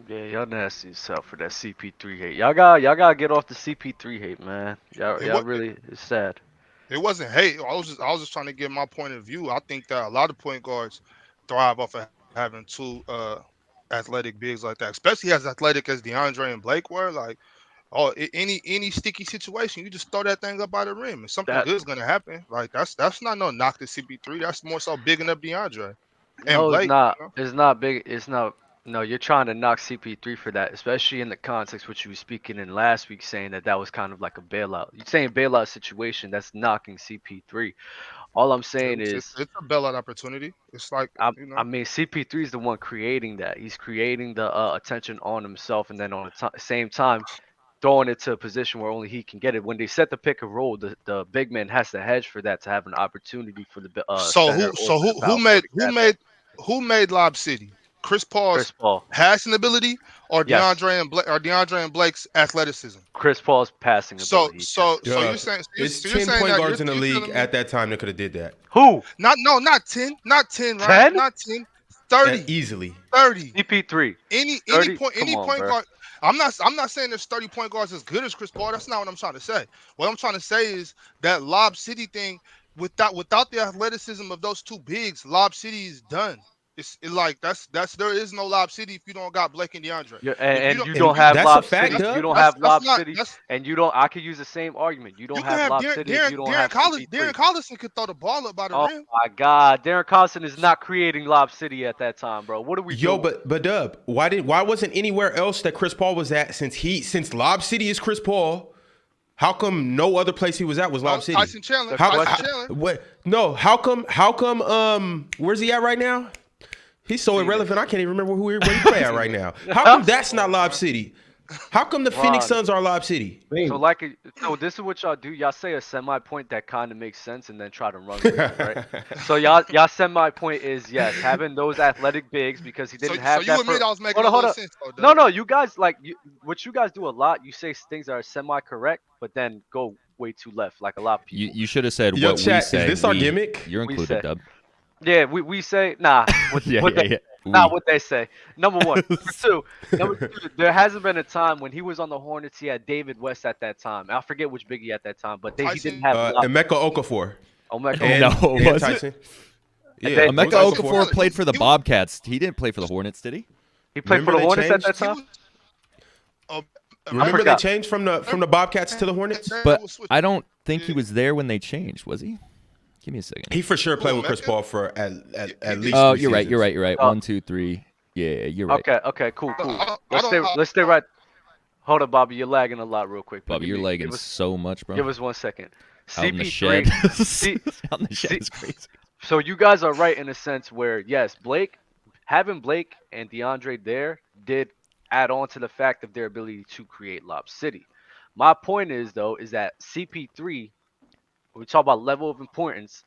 Yeah, y'all nasty as hell for that CP3 hate. Y'all gotta get off the CP3 hate, man. It Y'all was really, it's sad. it wasn't hate. I was just trying to give my point of view. I think that a lot of point guards thrive off of having two athletic bigs like that, especially as athletic as DeAndre and Blake were. Like, oh, any sticky situation, you just throw that thing up by the rim, and something That good's gonna happen. Like that's not no knock to CP3. That's more so bigging up DeAndre and no, it's Blake. not. It's not big. It's not. No, you're trying to knock CP3 for that, especially in the context which you were speaking in last week, saying that that was kind of like a bailout. You're saying bailout situation. That's knocking CP3. All I'm saying is, It's a bailout opportunity. It's like I mean, CP3 is the one creating that. He's creating the attention on himself, and then on the same time, throwing it to a position where only he can get it. When they set the pick and roll, the big man has to hedge for that to have an opportunity for the so center who or so for the who who power forward made to who grab that. made who made Lob City? Chris Chris Paul's Paul, passing ability or yes. DeAndre and Blake's athleticism. Chris Paul's passing So ability, so yes. so Yeah, you're saying it's you're 10 saying point that guards in the you're league telling me at that time that could have did that. Who? not 10, not 10, Ryan, 10? not 10, 30, Easily. 30. CP3. Any 30? point Come any on, point bro. guard. I'm not saying there's 30 point guards as good as Chris Paul. That's not what I'm trying to say. What I'm trying to say is that Lob City thing, without the athleticism of those two bigs, Lob City is done. Like that's there is no Lob City if you don't got Blake and DeAndre. Yeah, If you and don't you if don't And you have that's a Lob fact, City. that's You Dub. don't that's have that's Lob not City, that's and you don't. I could use the same argument. You you don't can have have Lob City if you don't have Darren CP3. Collison could throw the ball up by the Oh rim. my God, Darren Collison is not creating Lob City at that time, bro. What are we Yo, doing? but Dub, why wasn't anywhere else that Chris Paul was at since Lob City is Chris Paul? How come no other place he was at was Lob City? Tyson Chandler, The Tyson How question, Chandler. what? No, how come where's he at right now? He's so irrelevant. Phoenix. I can't even remember where he play at right now. How come that's Come not on, Lob man. City? How come the Phoenix Ron. Suns are Lob City? So Wait, so this is what y'all do. Y'all say a semi point that kind of makes sense, and then try to run with it, right? So y'all semi point is yes, having those athletic bigs because he So didn't so have you that admit for. I was making Hold a on, hold little on. sense though, No, Dub. no, you guys like what you guys do a lot. You say things that are semi correct, but then go way too left, like a lot of You people. you should have said Yo, what we chat, is say. this our We gimmick? you're We included, say. Dub. Yeah, we say nah. Yeah, What yeah, they yeah. not We what they say. Number one. Number two. There hasn't been a time when he was on the Hornets. He had David West at that time. I forget which Biggie at that time, but he Tyson didn't have Lob Emeka City. Okafor Omeka no, and Okafor. and was it? Tyson. And Yeah, then it was Emeka Tyson Okafor. Okafor Chandler. played for the He was Bobcats. He didn't play for the Hornets, did he? He played for Remember the they Hornets at that changed? he time. was uh, I Remember America. they forgot. changed from the Bobcats to the Hornets? But Was switched. I don't think he Yeah. was there when they changed, was he? Give me a second. He for sure Who, played with Chris America? Paul for He at did. least Oh, 3 you're right. You're seasons. right. You're right. Oh, 1, 2, 3. Yeah, you're right. okay, cool, I cool. don't. I Let's don't. stay. Let's stay right. Hold up, Bobby. You're lagging a lot, real quick. But Bobby, you're lagging so much, bro. give us 1 second. Out in the shed. CP3. See, Out in the shed see. is crazy. So you guys are right in a sense where yes, having Blake and DeAndre there did add on to the fact of their ability to create Lob City. My point is though is that CP3, when we talk about level of importance,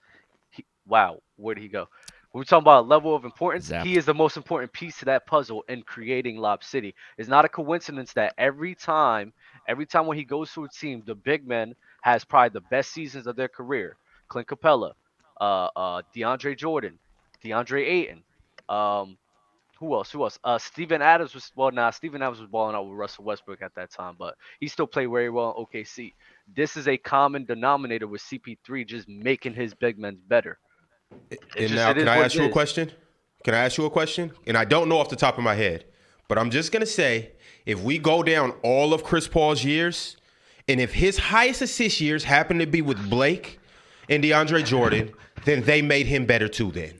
wow, where did he go? When we talk about level of importance, he Zapped. is the most important piece to that puzzle in creating Lob City. It's not a coincidence that every time when he goes to a team, the big man has probably the best seasons of their career. Clint Capella, DeAndre Jordan, DeAndre Ayton, um, who else? Who else? Steven Adams was Steven Adams was balling out with Russell Westbrook at that time, but he still played very well in OKC. This is a common denominator with CP3 just making his big men better. And now, It can is I what ask it you a is. question? Can I ask you a question? And I don't know off the top of my head, but I'm just gonna say, if we go down all of Chris Paul's years, and if his highest assist years happen to be with Blake and DeAndre Jordan, then they made him better too. Then,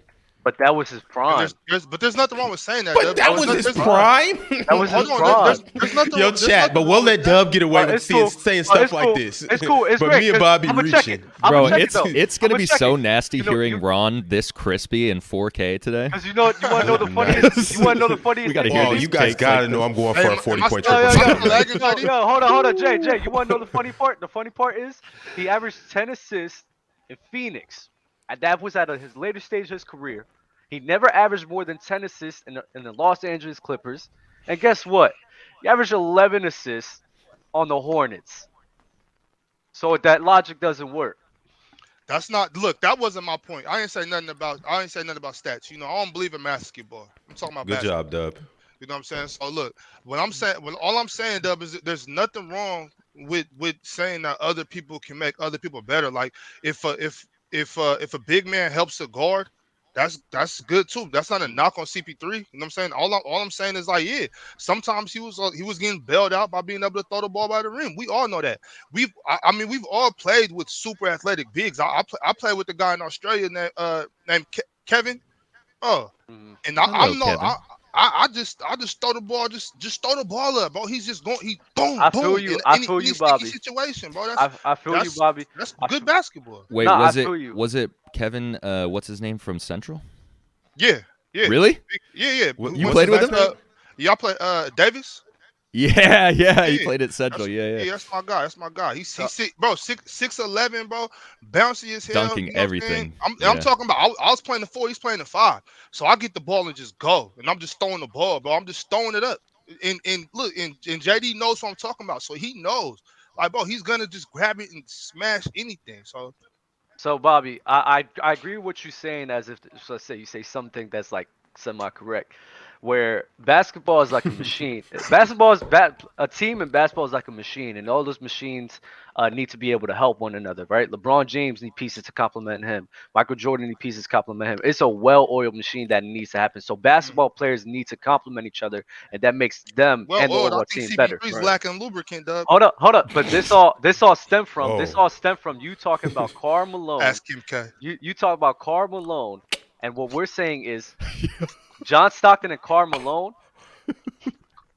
But that was his And prime. there's nothing wrong with saying that. but Dub. that was was his his prime. prime. That was his Hold on. prime. There's nothing. Yo, There's chat, nothing but we'll wrong with let that. Dub get away with It's cool. saying It's stuff cool. like this. It's cool. It's but great. me and Bobby I'm gonna check reaching. it. I'm Bro, gonna check it though. it's gonna I'ma be check so it. nasty You know, hearing Ron this crispy in 4K today. Because you want to know the funniest. You want to know the funniest. We gotta thing? hear Oh, these you guys takes gotta like know this. I'm going Hey, for a am I 40-point still, triple am I double. still lagging, Yo, Jody? yo, hold on, Jay. You want to know the funny part? The funny part is he averaged 10 assists in Phoenix, and that was at his later stage of his career. He never averaged more than 10 assists in the Los Angeles Clippers, and guess what? He averaged 11 assists on the Hornets. So that logic doesn't work. That's not. Look, that wasn't my point. I ain't say nothing about. I ain't say nothing about stats. I don't believe in basketball. I'm talking about Good basketball. job, Dub. You know what I'm saying? So look, all I'm saying, Dub, is that there's nothing wrong with saying that other people can make other people better. Like if a big man helps a guard, that's good too. That's not a knock on CP3. You know what I'm saying? All I'm saying is like, yeah, sometimes he was getting bailed out by being able to throw the ball by the rim. We all know that. I mean we've all played with super athletic bigs. I played with the guy in Australia named Kevin. Oh, Mhm. and Hello, I'm no, Kevin. I just throw the ball, just throw the ball up, bro. He's just going, he boom, I feel boom, you. in I any feel any you, sticky Bobby. situation, bro. I feel you, Bobby. That's I good f- basketball. Wait, Nah, I was it feel you. was it Kevin? What's his name from Central? Yeah, yeah, Really? yeah. What- Who You what's went played his to with last him? name? y'all play Davis? Yeah, yeah. He Yeah, played at Central. Yeah, yeah. that's my guy. That's my guy. So, He's sick, bro. 6'11", bro. Bouncy as hell. Dunking You know what I'm saying? everything. I'm Yeah. talking about. I was playing the 4. He's playing the 5. So I get the ball and just go, and I'm just throwing the ball, bro. I'm just throwing it up. And look, and JD knows what I'm talking about, so he knows. Like, bro, he's gonna just grab it and smash anything. So so Bobby, I agree with what you're saying. As if, so let's say you say something that's like semi-correct, where basketball is like a machine. A team in basketball is like a machine, and all those machines need to be able to help one another, right? LeBron James need pieces to complement him. Michael Jordan need pieces to complement him. It's a well-oiled machine that needs to happen. So mhm. basketball players need to complement each other, and that makes them Well, and the I overall think team better. CP3 is Right. lacking lubricant, Dub. Hold up. But this Oh, all stem from you talking about Karl Malone. Ask Kim K. You talk about Karl Malone, and what we're saying is John Stockton and Karl Malone.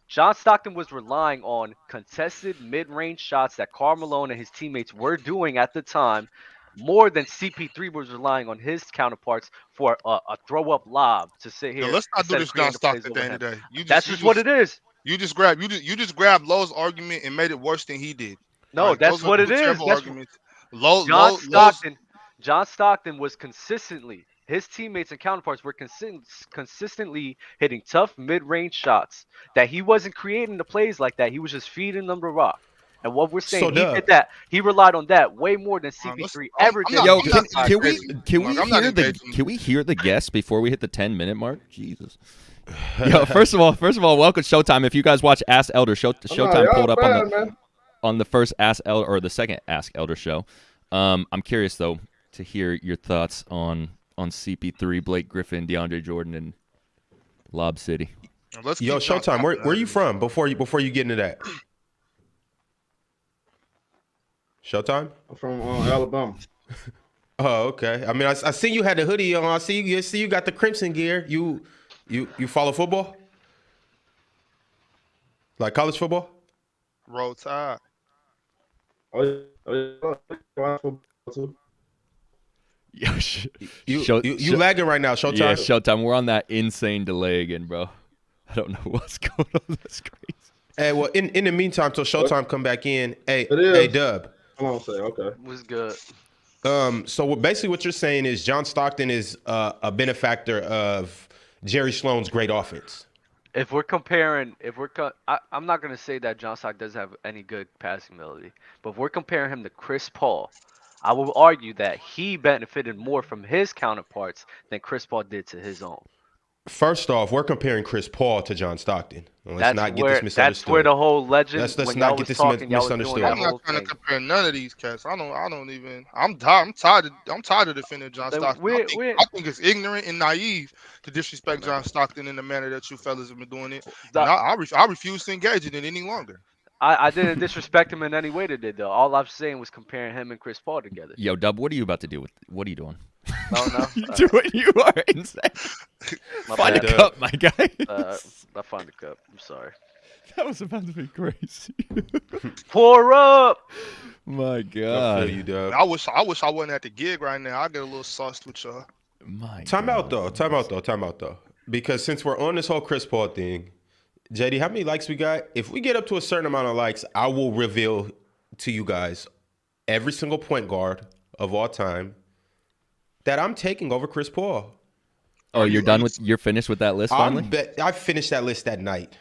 John Stockton was relying on contested mid-range shots that Karl Malone and his teammates were doing at the time, more than CP3 was relying on his counterparts for a throw-up lob to sit Yo, here let's not do instead of this John creating the plays Stockton over thing him. today. That's just what it is. You just grabbed Lowe's argument and made it worse than he did. No, Like that's those are what it two is. terrible That's arguments. John Lowe's. Stockton. John Stockton was consistently his teammates and counterparts were consistently hitting tough mid-range shots that he wasn't creating the plays like that. He was just feeding them the rock. And what we're so saying, he did Dub. that. He relied on that way more than Listen, CP3 ever did Yo, when I'm he not, was can the I'm not can we crazy. engaging. can Mark. we I'm not hear the engaging. can we hear the guests before we hit the 10-minute mark? Jesus. Yo, first of all, welcome Showtime. If you guys watch Ask Elder, Showtime y'all pulled up bad, man. on the first Ask Elder or the second Ask Elder show. I'm curious though to hear your thoughts on CP3, Blake Griffin, DeAndre Jordan, and Lob City. Let's Yo, keep John Showtime, where Stockton you out of from before you get into that? Showtime? I'm from Alabama. Oh, okay. I mean, I see you had the hoodie on. I see you got the crimson gear. You follow football? Like college football? this. Roll Tide. Oh, yeah. Too. Yo, You lagging right now, Showtime? yeah, Showtime. We're on that insane delay again, bro. I don't know what's going on. That's crazy. Hey, well, in the meantime, till Showtime come back in. Hey, It is. hey, Dub. Hold on, say okay. Was good. So basically, what you're saying is John Stockton is a benefactor of Jerry Sloan's great offense. If we're I'm not gonna say that John Stockton doesn't have any good passing ability, but if we're comparing him to Chris Paul, I will argue that he benefited more from his counterparts than Chris Paul did to his own. First off, we're comparing Chris Paul to John Stockton. Let's not get this That's where misunderstood. the whole legend. Let's when not y'all get was this talking, y'all was doing misunderstood. that I'm whole not trying to thing. compare none of these cats. I don't even. I'm tired of defending John Then Stockton. we're I think it's ignorant and naive to disrespect John Stockton in the manner that you fellas have been doing it. And I refuse to engage in it any longer. I didn't disrespect him in any way today, though. All I'm saying was comparing him and Chris Paul together. Yo, Dub, what are you about to do? What are you doing? No. You are insane. My Find a bad. cup, my guy. I found the cup. I'm sorry. That was about to be crazy. Pour up. My I God. feel you, Dub. I wish I wasn't at the gig right now. I get a little sauced with y'all. My Time God. out though. Because since we're on this whole Chris Paul thing, JD, how many likes we got? If we get up to a certain amount of likes, I will reveal to you guys every single point guard of all time that I'm taking over Chris Paul. Oh, you're finished with that list finally? I finished that list that night.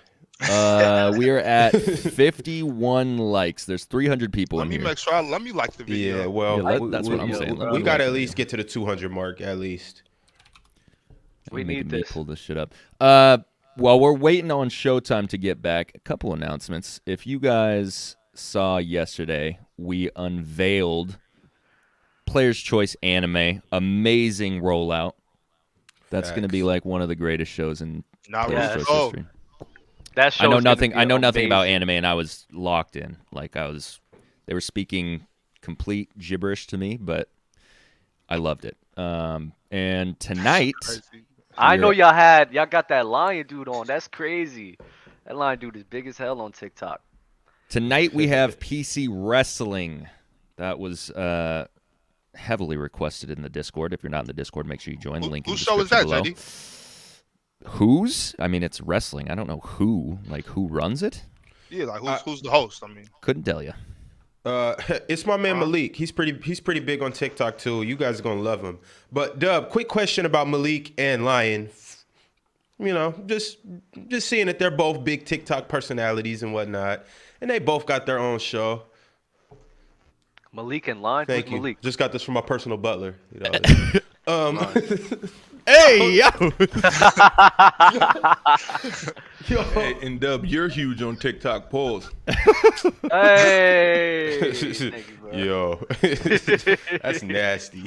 We are at 51 likes. There's 300 people Let in me here. make sure. Let me like the video. Yeah, well, That's what I'm saying. Let we me got to like at it. least get to the 200 mark at least. We Making need me this. pull this shit up. While we're waiting on Showtime to get back, a couple announcements. If you guys saw yesterday, we unveiled Player's Choice Anime. Amazing rollout. That's going to be like one of the greatest shows in Player's Choice history. That show I know nothing. I know amazing. nothing about anime, and I was locked in. Like they were speaking complete gibberish to me, but I loved it. And tonight, I know y'all got that lion dude on. That's crazy. That lion dude is big as hell on TikTok. Tonight we have PC wrestling. That was heavily requested in the Discord. If you're not in the Discord, make sure you join. The link in the show is description that, below. JD? Whose? I mean, it's wrestling. I don't know who. Like, who runs it? Yeah, like who's the host? I mean, couldn't tell you. It's my man Malik. He's pretty big on TikTok too. You guys are gonna love him. But Dub, quick question about Malik and Lion. You know, just seeing that they're both big TikTok personalities and whatnot, and they both got their own show. Malik and Lion. Thank Who's you. Malik? Just got this from my personal butler. You know. Hey, yo! Hey, and Dub, you're huge on TikTok polls. Hey. Thank you, bro. Yo, that's nasty.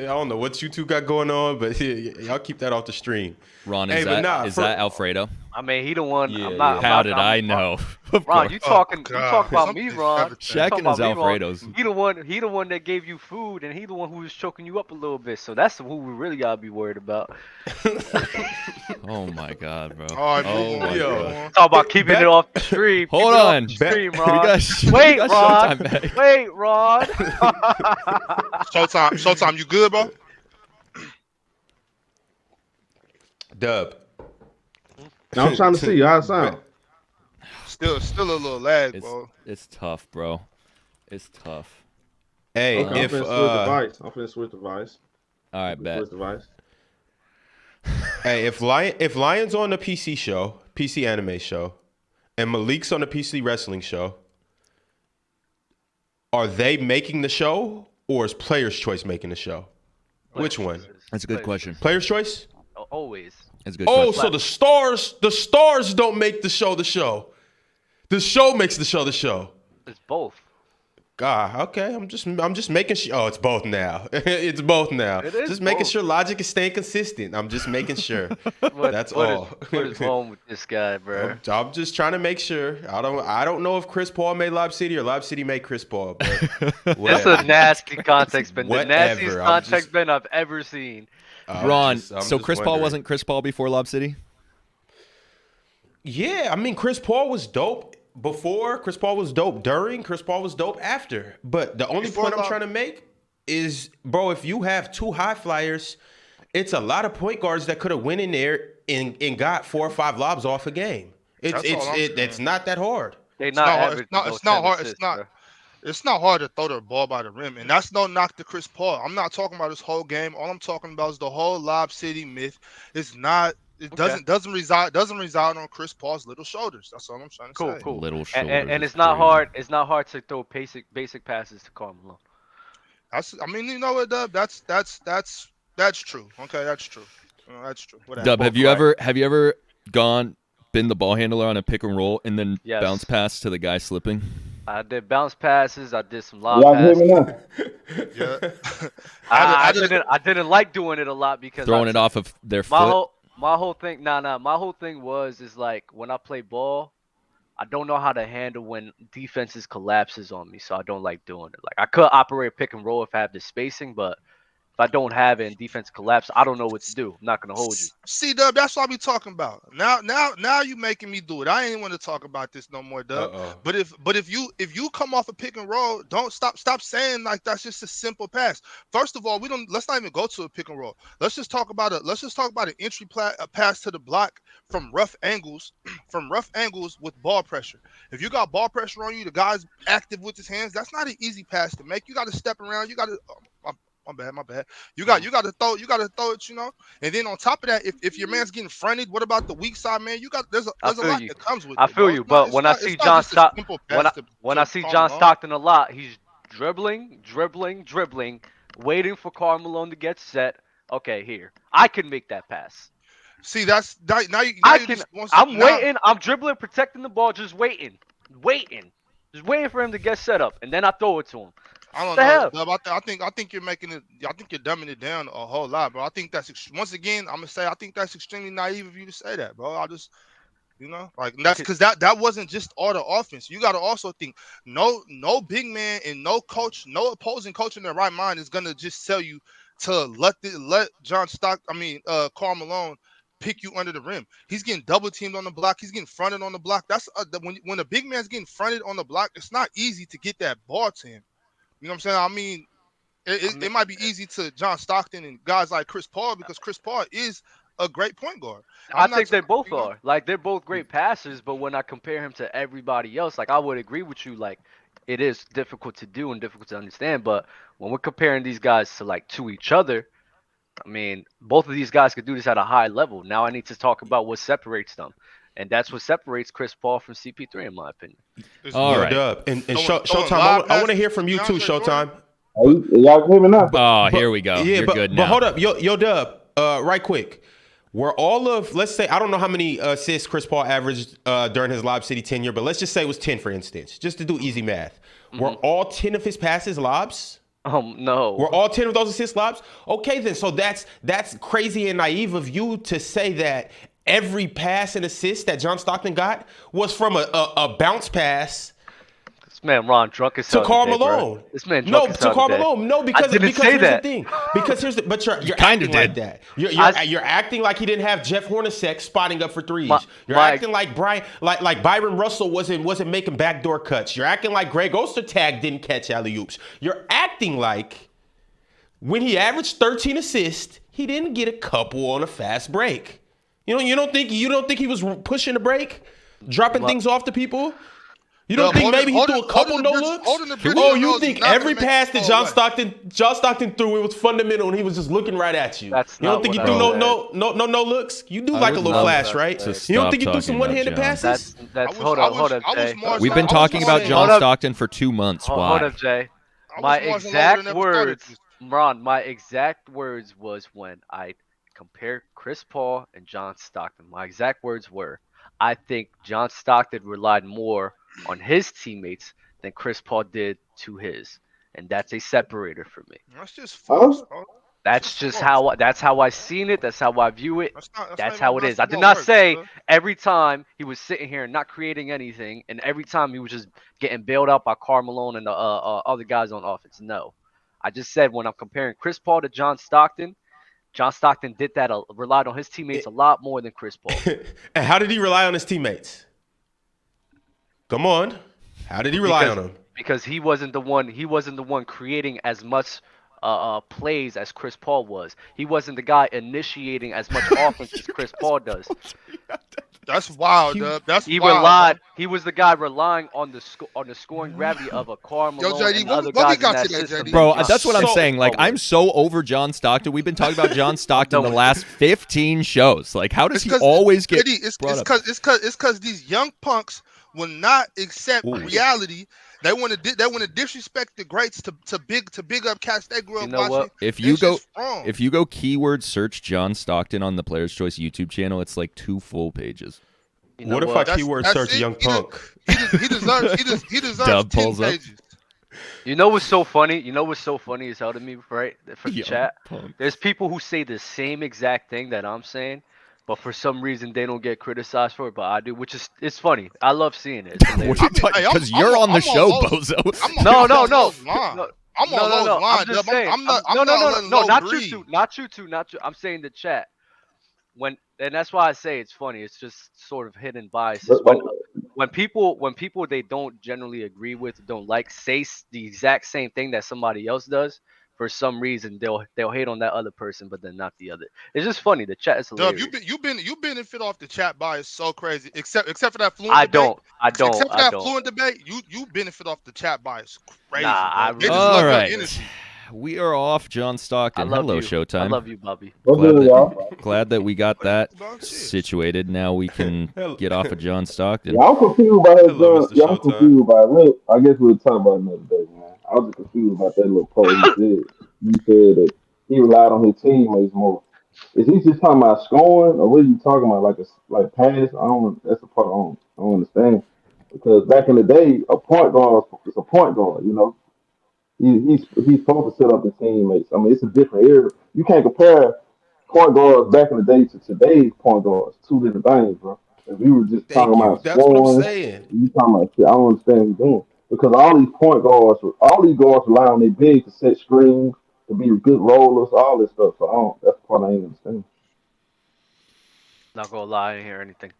I don't know what you two got going on, but y'all keep that off the stream. Ron, Hey, is but that Alfredo? I mean, he the one. Yeah, I'm not. yeah. How did I know? Of Ron, course. you talking? Oh, you God. talk about me, Something's Ron. happening. Checking his Alfredos. He the one that gave you food, and he the one who was choking you up a little bit. So that's who we really gotta be worried about. Oh my God, bro. all right, Oh move my on, Yo. move God. on. Talk about keeping it off the stream. Hold Keep it off on. the stream, We Ron. got Wait, Showtime Ron. back. Wait, Ron. Showtime, you good, bro? Dub. Now I'm trying to see how it sound. Still a little lag, bro. It's tough, bro. It's tough. Hey, Okay, I'm if finna switch device. All right, bet. Switch device. hey, if Lion's on the PC show, PC anime show, and Malik's on the PC wrestling show, are they making the show, or is Player's Choice making the show? Which one? That's a good question. Player's Choice? Always. That's a good Oh, question. so the stars don't make the show the show. The show makes the show the show. It's both. God, okay. I'm just making sure. Oh, it's both now. It's both now. It is just making both. sure logic is staying consistent. I'm just making sure. That's all. What is wrong with this guy, bro? I'm just trying to make sure. I don't know if Chris Paul made Lob City or Lob City made Chris Paul. But That's whatever. a nasty context bin. The Whatever, nastiest I'm context just- bin I've ever seen. Ron, I'm so just Chris Paul wondering. wasn't Chris Paul before Lob City? Yeah, I mean, Chris Paul was dope before. Chris Paul was dope during. Chris Paul was dope after. But the only Before point I'm Lob- trying to make is, bro, if you have two high flyers, it's a lot of point guards that could have went in there and got 4 or 5 lobs off a game. That's all I'm saying. It's not that hard. They It's not not hard. average. It's not hard. It's not hard to throw the ball by the rim, and that's no knock to Chris Paul. I'm not talking about this whole game. All I'm talking about is the whole Lob City myth. It's not. It Okay. doesn't reside on Chris Paul's little shoulders. That's all I'm trying to say. Cool. Little And, shoulders and is it's not crazy. hard. It's not hard to throw basic passes to Carmelo. I mean, you know what, Dub? That's true. Okay, that's true. That's true. Whatever. Dub, have you ever been the ball handler on a pick and roll and then Yes. bounce pass to the guy slipping? I did bounce passes. I did some lob Y'all can hear me passes. now? Yeah. I didn't like doing it a lot because Throwing it off of their my foot? my whole thing. My whole thing is like when I play ball, I don't know how to handle when defenses collapses on me, so I don't like doing it. Like I could operate pick and roll if I have the spacing, but if I don't have it and defense collapse, I don't know what to do. I'm not gonna hold you. See, Dub, that's what I be talking about. Now you making me do it. I ain't want to talk about this no more, Dub. Uh-oh. But if you come off a pick and roll, don't stop saying like that's just a simple pass. First of all, let's not even go to a pick and roll. Let's just talk about an entry pass to the block from rough angles, with ball pressure. If you got ball pressure on you, the guy's active with his hands. That's not an easy pass to make. You got to step around. You got to. My bad. You got to throw it, you know. And then on top of that, if your man's getting fronted, what about the weak side, man? There's a lot that comes with it. I feel bro. you, It's but not- when it's I see not John just a Stockton, simple pass when to I see calm John down. Stockton a lot, he's dribbling, waiting for Carmelo to get set. Okay, here I can make that pass. See, that's now you just I'm waiting. I'm dribbling, protecting the ball, just waiting, just waiting for him to get set up, and then I throw it to him. I don't The know, hell? Dub. I think you're making it. I think you're dumbing it down a whole lot, bro. I think that's once again. I'm gonna say I think that's extremely naive of you to say that, bro. I just like that's because that wasn't just all the offense. You got to also think no big man and no coach, no opposing coach in their right mind is gonna just tell you to let Karl Malone pick you under the rim. He's getting double teamed on the block. He's getting fronted on the block. That's when a big man's getting fronted on the block, it's not easy to get that ball to him. You know what I'm saying? I mean, it might be easy to John Stockton and guys like Chris Paul because Chris Paul is a great point guard. I think they both are. Like, they're both great passers, but when I compare him to everybody else, like, I would agree with you. Like, it is difficult to do and difficult to understand. But when we're comparing these guys to each other, I mean, both of these guys could do this at a high level. Now I need to talk about what separates them. And that's what separates Chris Paul from CP3, in my opinion. All right. Dub. And Showtime, I want to hear from you too, Showtime. Y'all can hear me now? Oh, here we go. Yeah, You're good now. But hold up. Yo, Dub, right quick. Were all of, let's say, I don't know how many assists Chris Paul averaged during his Lob City tenure, but let's just say it was 10, for instance, just to do easy math. Were all 10 of his passes lobs? No. Were all 10 of those assists lobs? Okay, then. So that's crazy and naive of you to say that every pass and assist that John Stockton got was from a bounce pass. This man Ron drunk as hell to Karl today, Malone. bro. This man drunk as hell to Karl today. Malone. No, because I didn't say here's that. the thing. Because here's the but you're kinda acting did. like that. You're acting like he didn't have Jeff Hornacek spotting up for threes. You're acting like Byron Russell wasn't making backdoor cuts. You're acting like Greg Ostertag didn't catch alley-oops. You're acting like when he averaged 13 assists, he didn't get a couple on a fast break. You don't think he was pushing the break, dropping things off to people? You don't think maybe he threw a couple no looks? Oh, you think every pass that John Stockton threw, it was fundamental and he was just looking right at you? You don't think he threw no looks? You do like a little flash, right? You don't think he threw some one-handed passes? Hold up, Jay. We've been talking about John Stockton for 2 months. Why? Hold up, Jay. My exact words, Ron, my exact words was when I compared Chris Paul and John Stockton. My exact words were, I think John Stockton relied more on his teammates than Chris Paul did to his, and that's a separator for me. That's just false, bro. That's how I seen it. That's how I view it. That's how it is. I did not works, say bro. every time he was sitting here and not creating anything, and every time he was just getting bailed out by Karl Malone and the other guys on offense. No, I just said when I'm comparing Chris Paul to John Stockton did that, relied on his teammates a lot more than Chris Paul. And how did he rely on his teammates? Come on. How did he rely on them? Because he wasn't the one creating as much plays as Chris Paul was. He wasn't the guy initiating as much offense as Chris Paul does. That's wild, Dub. He relied. He was the guy relying on the scoring gravity of a Karl Malone JD, and what other we guys got in that today, system. JD? Bro, that's what I'm So- saying. Like, I'm so over John Stockton. We've been talking about John Stockton the last 15 shows. Like, how does he always get brought up? It's because these young punks will not accept reality. They want to disrespect the greats to big up cats they grew up watching. What? If you go keyword search John Stockton on the Players Choice YouTube channel, it's like 2 full pages. What if I keyword search young punk? He deserves Dub 10 pulls up. pages. You know what's so funny? You know what's so funny as hell to me, right? For the Young chat, punk. there's people who say the same exact thing that I'm saying, but for some reason they don't get criticized for it, but I do, which is it's funny. I love seeing it. It's hilarious. What are you talking? Hey, Because you're on the show, bozo. I'm No. on Lowe's line. I'm just saying. I'm not letting No, Lowe not breathe. you two. I'm saying the chat. And that's why I say it's funny. It's just sort of hidden biases. When people they don't generally agree with, don't like, say the exact same thing that somebody else does, for some reason they'll hate on that other person, but then not the other. It's just funny. The chat is hilarious. Dub, you benefit off the chat bias so crazy. Except for that fluent I debate. don't. Except for that fluent debate, you benefit off the chat bias crazy. Nah, I bro. They really- just All love your right. energy. We are off John I Stockton. love Hello, you. Showtime. I love you, Bobby. What's good, y'all? Glad that we got that Dog, shit. situated. Now we can get off of John Stockton. Yeah, I'm confused by his Hello, Mr. Yeah, I'm Showtime. confused by it. Look, I guess we'll talk about it another day, man. I was just confused about that little post he said. You said that he relied on his teammates more. Is he just talking about scoring, or what are you talking about? Like pass? I don't. That's the part I don't understand. Because back in the day, a point guard is a point guard. You know, he's supposed to set up the teammates. I mean, it's a different era. You can't compare point guards back in the day to today's point guards. Two different things, bro. If we were just talking Thank you. about That's what I'm scoring, saying. you talking about shit. I don't understand what you're doing. Because all these guards rely on their big to set screens, to be good rollers, all this stuff. So I don't. That's the part I ain't understand. Not gonna lie, I didn't hear anything.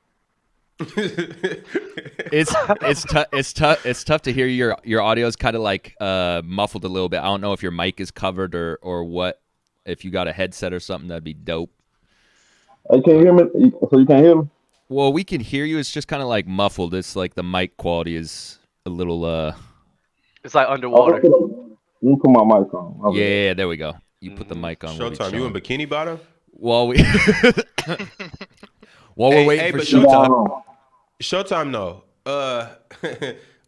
It's tough to hear. Your audio is kind of like muffled a little bit. I don't know if your mic is covered or what. If you got a headset or something, that'd be dope. You can't hear me. So you can't hear me. Well, we can hear you. It's just kind of like muffled. It's like the mic quality is a little. It's like Oh, underwater. let me put my mic on. My bad. Yeah, there we go. You put the mic on. Showtime, you in Bikini Bottom? While we while we're waiting for but Showtime. Showtime, no.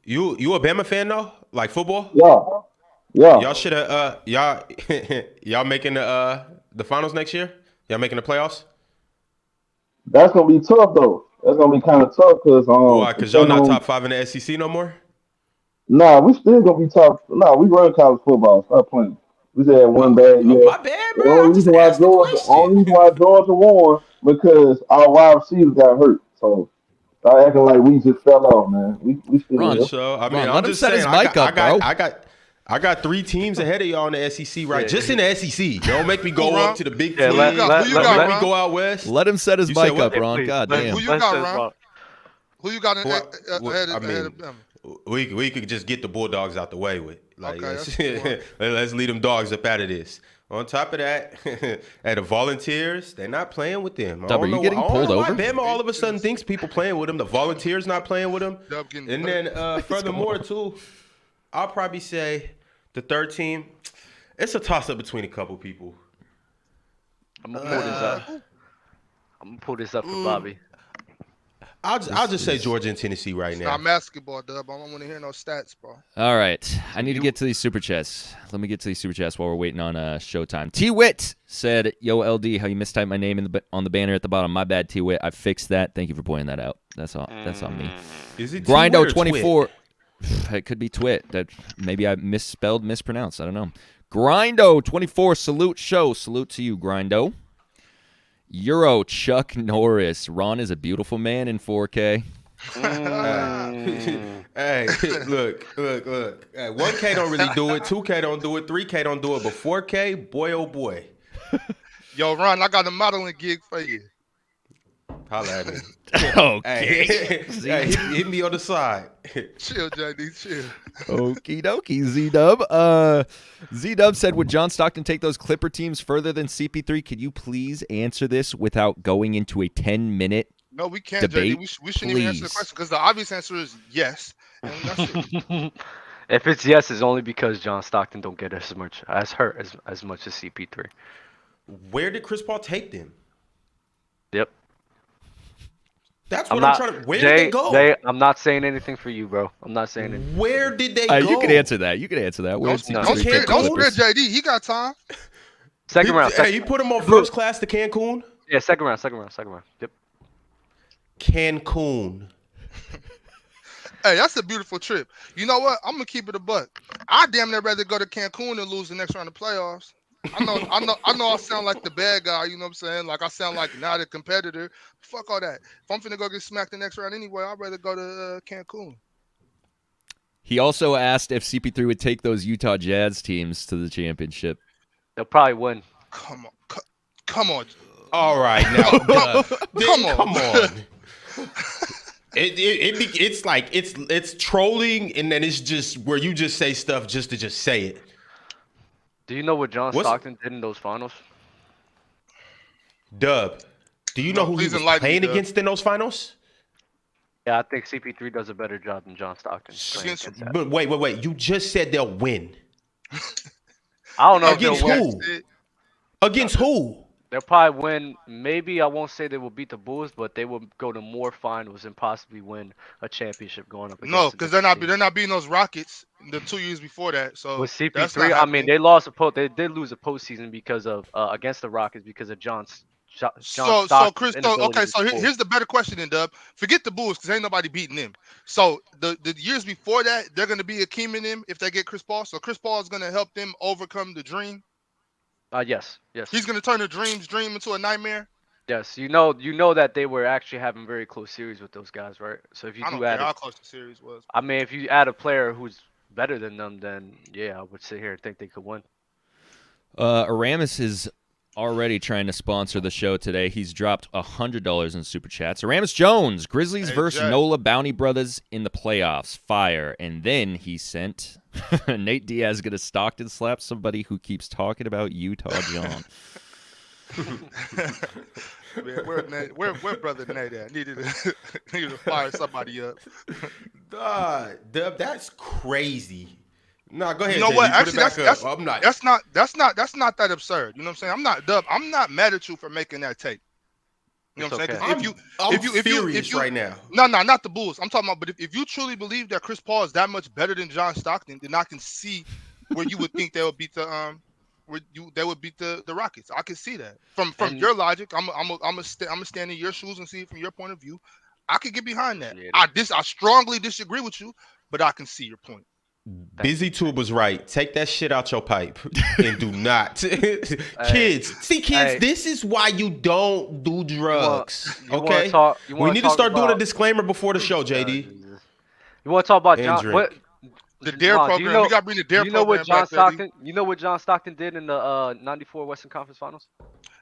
You a Bama fan though? Like football? Yeah. Y'all should have y'all making the finals next year? Y'all making the playoffs? That's gonna be tough though. That's gonna be kind of tough because Why? Because y'all not top 5 in the SEC no more? Nah, we still gonna be top. Nah, we run college football. Stop playing. We just had one bad year. My bad, The bro. I just asked the only reason question. why Georgia won because our wide receivers got hurt. So start acting like we just fell off, man. We still Ron, here. So I mean, Ron, I'm let him just set saying, his mic up, bro. I got 3 teams ahead of y'all in the SEC, right? Yeah. Just in the SEC. Don't make me go Ron? up to the big Yeah, teams. let- Who you let- got, Don't make me Ron? go out west. Let him set his You said mic what? up, Ron. Please, God let- damn. Who you let's got, just Ron? rock. Who you got Who I- ahead I of mean, them? we could just get the Bulldogs out the way with. Like, Okay, let's, that's cool. let's lead them dogs up out of this. On top of that, the Volunteers, they're not playing with them. Dub, are you getting pulled over? Why Bama all of a sudden thinks people playing with them. The Volunteers not playing with them. Dub getting And then furthermore, too, I'll probably say the third team, it's a toss-up between a couple people. I'm gonna pull this up. I'm gonna pull this up for Bobby. I'll just say Georgia and Tennessee right It's now. not basketball, Dub. I don't want to hear no stats, bro. All right. I need to get to these super chats. Let me get to these super chats while we're waiting on Showtime. T-Wit said, "Yo, LD, how you mistyped my name on the banner at the bottom. My bad, T-Wit. I fixed that. Thank you for pointing that out. That's on me." Is it T-Wit or Grindo24. It could be Twit. That maybe I mispronounced. I don't know. Grindo24, salute show. Salute to you, Grindo. Euro Chuck Norris. Ron is a beautiful man in 4K. Hey, look. Hey, 1K don't really do it. 2K don't do it. 3K don't do it. But 4K, boy, oh boy. Yo, Ron, I got a modeling gig for you. Holla at me. Okay. Hey, hit me on the side. Chill, JD, chill. Okie dokie, Z-Dub. Z-Dub said, would John Stockton take those Clipper teams further than CP3? Could you please answer this without going into a 10-minute No, we can't, debate? JD. We shouldn't even answer the Please. question because the obvious answer is yes. And that's it. If it's yes, it's only because John Stockton don't get as much as CP3. Where did Chris Paul take them? Yep. That's what I'm trying to. Where did they go? I'm not saying anything for you, bro. I'm not saying anything. Where did they go? You can answer that. Where's Don't CP3 scare take the Clippers? JD. He got time. Second round. Hey, you put him on first class to Cancun? Yeah, second round. Yep. Cancun. Hey, that's a beautiful trip. You know what? I'm gonna keep it a buck. I damn near rather go to Cancun and lose the next round of playoffs. I know. I sound like the bad guy. You know what I'm saying? Like I sound like not a competitor. Fuck all that. If I'm finna go get smacked the next round anyway, I'd rather go to Cancun. He also asked if CP3 would take those Utah Jazz teams to the championship. They'll probably win. Come on. All right, now. Come on. It's like it's trolling, and then it's just where you just say stuff just to just say it. Do you know what John Stockton did in those finals? Dub, do you know who he was playing against in those finals? Yeah, I think CP3 does a better job than John Stockton. But wait. You just said they'll win. I don't know Against if they'll win. who? Against who? They'll probably win. Maybe I won't say they will beat the Bulls, but they will go to more finals and possibly win a championship going up No, against a because different team. they're not beating those Rockets the 2 years before that. With So that's not CP3, I mean happening. they lost they did lose a postseason because of against the Rockets because of John So Stockton's Chris, so inability okay, to so score. here's the better question then, Dub. Forget the Bulls because ain't nobody beating them. So the years before that, they're gonna be Akeem in them if they get Chris Paul. So Chris Paul is gonna help them overcome the dream. Yes, yes, He's gonna turn a dream into a nightmare. yes. You know that they were actually having very close series with those guys, right? So if you I do don't care add a, how close the series was, I bro. mean, if you add a player who's better than them, then yeah, I would sit here and think they could win. Aramis is already trying to sponsor the show today. He's dropped $100 in super chats. Aramis Jones, Grizzlies Hey, versus Jay. NOLA Bounty Brothers in the playoffs. Fire. And then he sent Nate Diaz gonna Stockton slap somebody who keeps talking about Utah John. Man, where brother Nate at? Needed to fire somebody up. Dub, that's crazy. Nah, go ahead, You know JD. what? Put Actually, it back up. I'm not. that's not that absurd. You know what I'm saying? I'm not Dub. I'm not mad at you for making that take. You know It's what I'm saying? okay. 'Cause I'm furious right now. no, not the Bulls. I'm talking about, but if you truly believe that Chris Paul is that much better than John Stockton, then I can see where you would think they would beat the Rockets. I can see that from And your logic. I'm a stand in your shoes and see it from your point of view. I could get behind that. appreciate it. I strongly disagree with you, but I can see your point. Busy Tube was right. Take that shit out your pipe and do not. Kids, Hey. this is why you don't do drugs. you wanna Okay? talk- you We wanna need to talk start doing a about- disclaimer before the show, Oh, JD. Jesus. You want to talk about And John? drink. What? The Dare Ron, program. We got to bring the Dare you know program what John back, baby. Stockton? You know what John Stockton did in the '94 Western Conference Finals?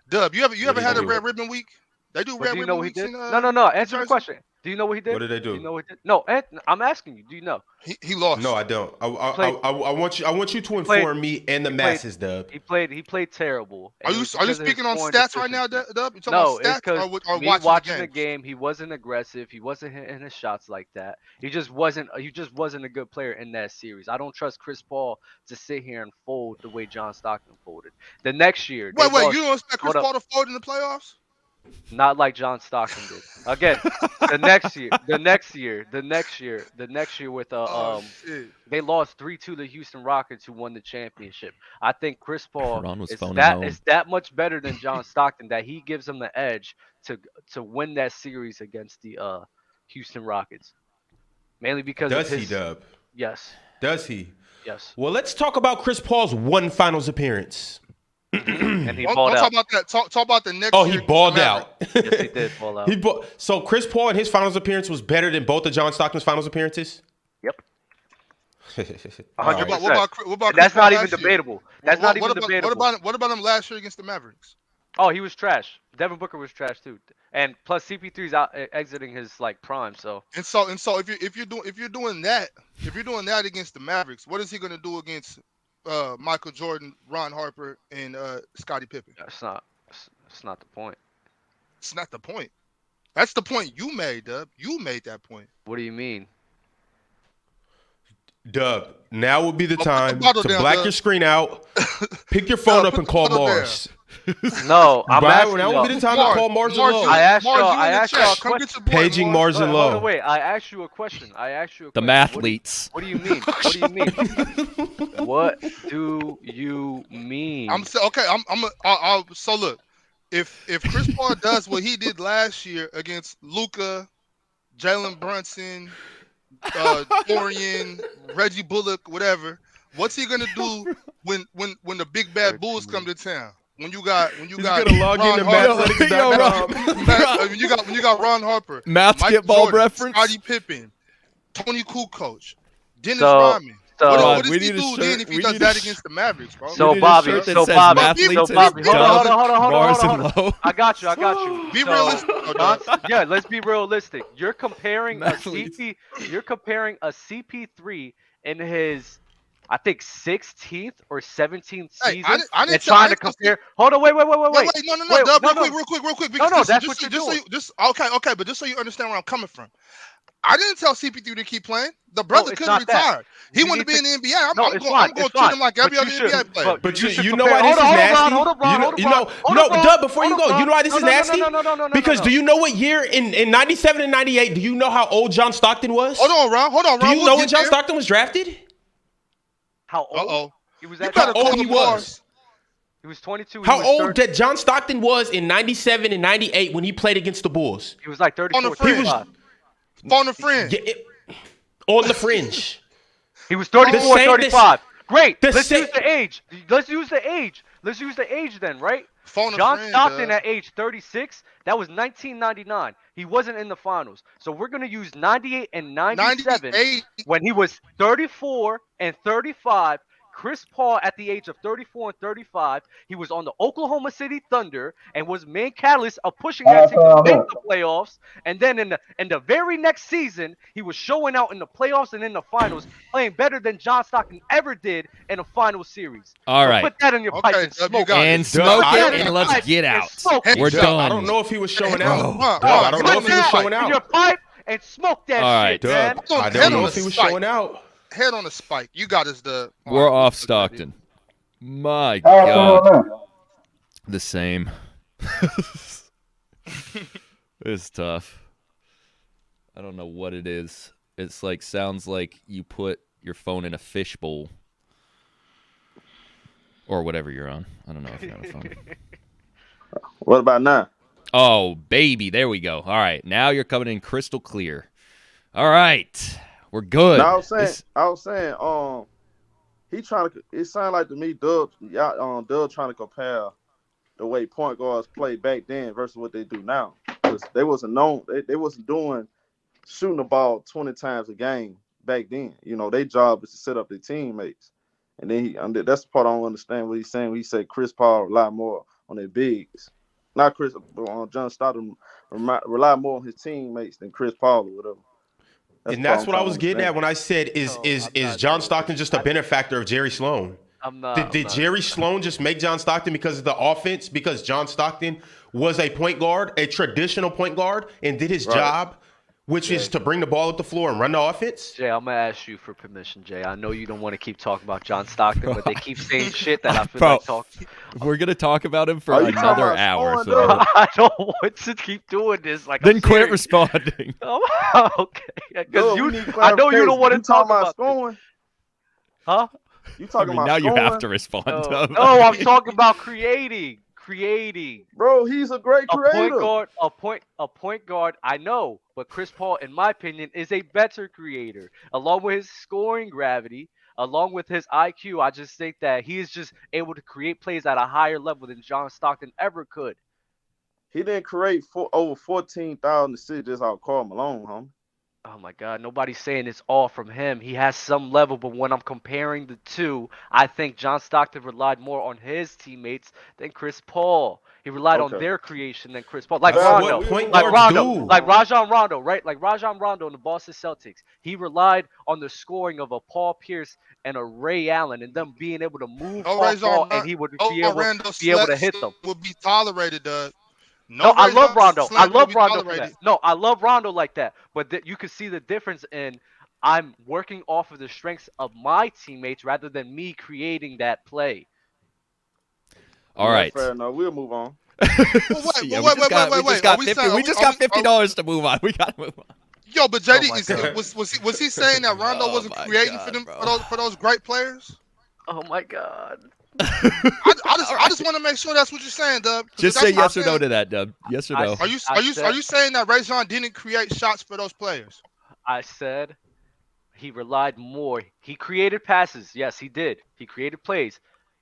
Dub, you What ever did had he a do? Red Ribbon Week? They do But Red do you know Ribbon what he Weeks did? in No. Answer the Jersey? question. Do you know what he did? What did they Do you do? know what he did? No, I'm asking you. Do you know? He lost. No, I don't. played- I want you to played- inform me and the he played- masses, Dub. He played terrible. Are and it you was because of his speaking on scoring stats right now, deficiency. Dub? You talking No, about it's stats because or me watching the the games? game, he wasn't aggressive. He wasn't hitting his shots like that. He just wasn't. He just wasn't a good player in that series. I don't trust Chris Paul to sit here and fold the way John Stockton folded. The next year, they Wait, lost. you don't expect Chris Hold up. Paul to fold in the playoffs? Not like John Stockton did. Again, the next year with Shit. they lost 3-2 to the Houston Rockets, who won the championship. I think Chris Paul Ron was is phoning that home. is that much better than John Stockton that he gives him the edge to win that series against the Houston Rockets, mainly because Does of he, his Dub? yes, Does he? yes, Well, let's talk about Chris Paul's one finals appearance. and he Don't balled talk out. about that. Talk about the next Oh, year he against the balled Mavericks. out. Yes, he did ball out. So Chris Paul in his finals appearance was better than both of John Stockton's finals appearances? Yep. All 100%. right. What about And that's Chris Paul not even last year? debatable. That's not even debatable. What about him last year against the Mavericks? Oh, he was trash. Devin Booker was trash too, and plus CP3's out exiting his like prime. So And so if you're doing that against the Mavericks, what is he gonna do against Michael Jordan, Ron Harper, and Scottie Pippen? that's not the point. It's not the point. That's the point you made, Dub. You made that point. What do you mean? Dub, now would be the Put the time bottle to down, black Dub. your screen out, pick your phone Dub, up, put and the call bottle down. Mars. No, I'm Right, asking now y'all. would be the time to Mars, call Mars and Mars, Low. you- I asked Mars, y'all. you I in the asked chat. y'all a Come question. get your boy, Paging Mars and Hold on, Low. wait. I asked you a question. The mathletes. What do you mean? What do you mean? What do you mean? Okay. So look, if Chris Paul does what he did last year against Luka, Jalen Brunson, Dorian, Reggie Bullock, whatever, what's he gonna do when the big bad Bulls come to town? When you got He's gonna log Ron into Harper, mathletics.com. when you got Ron Harper, Basketball Jordan, reference. Scottie Pippen, Tony Kukoc, Dennis So- Rodman. so- What Rod, does we he need a do shirt- then if he we does need that a against the Mavericks, bro? So We need a Bobby, shirt that so says Bobby, mathletes so Bobby, and hold on, Dub, Mars and hold on. Low. I got you. Be So, realistic, though, Dub. Yeah, let's be realistic. You're comparing Mathletes. You're comparing a CP3 in his, I think 16th or 17th Hey, season, I didn't and tell- I trying to didn't tell compare. Hold on, wait. No, no, Wait, Dub, no, real quick. No, Because that's just what so you're you, doing. okay, but just so you understand where I'm coming from. I didn't tell CP3 to keep playing. The No, brother it's couldn't not that. retire. He You wanted to need be in the NBA. I'm No, going it's fine. to It's treat fine. him like But every you other should- NBA player. But you should you know compare- why this is hold on, nasty? hold on, You know, hold you on, know, hold no, on, Dub. Before you hold go, on. you know why this is No, no, no, nasty? no, no, no, no, no, Because no. do you know what year in '97 and '98? Do you know how old John Stockton was? Hold on, Ron. Do you know when John Stockton was drafted? How old? Uh-oh. He was You at better How old call he him was? bars. He was 22. He How was old 30 that John Stockton was in '97 and '98 when he played against the Bulls? He was like On 34, the fringe. 35. Phone a friend. Yeah, on the fringe. He was 34, The same- 35. Great. the Let's same- use the age. Let's use the age. Let's use the age then, right? Phone a John friend. Stockton at age 36, that was 1999. He wasn't in the finals. So we're going to use 98 and 97 98. when he was 34 and 35. Chris Paul at the age of 34 and 35, he was on the Oklahoma City Thunder and was main catalyst of pushing that team to make the playoffs. And then in the very next season, he was showing out in the playoffs and in the finals, playing better than John Stockton ever did in a final series. All So right. put that in your Okay, pipe and Dub, you smoke got it. And it. smoke I it, don't- and let's get out. smoke it. We're Dub, done. I don't know if he was showing Bro, out. Ron, I don't know Put if he was that showing in your out. pipe and smoke that All shit, right. man. Dub, I Head don't on know the if he was spike. showing out. Head on the spike. You got us, the. We're off Stockton. My How God. come now? The same. It's tough. I don't know what it is. It's like sounds like you put your phone in a fishbowl. Or whatever you're on. I don't know if you're on a phone. What about now? Oh, baby. There we go. All right. Now you're coming in crystal clear. All right. We're good. No, This- I was saying, he trying to. It sounded like to me, Dub trying to compare the way point guards played back then versus what they do now. Because they wasn't known. They wasn't doing shooting the ball 20 times a game back then. You know, their job is to set up their teammates. And then that's the part I don't understand what he's saying. When he said Chris Paul rely more on their bigs, not Chris, but on John Stockton rely more on his teammates than Chris Paul or whatever. And that's what I was getting at when when I said, is not John doing Stockton just a benefactor of Jerry Sloan? I'm not. Did Jerry Sloan just make John Stockton because of the offense? Because John Stockton was a point guard, a traditional point guard, and did his job, which is to bring the ball up the floor and run the offense? Jay, I'm gonna ask you for permission, Jay. I know you don't want to keep talking about John Stockton, but they keep saying shit that I feel Bro. like talking. We're going to talk about him for Are you talking another about hour. scoring, So. Dub? I don't want to keep doing this. Like, Then I'm quit serious. responding. Oh, okay. Because Dub, you, we need I know you don't clarification. want to You talk talking about this. scoring? Huh? You I talking mean, about now you scoring? have to respond. No, Dub. no, I'm talking about creating. Bro, he's a great A creator. point guard, a point guard. I know, but Chris Paul, in my opinion, is a better creator. Along with his scoring gravity, along with his IQ, I just think that he is just able to create plays at a higher level than John Stockton ever could. He didn't create over 14,000 assists just out Karl Malone, huh? Oh my God, nobody's saying it's all from him. He has some level, but when I'm comparing the two, I think John Stockton relied more on his teammates than Chris Paul. He relied on Okay. their creation than Chris Paul. Like That's Rondo, what point like guards Rondo, do. like Rajon Rondo, right? Like Rajon Rondo in the Boston Celtics. He relied on the scoring of a Paul Pierce and a Ray Allen and them being able to move off ball, and he would be able to hit them. Would be tolerated, No, I love Rondo. I love be Rondo for tolerated. that. No, I love Rondo like that. But you can see the difference in I'm working off of the strengths of my teammates rather than me creating that play. All right. Fair enough. We'll move on. Yeah, wait, we just got Are we $50 saying- we just are got we- $50 to move on. We got to move on. Yo, but JD, my is, God. was he saying that Rondo Oh wasn't my creating God, for them bro. for those great players? Oh my God. I just want to make sure that's what you're saying, Dub. 'cause Just that's say what I'm yes or no saying. to that, Dub. Yes or no. Are you saying that Rajon didn't create shots for those players? I said he relied more. He created passes. Yes, he did. He created plays.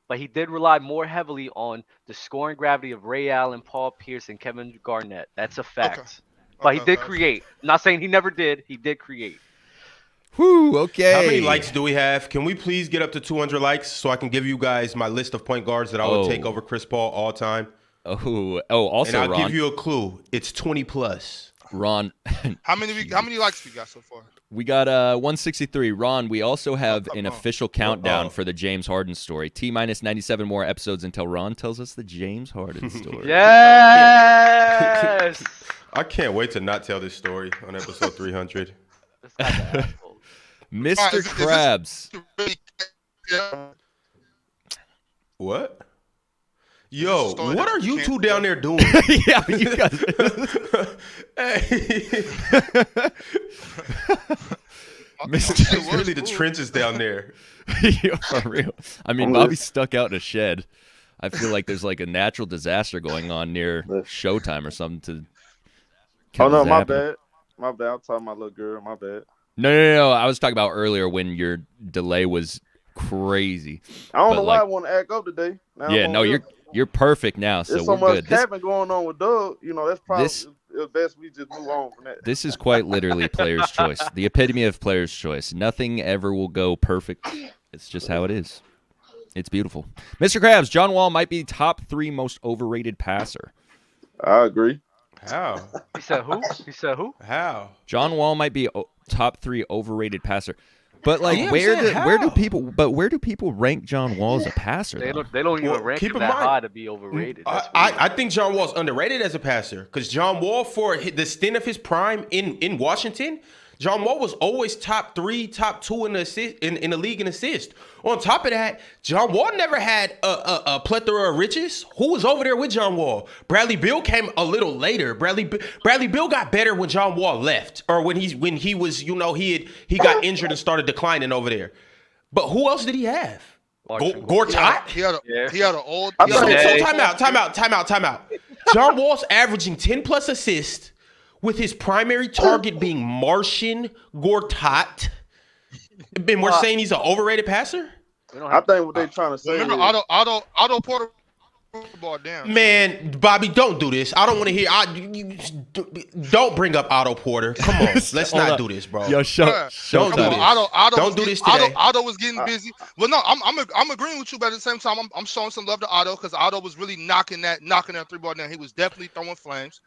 But he did rely more heavily on the scoring gravity of Ray Allen, Paul Pierce, and Kevin Garnett. That's a fact. But he did create. I'm not saying he never did. He did create. Whew, okay. How many likes do we have? Can we please get up to 200 likes so I can give you guys my list of point guards that I would take over Chris Paul all time? Also, And I'll Ron. give you a clue. It's 20 plus. Ron, How many likes we got so far? we got 163. Ron, we also have an official countdown for the James Harden story. T-minus 97 more episodes until Ron tells us the James Harden story. Yes. I can't wait to not tell this story on episode 300. This guy's an asshole. Mr. is this Krabs. really? Yeah. What? Yo, story what that are you you can't two tell. down there doing? Yeah, you guys. Hey. It's really the trenches down there. Yeah, for real. I mean, I'm Bobby's listening. stuck out in a shed. I feel like there's like a natural disaster going on near Showtime or something to. Oh no, my Zapping. bad. My bad. I'm talking my little girl. My bad. No. I was talking about earlier when your delay was crazy. I don't But, know why like- I want to act up today. Now Yeah, I'm on no, here. you're perfect now, so There's so we're much good. This, capping going on with Doug. You know, that's probably This- it's best we just move on from that. this is quite literally player's choice. The epitome of player's choice. Nothing ever will go perfect. It's just how it is. It's beautiful. Mr. Krabs, John Wall might be top 3 most overrated passer. I agree. How? He said who? He said who? How? John Wall might be top 3 overrated passer. But like, Yeah, I'm where saying do people rank John Wall as a passer? They though? don't even Well, rank keep him in that mind- high to be overrated. That's weird. I think John Wall's underrated as a passer because John Wall, for the stint of his prime in Washington, John Wall was always top 3, top 2 in the assist, in the league in assist. On top of that, John Wall never had a plethora of riches. Who was over there with John Wall? Bradley Beal came a little later. Bradley Beal got better when John Wall left, or when he was he got injured and started declining over there. But who else did he have? Marcin Gortat? He had Yeah. an old. I he had thought- an So old- time out. John Wall's averaging 10 plus assists with his primary target being Marcin Gortat. And we're saying he's an overrated passer? We don't I have think what they're trying to say Remember, is, Otto Porter ball down. Man, Bobby, don't do this. I don't want to hear. Don't bring up Otto Porter. Come on, let's Hold not up. do this, bro. Yo, Don't show do Come this. on, Otto Don't was do getting- this today. Otto was getting busy. Well, no, I'm agreeing with you, but at the same time, I'm showing some love to Otto because Otto was really knocking that 3-ball down. He was definitely throwing flames.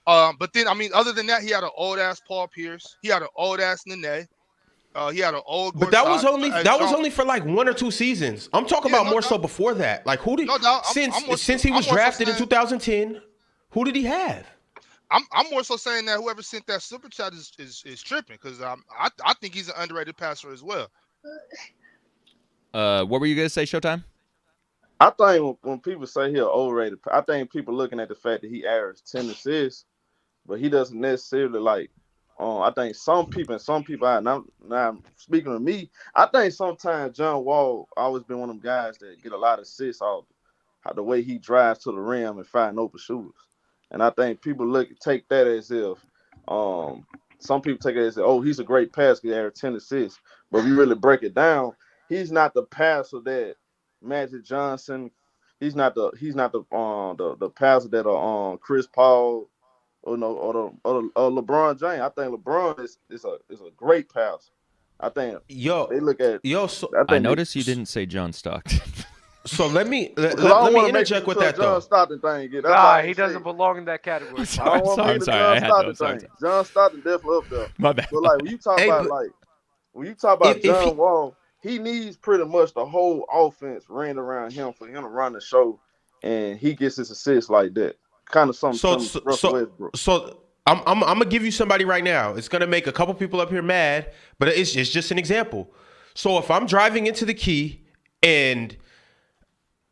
But then, I mean, other than that, he had an old ass Paul Pierce. He had an old ass Nene. He had an old. But that was Gortat. only for like 1 or 2 seasons. I'm talking Yeah, about no more doubt. so before that. Like who did No doubt. since he was I'm more so drafted in saying- 2010? Who did he have? I'm more so saying that whoever sent that super chat is tripping because I think he's an underrated passer as well. what were you gonna say, Showtime? I think when people say he's overrated, I think people looking at the fact that he averaged 10 assists, but he doesn't necessarily like. I think some people, and I'm speaking to me, I think sometimes John Wall always been one of them guys that get a lot of assists off the way he drives to the rim and find open shooters. And I think people take that as if some people take it as if, oh, he's a great passer, he averaged 10 assists. But if you really break it down, he's not the passer that Magic Johnson. He's not the passer that Chris Paul or LeBron James. I think LeBron is a great passer. I think they look at. So I noticed you didn't say John Stockton. So let me interject with that though. John Stockton thing. That's Nah, why I he say- doesn't belong in that category. I don't want to I'm bring the sorry, John I had to. Stockton I'm sorry. thing. John Stockton definitely up there. My bad. But like when you talk Hey, about but- John If he- Wall, he needs pretty much the whole offense ran around him for him to run the show, and he gets his assists like that. Kind of something. Russell Westbrook. So I'm gonna give you somebody right now. It's gonna make a couple people up here mad, but it's just an example. So if I'm driving into the key and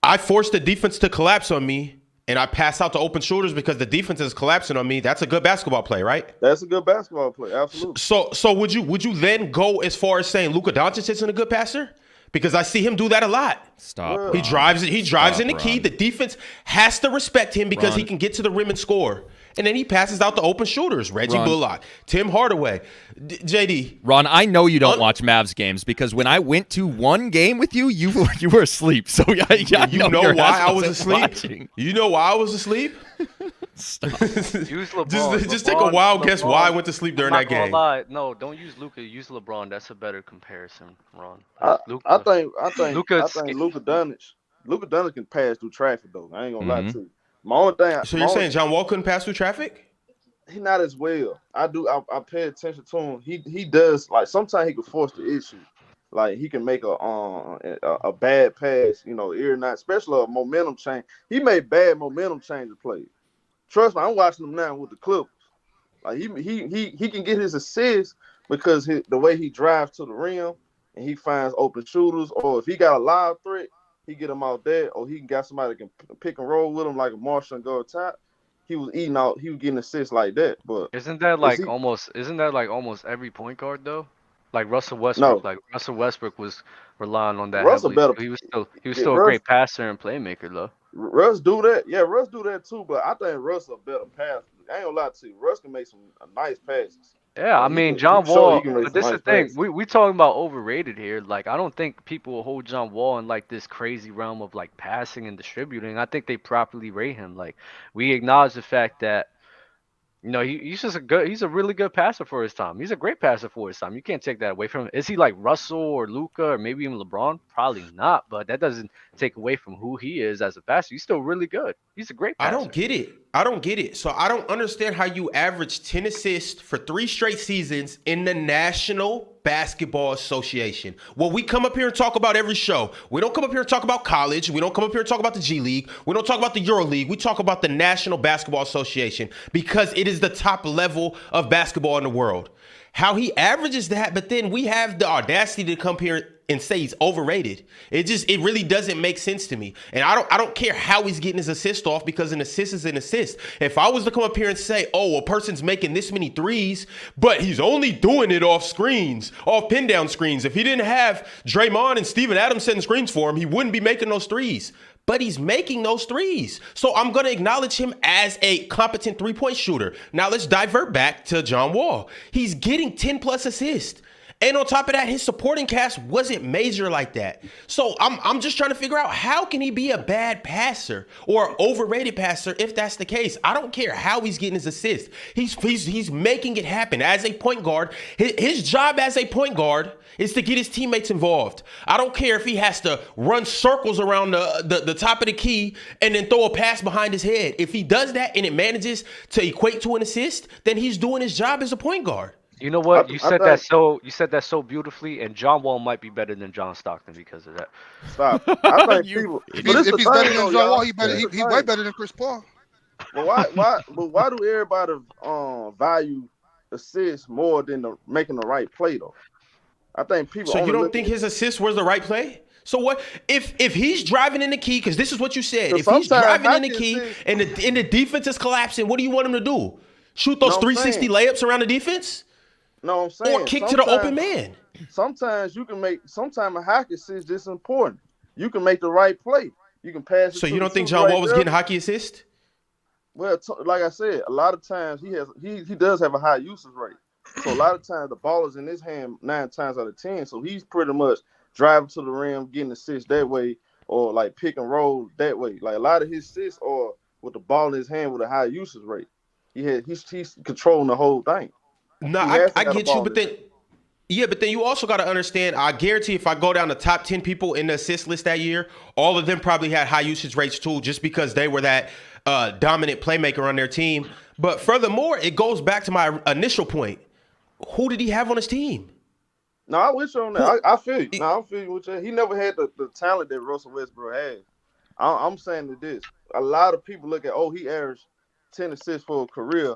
I force the defense to collapse on me and I pass out to open shooters because the defense is collapsing on me, that's a good basketball play, right? That's a good basketball play. Absolutely. So would you then go as far as saying Luka Doncic isn't a good passer? Because I see him do that a lot. Stop. He Ron. drives Stop, in the key. Ron. The defense has to respect him because he Ron. can get to the rim and score. And then he passes out the open shooters. Reggie Ron. Bullock, Tim Hardaway, JD. Ron, I know you don't watch Mavs games because when I went to one game with you, you were asleep. So I You know know your why ass I was wasn't asleep? watching. You know why I was asleep? Use LeBron. Just take a wild guess why I went to sleep during I'm that not gonna game. lie. No, don't use Luka. Use LeBron. That's a better comparison, Ron. I Luka. think Luka's Luka Doncic can pass through traffic though. I ain't gonna lie Mhm. to you. My only thing. So you're saying John Wall couldn't pass through traffic? he not as well. I pay attention to him. He does like sometimes he can force the issue. Like he can make a bad pass, every night, especially a momentum change. He made bad momentum change of plays. Trust me, I'm watching him now with the Clippers. Like he can get his assists, because the way he drives to the rim and he finds open shooters, or if he got a live threat, he get him out there, or he got somebody that can pick and roll with him like a Marshall and go top. He was eating out. He was getting assists like that. But is he? Isn't that like almost every point guard though? Like Russell Westbrook. No, Like Russell Westbrook was relying on that Russell heavily better. too. He was Yeah, still a great passer and playmaker though. Russ do that. Yeah, Russ do that too. But I think Russ a better passer. I ain't gonna lie to you. Russ can make some nice passes. Yeah, I Like mean he John can show he Wall. can make But some this is nice the thing. passes. We talking about overrated here. Like I don't think people will hold John Wall in like this crazy realm of like passing and distributing. I think they properly rate him. Like we acknowledge the fact that he's just he's a really good passer for his time. He's a great passer for his time. You can't take that away from him. Is he like Russell or Luca or maybe even LeBron? Probably not, but that doesn't take away from who he is as a passer. He's still really good. He's a great I don't passer. get it. I don't get it. So I don't understand how you average 10 assists for 3 straight seasons in the National Basketball Association. Well, we come up here and talk about every show. We don't come up here and talk about college. We don't come up here and talk about the G League. We don't talk about the Euro League. We talk about the National Basketball Association because it is the top level of basketball in the world. How he averages that, but then we have the audacity to come here and say he's overrated. It really doesn't make sense to me. And I don't care how he's getting his assist off because an assist is an assist. If I was to come up here and say, oh, a person's making this many threes, but he's only doing it off screens, off pin down screens. If he didn't have Draymond and Steven Adams setting screens for him, he wouldn't be making those threes. But he's making those threes. So I'm going to acknowledge him as a competent three-point shooter. Now let's divert back to John Wall. He's getting 10 plus assists. And on top of that, his supporting cast wasn't major like that. So I'm just trying to figure out how can he be a bad passer or overrated passer if that's the case. I don't care how he's getting his assists. He's making it happen as a point guard. His job as a point guard is to get his teammates involved. I don't care if he has to run circles around the top of the key and then throw a pass behind his head. If he does that and it manages to equate to an assist, then he's doing his job as a point guard. You know what? I think You said that so beautifully, and John Wall might be better than John Stockton because of that. stop. I think You people. If, But he, it's if the he's better thing, than though, John Wall, y'all. he better. It's He, the he way thing. better than Chris Paul. But why do everybody value assists more than making the right play though? I think people. So only you don't look think at, his assist was the right play? So what if he's driving in the key? Because this is what you said. But If he's sometimes driving in the hockey key assists- and the defense is collapsing, what do you want him to do? Shoot those No, I'm 360 saying. layups around the defense, No, I'm saying or kick to the open sometimes- man? Sometimes you can make. Sometimes a hockey assist is important. You can make the right play. You can pass it. So to you the don't think shooter John right Wall was there. getting hockey assist? Well, like I said, a lot of times he does have a high usage rate. So a lot of times the ball is in his hand 9 times out of 10. So he's pretty much driving to the rim, getting assists that way, or like pick and roll that way. Like a lot of his assists are with the ball in his hand with a high usage rate. He's controlling the whole thing. No, He I has to have get the you, ball but in then but then you also got to understand. I guarantee if I go down the top 10 people in the assist list that year, all of them probably had high usage rates too, just because they were that dominant playmaker on their team. But furthermore, it goes back to my initial point. Who did he have on his team? No, I wish on that. I feel you. No, I feel you with you. He never had the talent that Russell Westbrook had. I'm saying that this. A lot of people look at, he averaged 10 assists for a career.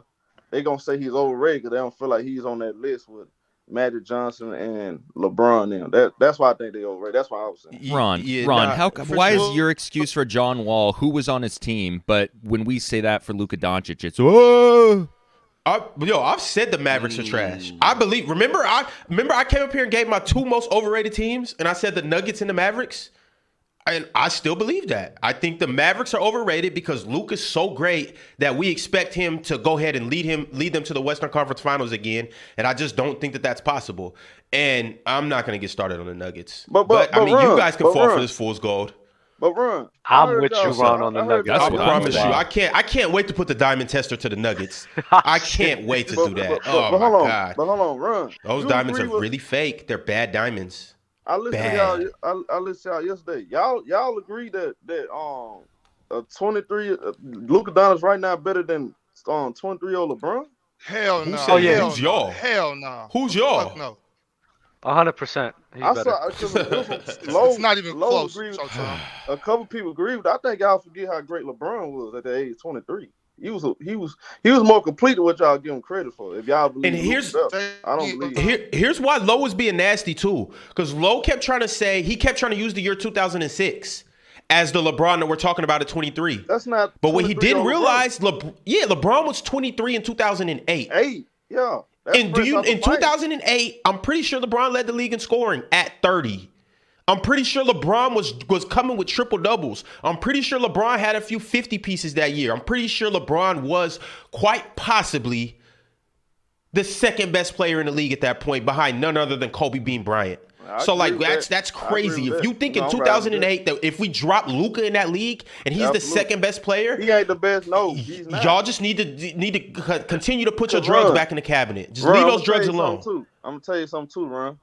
They gonna say he's overrated because they don't feel like he's on that list with Magic Johnson and LeBron. Now that's why I think they overrated. That's why I was saying. Ron, For why sure. is your excuse for John Wall, who was on his team, but when we say that for Luka Doncic, it's oh. I've said the Mavericks are trash. I believe. Remember, I came up here and gave my 2 most overrated teams, and I said the Nuggets and the Mavericks. And I still believe that. I think the Mavericks are overrated because Luke is so great that we expect him to go ahead and lead them to the Western Conference Finals again. And I just don't think that that's possible. And I'm not going to get started on the Nuggets. But I mean, you guys can fall for this fool's gold. But Ron, I'm with you, Ron, on the Nuggets. That's I what promise you, I'm I can't wait to put the diamond tester to the Nuggets. I can't wait to do that. Oh my god, But hold on, Ron. those You diamonds are agree with- really fake. They're bad diamonds. I listened to y'all. I listened to y'all yesterday. Y'all agree that a 23 Luka Doncic right now better than 23-year-old LeBron? Hell Who no. said yeah. Hell Who's no. y'all? Hell no. Who's y'all? Fuck no. 100%. He's I better. saw It's not even close. Agree with, Showtime. a couple people agree with. I think y'all forget how great LeBron was at the age of 23. He was more complete than what y'all give him credit for. If y'all And believe Luka better, I don't believe it. here's why Lowe was being nasty too, because Lowe kept trying to use the year 2006 as the LeBron that we're talking about at 23. That's not. But what he 23 didn't on realize, LeBron was 23 in 2008. 8, yeah. In 2008, I'm pretty sure LeBron led the league in scoring at 30. I'm pretty sure LeBron was coming with triple doubles. I'm pretty sure LeBron had a few 50 pieces that year. I'm pretty sure LeBron was quite possibly the second best player in the league at that point, behind none other than Kobe Bean Bryant. So like that's crazy. If you think in 2008 that if we drop Luka in that league and he's the second best player, he ain't the best. No, he's not. Y'all just need to continue to put your drugs back in the cabinet. Just leave those drugs alone. I'm gonna tell you something too, Ron.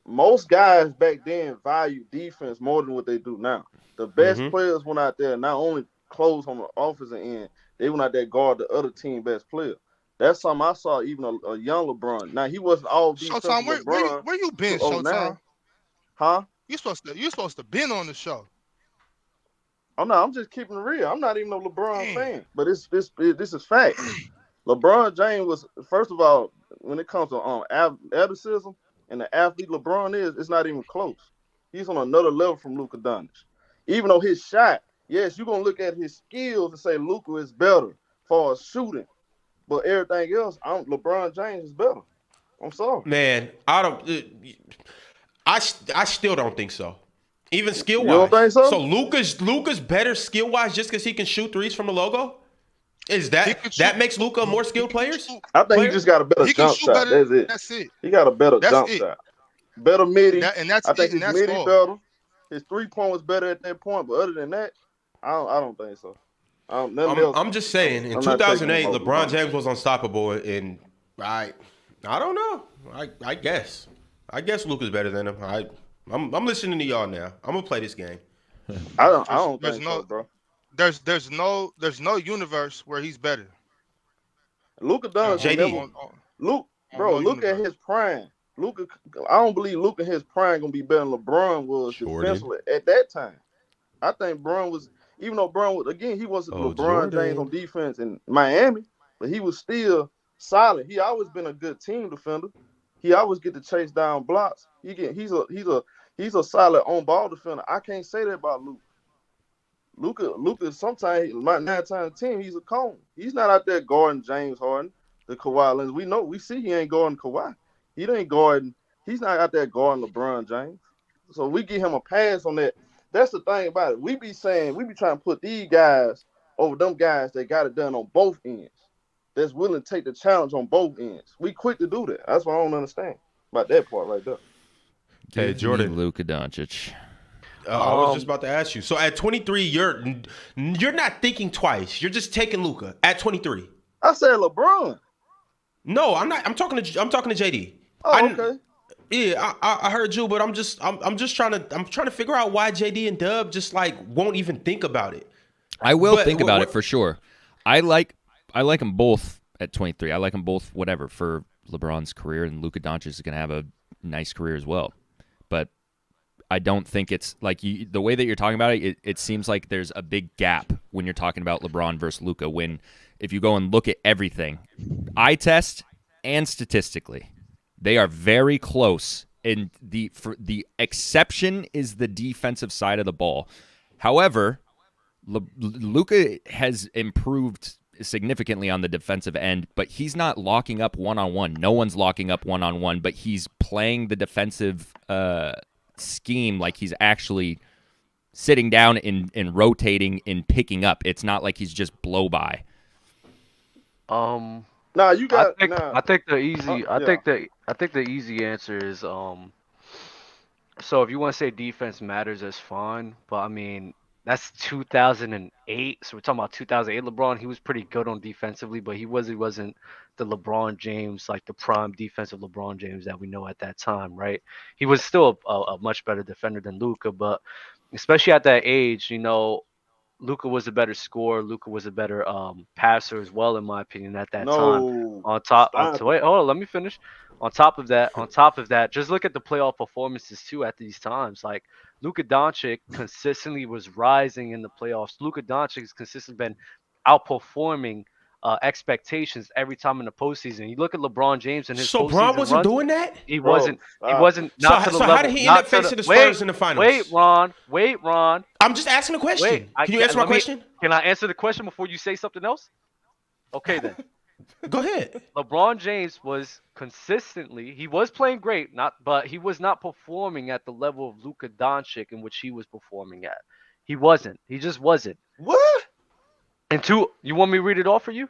Most guys back then value defense more than what they do now. The best players went out there not only close on the offensive end, they went out there guard the other team best player. That's something I saw even a young LeBron. Now he wasn't all defensive. Showtime, where you been, Showtime? Huh? You supposed to been on the show. I'm just keeping it real. I'm not even a LeBron fan, but this is fact. LeBron James was, first of all, when it comes to athleticism and the athlete LeBron is, it's not even close. He's on another level from Luka Doncic. Even though his shot, yes, you're gonna look at his skills and say Luka is better for shooting. But everything else, LeBron James is better. I'm sorry, man. I still don't think so. Even skill wise. You don't think so? So Luka's better skill wise just because he can shoot threes from the logo. Is that makes Luka a more skilled player? I think he just got a better jump shot. That's it. He got a better jump shot. Better midi. I think his midi better. His 3-point was better at that point, but other than that, I don't think so. I'm just saying, in 2008, LeBron James was unstoppable, and I don't know. I guess Luka's better than him. I'm listening to y'all now. I'm gonna play this game. I don't think so, bro. There's no universe where he's better. Luka does. JD. Look at his prime. Luka, I don't believe Luka in his prime gonna be better than LeBron was defensively at that time. I think Bron was. Even though Bron was, again, he wasn't LeBron James on defense in Miami, but he was still solid. He always been a good team defender. He always get to chase down blocks. He's a solid on ball defender. I can't say that about Luka. Luka sometimes 9 times 10 he's a cone. He's not out there guarding James Harden, the Kawhi Leonard. We see he ain't guarding Kawhi. He's not out there guarding LeBron James. So we give him a pass on that. That's the thing about it. We be trying to put these guys over them guys that got it done on both ends. That's willing to take the challenge on both ends. We quick to do that. That's what I don't understand about that part right there. Hey, Jordan. Luka Doncic. I was just about to ask you. So at 23, you're not thinking twice. You're just taking Luka at 23. I said LeBron. No, I'm not. I'm talking to JD. Oh, okay. Yeah, I heard you, but I'm trying to figure out why JD and Dub just like won't even think about it. I will think about it for sure. I like them both at 23. I like them both, whatever, for LeBron's career, and Luka Doncic is going to have a nice career as well. But I don't think it's like the way that you're talking about it. It seems like there's a big gap when you're talking about LeBron versus Luka. When if you go and look at everything, eye test and statistically, they are very close. And the exception is the defensive side of the ball. However, Luka has improved significantly on the defensive end, but he's not locking up one-on-one. No one's locking up one-on-one, but he's playing the defensive scheme like he's actually sitting down and rotating and picking up. It's not like he's just blow by. Nah, you got. I think the easy answer is so if you want to say defense matters, that's fine. But I mean, that's 2008. So we're talking about 2008 LeBron. He was pretty good on defensively, but he wasn't the LeBron James, like the prime defensive LeBron James that we know at that time, right? He was still a much better defender than Luka, but especially at that age, Luka was a better scorer. Luka was a better passer as well, in my opinion, at that time. Wait, hold on, let me finish. On top of that, just look at the playoff performances too at these times. Like Luka Doncic consistently was rising in the playoffs. Luka Doncic has consistently been outperforming expectations every time in the postseason. You look at LeBron James and his So Bron postseason wasn't runs. doing that? He Bro, wasn't. He wasn't So, not to the so how level. did he end Not up to facing the wait, Spurs in the finals? wait, Ron. Wait, Ron. I'm just asking a question. Wait. Can you answer my question? Can I answer the question before you say something else? Okay then. Go ahead. LeBron James was consistently, he was playing great, but he was not performing at the level of Luka Doncic in which he was performing at. He wasn't. He just wasn't. What? And two, you want me to read it off for you?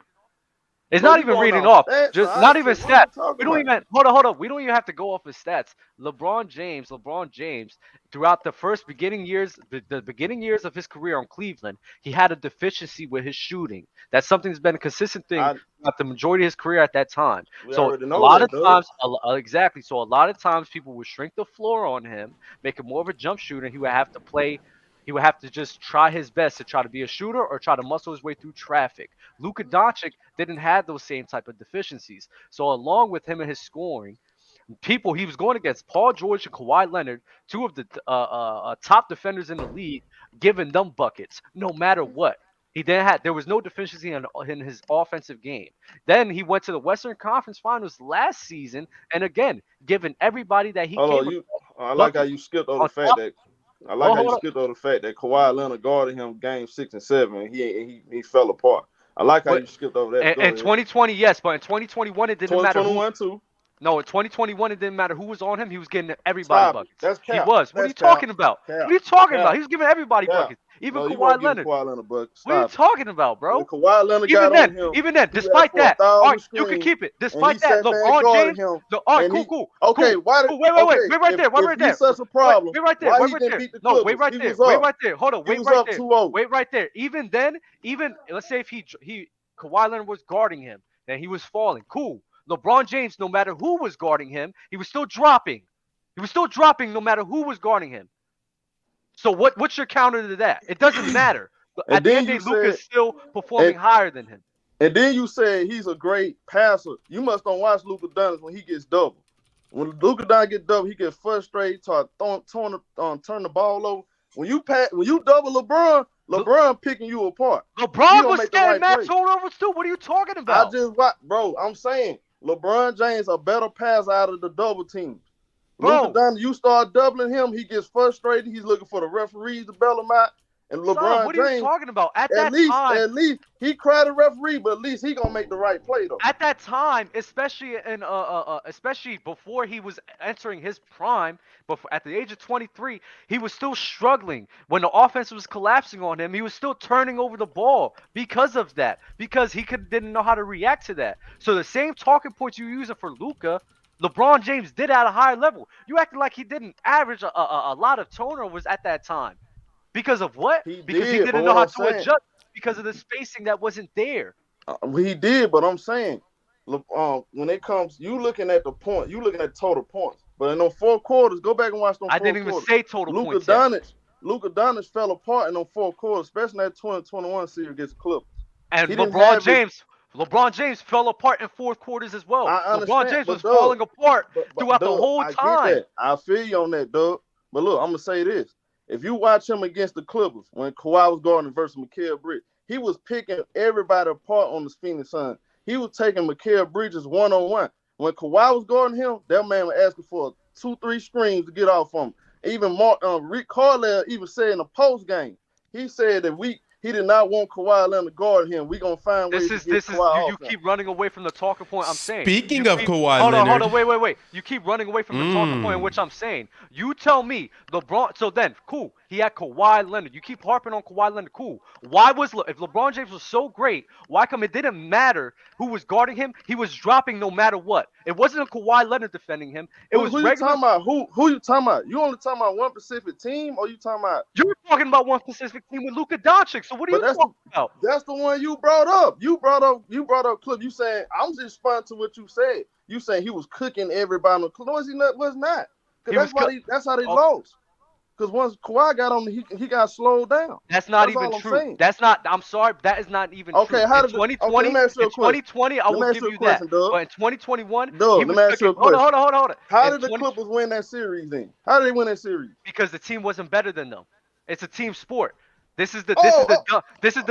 It's Bro, not you even going reading off off. stats, Just so not I even said, what are you stats. talking We don't about? even hold on. We don't even have to go off his stats. LeBron James, throughout the first beginning years, the beginning years of his career on Cleveland, he had a deficiency with his shooting. That's something that's been a consistent thing throughout the majority of his career at that time. We So already a know lot that, of dude. times, exactly. So a lot of times, people would shrink the floor on him, make him more of a jump shooter. He would have to play. He would have to just try his best to try to be a shooter or try to muscle his way through traffic. Luka Doncic didn't have those same type of deficiencies. So along with him and his scoring, people he was going against Paul George and Kawhi Leonard, two of the top defenders in the league, giving them buckets no matter what. There was no deficiency in his offensive game. Then he went to the Western Conference Finals last season, and again, giving everybody that he Hold came on, I like how you skipped over on the fact top. that Hold up. Kawhi Leonard guarded him game 6 and 7, and he fell apart. I like how But you skipped over that. in 2020, yes, but in 2021, it didn't matter who. 2021 too. No, in 2021, it didn't matter who was on him. He was getting everybody Stop it. buckets. That's He cap. was. What are you That's cap. talking about? Cap. What are you talking Cap. about? He was giving everybody Cap. buckets. Even No, you Kawhi weren't giving Leonard. Kawhi Leonard buckets. What are you Stop it. talking about, bro? When Kawhi Leonard Even got then, on him, even then, he asked despite for a that, all thousand right, you can screens, keep it. and Despite he that, sat there and LeBron guarded James. him. All right, and cool, he- cool. Okay, cool. why? Cool. Wait right there. Wait If right there. he's such a problem, Wait right there. why Wait he right didn't there. beat the No, Clippers? wait right He there. was Wait up. right there. Hold on. He Wait was right up there. 2-0. Wait right there. Even then, let's say if Kawhi Leonard was guarding him, then he was falling. Cool. LeBron James, no matter who was guarding him, he was still dropping. He was still dropping no matter who was guarding him. So what's your counter to that? It doesn't matter. And At the then end of you the day, Luka's said- still performing higher than him. And then you say he's a great passer. You must don't watch Luka Doncic when he gets double. When Luka Doncic get double, he gets frustrated, turn the ball over. When you double LeBron picking you apart. LeBron was make the getting right mad play. turnovers too. What are you talking I about? just watch, bro. I'm saying LeBron James a better passer out of the double teams. Bro. Luka Doncic, you start doubling him, he gets frustrated. He's looking for the referees to bail him out. And LeBron Son, what are you James, talking about? At at that least he cried a referee, but at least he gonna make the right play though. At that time, especially especially before he was entering his prime, before at the age of 23, he was still struggling. When the offense was collapsing on him, he was still turning over the ball because of that. Because he didn't know how to react to that. So the same talking points you're using for Luka, LeBron James did at a higher level. You acting like he didn't average a lot of turnovers at that time. Because of what? Because he didn't know how to adjust because of the spacing that wasn't there. He did, but I'm saying, when it comes, you looking at the point, you looking at total points. But in those 4 quarters, go back and watch those 4 quarters. I didn't even say total points. Luka Doncic fell apart in those 4 quarters, especially that 2021 series against the Clippers. And LeBron James fell apart in 4th quarters as well. LeBron James was falling apart throughout the whole time. I feel you on that, Doug. But look, I'm gonna say this. If you watch him against the Clippers, when Kawhi was guarding versus Mikal Bridges, he was picking everybody apart on the Phoenix Suns. He was taking Mikal Bridges one-on-one. When Kawhi was guarding him, that man was asking for 2-3 screens to get off from him. Even Rick Carlisle even said in the post game, he said that he did not want Kawhi Leonard to guard him. We gonna find ways to get Kawhi off you keep running away from the talking point I'm saying. Speaking of Kawhi Hold Leonard. on, wait. You keep running away from the talking point in which I'm saying. You tell me LeBron. So then, cool. He had Kawhi Leonard. You keep harping on Kawhi Leonard. Cool. If LeBron James was so great, why come it didn't matter who was guarding him? He was dropping no matter what. It wasn't a Kawhi Leonard defending him. It was who regular. You talking about? Who you talking about? You only talking about one specific team, or you talking about? You're talking about one specific team with Luka Doncic. So what are you talking about? That's the one you brought up. You brought up Clip. You saying I'm just responding to what you said. You saying he was cooking everybody on the Clip. No, he was not. Because that's how they lost. Because once Kawhi got on, he got slowed down. That's not even true. Saying. That's not. I'm sorry. That is not even true. Okay, how did 2020? Okay, in 2020, I will give you that. But in 2021, Doug, let me ask you a question. Hold on. How did the Clippers win that series then? How did they win that series? Because the team wasn't better than them. It's a team sport. This is the Hold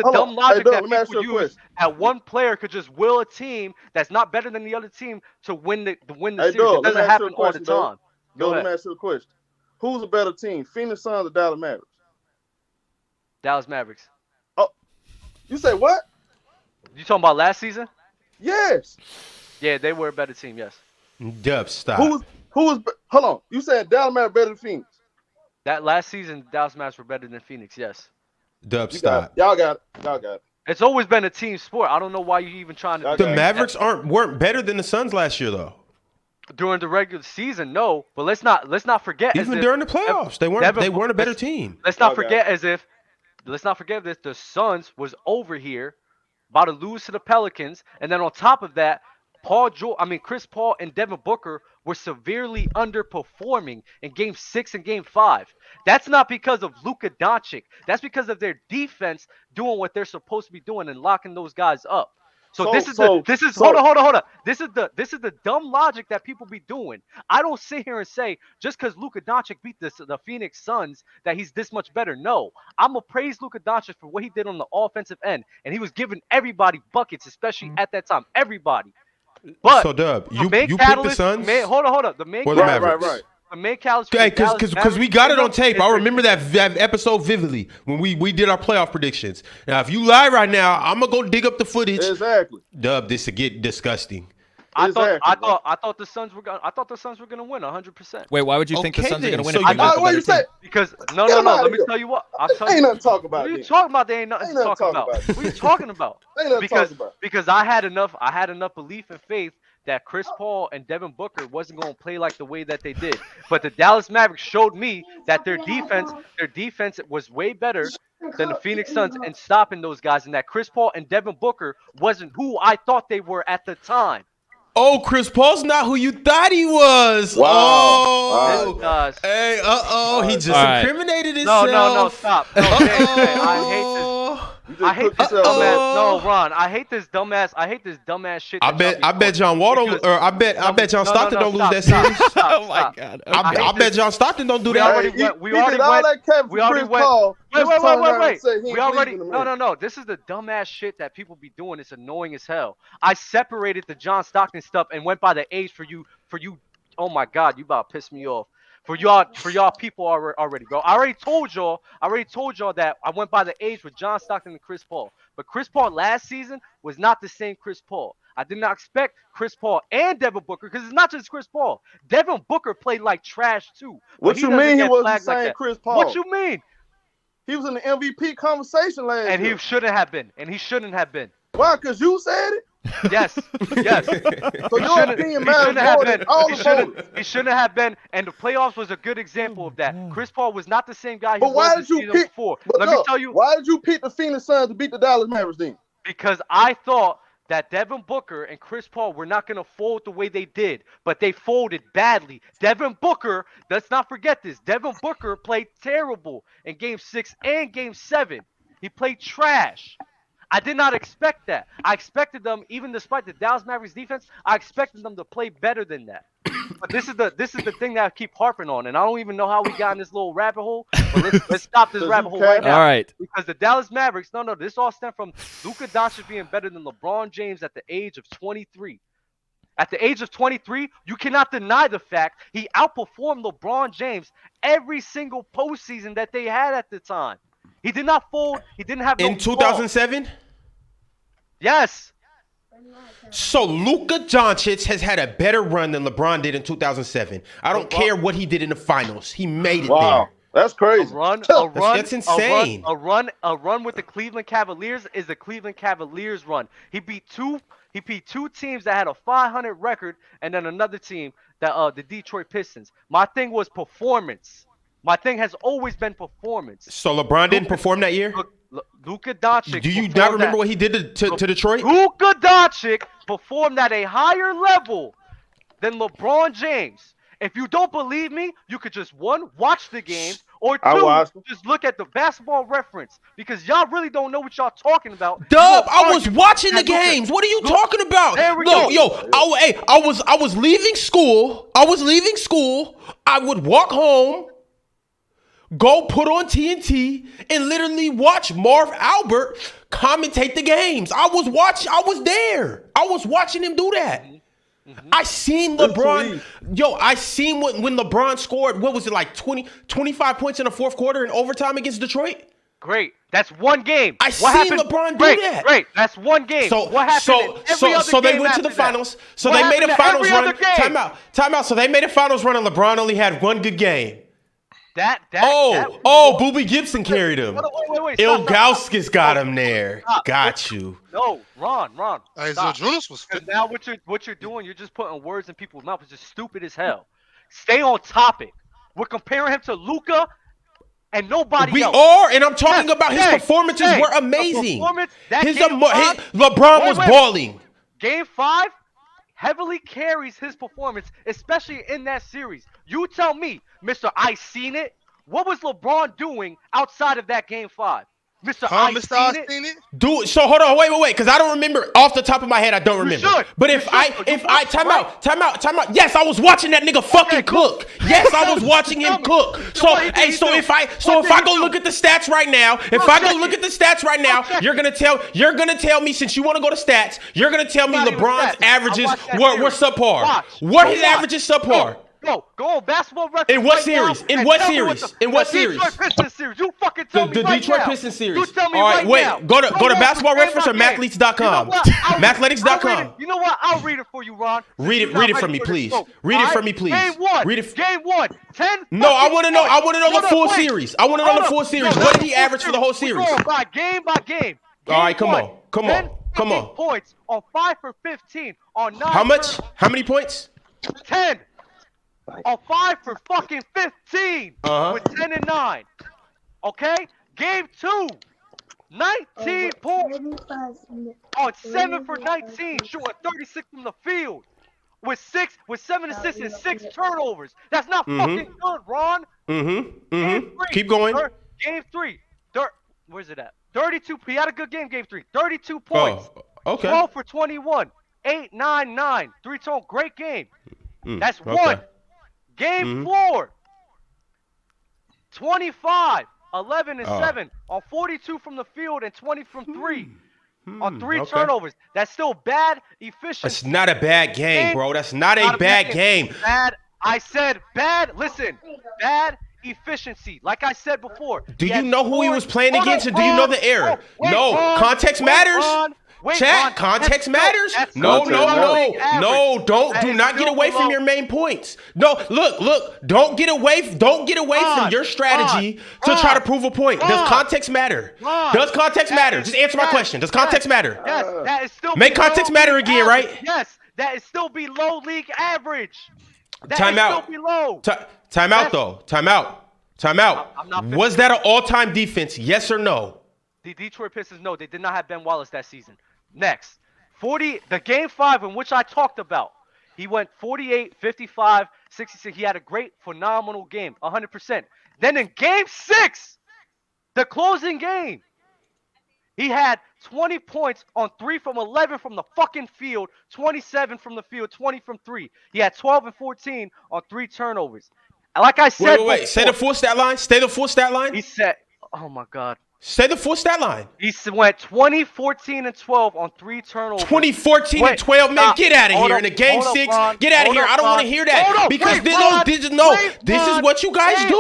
on. dumb logic Hey, Doug, that let me ask you people a use. question. That one player could just will a team that's not better than the other team to win the Hey, series. It Doug, let me doesn't ask you a happen all the question, Doug. time. Go Doug, let ahead. me ask you a question. Who's a better team, Phoenix Suns or Dallas Mavericks? Dallas Mavericks. Oh, you say what? You talking about last season? Yes. Yeah, they were a better team. Yes. Dub, stop. Who was? Hold on. You said Dallas Mavericks better than Phoenix? That last season, Dallas Mavericks were better than Phoenix. Yes. Dub, You got it. stop. Y'all got it. Y'all got it. It's always been a team sport. I don't know why you even trying to. The The debate Mavericks that. weren't better than the Suns last year, though. During the regular season, no. But let's not forget. as Even if during the playoffs, they weren't a better let's- team. Let's not Okay. forget let's not forget this. The Suns was over here, about to lose to the Pelicans, and then on top of that, Chris Paul and Devin Booker were severely underperforming in Game 6 and Game 5. That's not because of Luka Doncic. That's because of their defense doing what they're supposed to be doing and locking those guys up. Hold on. This is the dumb logic that people be doing. I don't sit here and say just because Luka Doncic beat the Phoenix Suns that he's this much better. No, I'm gonna praise Luka Doncic for what he did on the offensive end, and he was giving everybody buckets, especially at that time. Everybody. But So, Dub, the you main picked catalyst, the Suns hold on. The main or the catalyst, Mavericks? Right. the main catalyst. Hey, because we got it on tape. I remember that episode vividly when we did our playoff predictions. Now, if you lie right now, I'm gonna go dig up the footage. Exactly. Dub, this to get disgusting. I thought the Suns were gonna win 100%. Wait, why would you think the Okay, Suns are then. going to win So if they're you- not the What better you say? team? Because Get no. him outta Let me here. tell you what. Ain't nothing to talk about. What are you then. talking about? There ain't nothing Ain't to nothing talk about. What are you talking about? Ain't nothing to talk about. Because I had enough belief and faith that Chris Paul and Devin Booker wasn't going to play like the way that they did. But the Dallas Mavericks showed me that their defense was way better than the Phoenix Suns in stopping those guys, and that Chris Paul and Devin Booker wasn't who I thought they were at the time. Oh, Chris Paul's not who you thought he was. Wow. Oh, This guy's hey, he just All right. incriminated himself. no, stop. No, Jay, I hate this. You just I hate cooked this yourself, man. dumbass. No, Ron. I hate this dumbass shit. I bet John Wall don't, or I bet John Stockton don't lose that series. Oh my God. I bet John Stockton don't do We that. already Hey, went. he We did already all went. that Kevin We for already Chris went. Paul. Wait. Just turn around and say he We ain't already. believing the man. No. This is the dumbass shit that people be doing. It's annoying as hell. I separated the John Stockton stuff and went by the age for you. Oh my God, you about to piss me off. For y'all people already, bro. I already told y'all that I went by the age with John Stockton and Chris Paul. But Chris Paul last season was not the same Chris Paul. I did not expect Chris Paul and Devin Booker, because it's not just Chris Paul. Devin Booker played like trash too. What But you doesn't mean he get wasn't flagged the same that. Chris Paul? What you mean? He was in the MVP conversation last And year. he shouldn't have been. Why? Because you said it? Yes. So your opinion matters more than all the voters. He shouldn't have been. And the playoffs was a good example of that. Chris Paul was not the same guy he But why was did the you season pick? before. But Let me look, tell you, why did you pick the Phoenix Suns to beat the Dallas Mavericks then? because I thought that Devin Booker and Chris Paul were not going to fold the way they did, but they folded badly. Devin Booker, let's not forget this. Devin Booker played terrible in Game 6 and Game 7. He played trash. I did not expect that. I expected them, even despite the Dallas Mavericks defense, I expected them to play better than that. But this is the thing that I keep harping on, and I don't even know how we got in this little rabbit hole. But let's stop this rabbit hole right now. All right. Because the Dallas Mavericks, no, this all stemmed from Luka Doncic being better than LeBron James at the age of 23. At the age of 23, you cannot deny the fact he outperformed LeBron James every single postseason that they had at the time. He did not fold. He didn't have no In 2007? Yes. So Luka Doncic has had a better run than LeBron did in 2007. I don't care what he did in the finals. He made it Wow, that's A crazy. run, That's insane. A run with the Cleveland Cavaliers is the Cleveland Cavaliers run. He beat two teams that had a 500 record, and then another team that the Detroit Pistons. My thing was performance. My thing has always been performance. So LeBron didn't perform that year? Luka Doncic. Do you not remember what he did to Detroit? Luka Doncic performed at a higher level than LeBron James. If you don't believe me, you could just watch the game, or I two, watched them. just look at the basketball reference, because y'all really don't know what y'all talking about. Dub, You I was argue watching the that Luka- games. What are you talking about? There we No, go. I was leaving school. I would walk home go put on TNT and literally watch Marv Albert commentate the games. I was there. I was watching him do that. I seen LeBron. I seen when LeBron scored, what was it, like 25 points in the fourth quarter in overtime against Detroit? Great. That's one game. I seen LeBron do that. Great. That's one game. So what happened so they went to the finals. So they made a finals run. Time out. So they made a finals run and LeBron only had one good game. Boobie Gibson carried him. Wait, Ilgauskas got him there. Got you. No, Ron. Hey, Stop. Jonas was Because now what you're doing, you're just putting words in people's mouths. It's just stupid as hell. Stay on topic. We're comparing him to Luka and nobody else. We are, and I'm talking about his performances were amazing. LeBron was balling. Game 5 heavily carries his performance, especially in that series. You tell me, Mr. I seen it. What was LeBron doing outside of that Game 5? Mr. I seen it. Dude, so hold on, wait, because I don't remember off the top of my head. I don't remember. But if I time out. Yes, I was watching that nigga fucking cook. Yes, I was watching him cook. So if I go look at the stats right now, you're gonna tell me, since you want to go to stats, you're gonna tell me LeBron's averages were subpar. Were his averages subpar? Go on Basketball Reference. In what series? In what series? Detroit Pistons series. You fucking tell me the right Detroit now. Pistons series. You tell me all right, right wait. now. Go to Basketball Reference or Mathletes.com. Mathletics.com. You know what? I'll read it for you, Ron. Read it for me, please. Read it for me, please. Game 1. Game 1. 10. No, I want to know the full series. I want to know the full series. What did he average for the whole series? By game. All right, come on. Points on 5 for 15 on 9. How much? How many points? 10. On 5 for fucking 15 with 10 and 9. Okay? Game 2, 19 points on 7 for 19, shooting 36 from the field with 7 assists and 6 turnovers. That's not fucking good, Ron. Game 3, Keep going. Game 3. Where's it at? 32. He had a good game. Game 3. 32 points. Okay. 12 for 21. 8, 9, 9. 3-tone. Great game. That's one. Game 4, 25, 11 and 7 on 42 from the field and 20 from 3 on 3 turnovers. That's still bad efficiency. That's not a bad game, bro. That's not a bad game. Bad. I said bad. Listen, bad efficiency. Like I said before. Do you know who he was playing against, or do you know the era? No, context matters. Chat, context matters. No. Do not get away from your main points. No, look. Don't get away from your strategy to try to prove a point. Does context matter? Does context matter? Just answer my question. Does context matter? Yes, that is still make context matter again, right? Yes, that is still below league average. Time out. Time out though. Time out. Was that an all-time defense? Yes or no? The Detroit Pistons, no, they did not have Ben Wallace that season. Next, the game 5 in which I talked about, he went 48, 55, 66. He had a great, phenomenal game, 100%. Then in game 6, the closing game, he had 20 points on 3 from 11 from the fucking field, 27 from the field, 20 from 3. He had 12 and 14 on 3 turnovers. Like I said, wait. Say the full stat line. Stay the full stat line. He said, oh my God. Say the full stat line. He went 20, 14, and 12 on 3 turnovers. 20, 14, and 12, man, get out of here. In the game 6, get out of here. I don't want to hear that. Because this is what you guys do.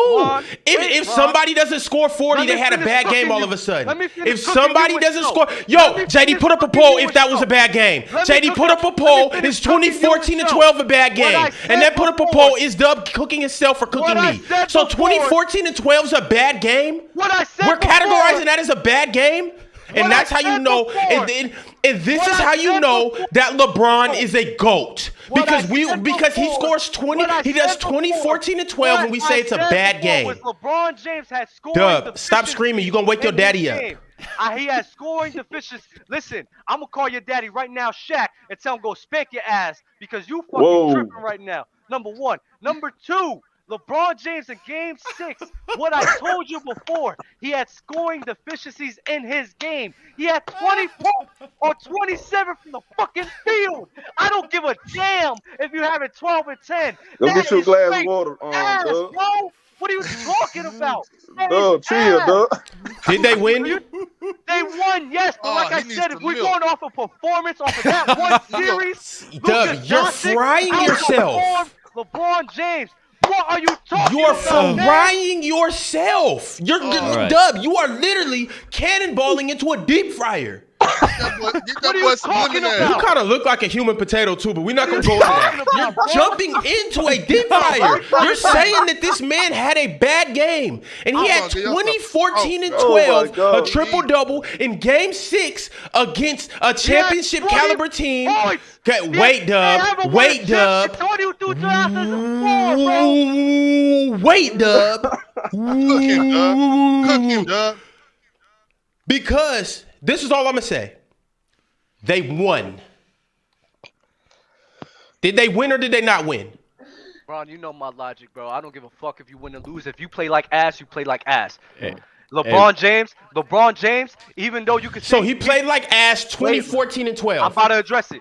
If somebody doesn't score 40, they had a bad game all of a sudden. If somebody doesn't score, JD, put up a poll if that was a bad game. JD, put up a poll. Is 2014 and 12 a bad game? And then put up a poll. Is Dub cooking himself or cooking me? So 2014 and 12 is a bad game? We're categorizing that as a bad game, and that's how you know. And this is how you know that LeBron is a GOAT, because he scores 20. He does 20, 14, and 12, and we say it's a bad game. LeBron James has scoring. Dub, stop screaming. You gonna wake your daddy up. He has scoring deficiencies. Listen, I'm gonna call your daddy right now, Shaq, and tell him go spank your ass because you fucking tripping right now. Number 1. Number 2. LeBron James in game 6, what I told you before, he had scoring deficiencies in his game. He had 20 points or 27 from the fucking field. I don't give a damn if you have it 12 and 10. Go get your glass of water, bro. What are you talking about? That Dub, is chill, ass. dub. Did they win? They won, yes, but like I he needs said, if some we're milk. going off a performance off of that one series, Dub, Luka you're Doncic frying yourself. outperformed LeBron James. What are you talking You're about, man? frying yourself. You're right. Dub. You are literally cannonballing into a deep fryer. Get What are that you boy some talking lemonade. You about? kind of look like a human potato too, but we're not gonna go into talking that. about, You're bro? jumping into a deep fryer. You're saying that this man had a bad game, and he had 20, 14, and Oh my 12, a God. triple double in Game 6 against a championship 20 caliber team. points. Okay, He wait, had Dub. a Wait, Dub. 22 drafts as a four, bro. Wait, Dub. Cook him, Dub. Cook him, Dub. Because this is all I'm gonna say. They won. Did they win or did they not win? Ron, you know my logic, bro. I don't give a fuck if you win or lose. If you play like ass, you play like ass. Hey, LeBron James, even though you could say So he played like ass 20, 14, and 12. I'm about to address it.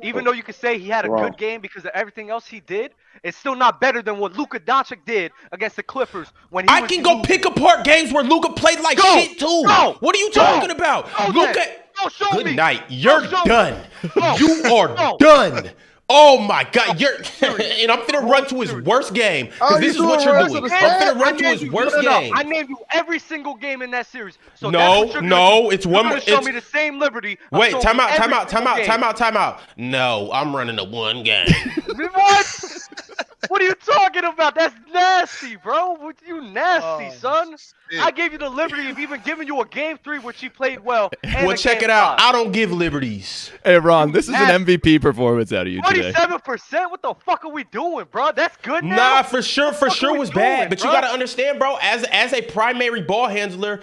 Even though you could say he had a Wrong. good game because of everything else he did, it's still not better than what Luka Doncic did against the Clippers when he I was can go pick apart games where Luka played like Go! shit too. Go! What are you Go! talking about? Go, Luka. then. Go show Good me. night. You're Go show me. done. Go. You are Go. done. Oh my God, you're and I'm finna run to his worst game because Oh, this you is what doing you're rest doing. of the I'm stat? finna run I to named his you- worst no, game. I named you every single game in that series. So No, that's what you're no, gonna do. it's You're one gonna more- show it's- me the same liberty. of Wait, showing time me out. every single game. No, I'm running to one game. What? What are you talking about? That's nasty, bro. What you nasty, son? shit. I gave you the liberty of even giving you a game 3, which he played well. And Well, a check game it out. 5. I don't give liberties. Hey, Ron, this is nasty. an MVP performance out of you today. 27%? What the fuck are we doing, bro? That's good now? Nah, for sure fuck are we was doing, bad. But you bruh? gotta understand, bro. As a primary ball handler,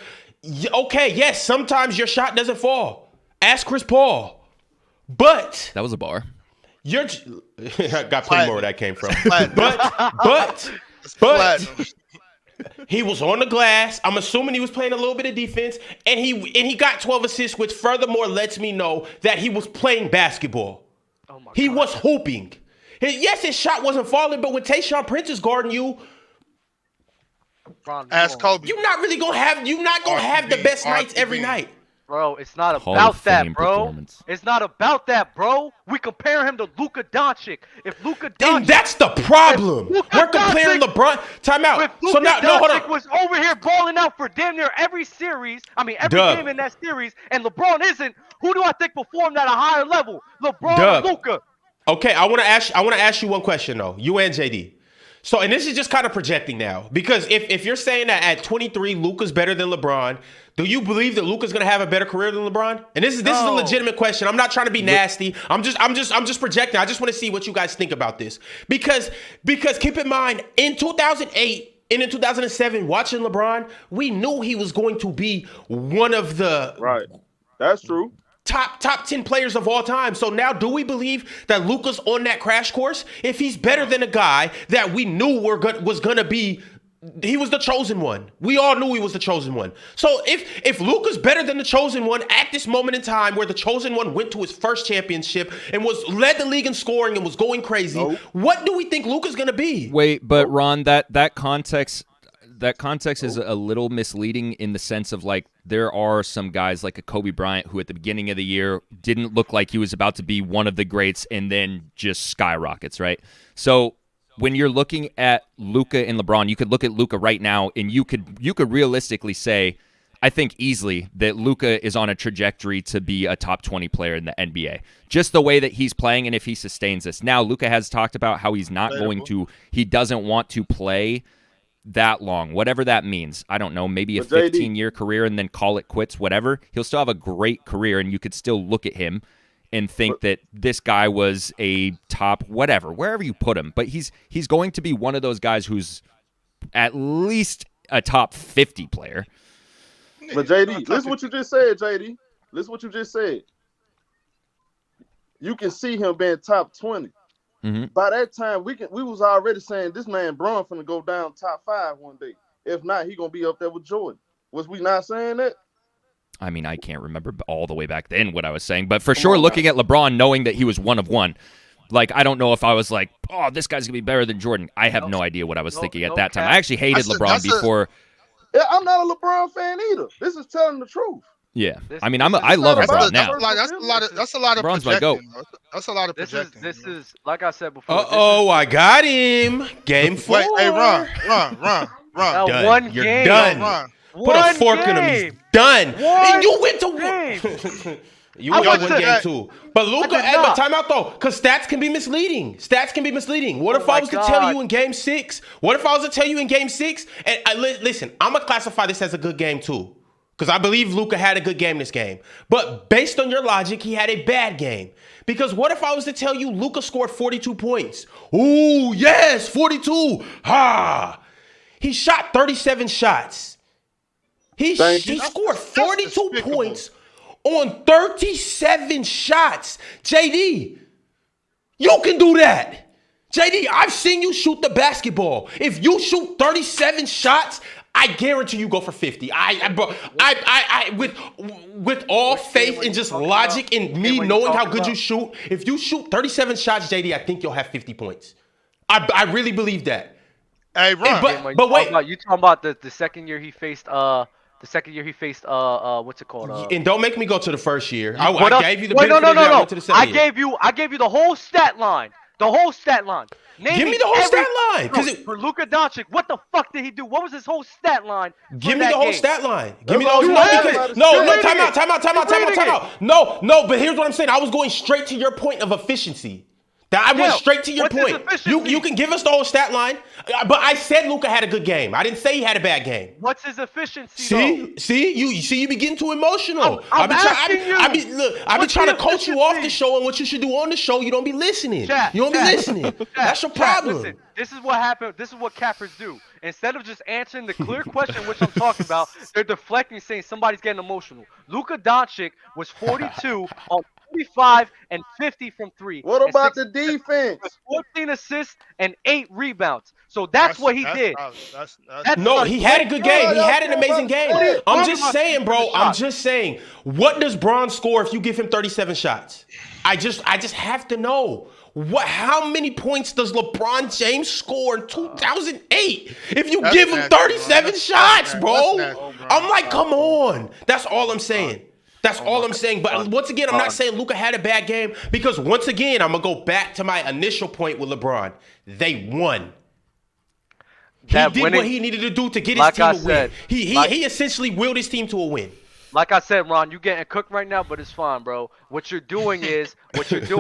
okay, yes, sometimes your shot doesn't fall. Ask Chris Paul. But That was a bar. you're I got plenty more where that came from. Platinum. But Platinum. he was on the glass. I'm assuming he was playing a little bit of defense, and he got 12 assists, which furthermore lets me know that he was playing basketball. Oh my He God. was hooping. Yes, his shot wasn't falling, but when Tayshaun Prince is guarding you, Ron, Ask come on. Kobe. you're not gonna have the best nights every night. Bro, it's not Hall about of that, Fame bro. performance. It's not about that, bro. We compare him to Luka Doncic. If Luka And Doncic, that's the problem. If Luka We're comparing Doncic- LeBron. Time out. if So Luka now, hold Doncic on. was over here balling out for damn near every series, every Dub. game in that series, and LeBron isn't, who do I think performed at a higher level? LeBron Dub. or Luka? Okay, I want to ask you one question though. You and JD. So, and this is just kind of projecting now, because if you're saying that at 23 Luka's better than LeBron, do you believe that Luka's gonna have a better career than LeBron? And this is a No. legitimate question. I'm not trying to be nasty. I'm just projecting. I just want to see what you guys think about this, because keep in mind, in 2008 and in 2007, watching LeBron, we knew he was going to be one of the Right. That's true. top 10 players of all time. So now, do we believe that Luka's on that crash course? If he's better than a guy that we knew was gonna be, he was the chosen one. We all knew he was the chosen one. So if Luka's better than the chosen one at this moment in time, where the chosen one went to his first championship and led the league in scoring and was going crazy, Nope. what do we think Luka's gonna be? Wait, but Ron, that context is a little misleading in the sense of, like, there are some guys like a Kobe Bryant who at the beginning of the year didn't look like he was about to be one of the greats and then just skyrockets, right? So when you're looking at Luka and LeBron, you could look at Luka right now and you could realistically say, I think easily that Luka is on a trajectory to be a top 20 player in the NBA. Just the way that he's playing, and if he sustains this. Now, Luka has talked about how he's not he doesn't want to play that long, whatever that means. I don't know, maybe a But JD 15-year career and then call it quits, whatever. He'll still have a great career, and you could still look at him and think that this guy was a top whatever, wherever you put him. But he's going to be one of those guys who's at least a top 50 player. But JD, listen what you just said, JD. Listen what you just said. You can see him being top 20. Mhm. By that time, we was already saying this man Braun finna go down top 5 one day. If not, he gonna be up there with Jordan. Was we not saying that? I mean, I can't remember all the way back then what I was saying, but for sure, looking at LeBron, knowing that he was one of one, Like, I don't know if I was like, oh, this guy's going to be better than Jordan. I have no idea what I was thinking at that time. I actually hated LeBron before. Yeah, I'm not a LeBron fan either. This is telling the truth. Yeah. I mean, I love LeBron now. That's a lot of LeBron's my goat. projecting. That's a lot of projecting. This is like I said before. I got him. Game 4. Wait, hey, run. Done. One You're game. done. Run. Put a fork in him. He's done. And you went to game. You went to went game 2. But Luka, but time out though, because stats can be misleading. What if I was to tell you in game 6? What if I was to tell you in game 6? And listen, I'm gonna classify this as a good game too, because I believe Luka had a good game this game. But based on your logic, he had a bad game. Because what if I was to tell you Luka scored 42 points? Ooh, yes, 42. Ha! He shot 37 shots. He scored 42 points on 37 shots. JD, you can do that. JD, I've seen you shoot the basketball. If you shoot 37 shots, I guarantee you go for 50. With all faith and just logic and me knowing how good you shoot, if you shoot 37 shots, JD, I think you'll have 50 points. I really believe that. Hey, Ron. But wait, you talking about the second year he faced what's it called? And don't make me go to the first year. I gave you the wait, no. I went to the second year. I gave you the whole stat line. The whole stat line. Give me the whole stat line. For Luka Doncic, what the fuck did he do? What was his whole stat line? Give me the whole stat line. Give me the You whole have No, it. time out. No, but here's what I'm saying. I was going straight to your point of efficiency. I went straight to your point. You can give us the whole stat line, but I said Luka had a good game. I didn't say he had a bad game. What's his efficiency? You be getting too emotional. I'm asking you. I've been trying to coach you off the show and what you should do on the show. You don't be listening. You don't be listening. That's your problem. Listen, this is what happened. This is what cappers do. Instead of just answering the clear question, which I'm talking about, they're deflecting, saying somebody's getting emotional. Luka Doncic was 42 on 45 and 50 from 3. What about the defense? 14 assists and 8 rebounds. So that's what he did. No, he had a good game. He had an amazing game. I'm just saying, bro. I'm just saying. What does Bron score if you give him 37 shots? I just have to know. How many points does LeBron James score in 2008 if you give him 37 shots, bro? I'm like, come on. That's all I'm saying. That's all I'm saying. But once again, I'm not saying Luka had a bad game, because once again, I'm going to go back to my initial point with LeBron. They won. He did what he needed to do to get his team a win. He essentially willed his team to a win. Like I said, Ron, you're getting cooked right now, but it's fine, bro. What you're doing is you're sitting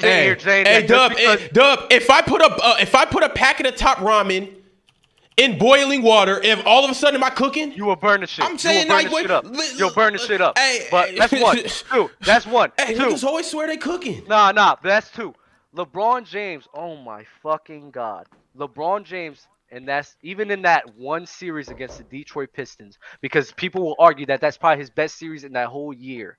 here saying hey, Dub, if I put a packet of top ramen in boiling water, if all of a sudden am I cooking? You will burn the shit. I'm saying you'll burn the shit up. Hey, but that's one. Two. That's one. Hey, two. niggas always swear they cooking. Nah. That's 2. LeBron James. Oh my fucking god. LeBron James. And that's even in that one series against the Detroit Pistons, because people will argue that that's probably his best series in that whole year.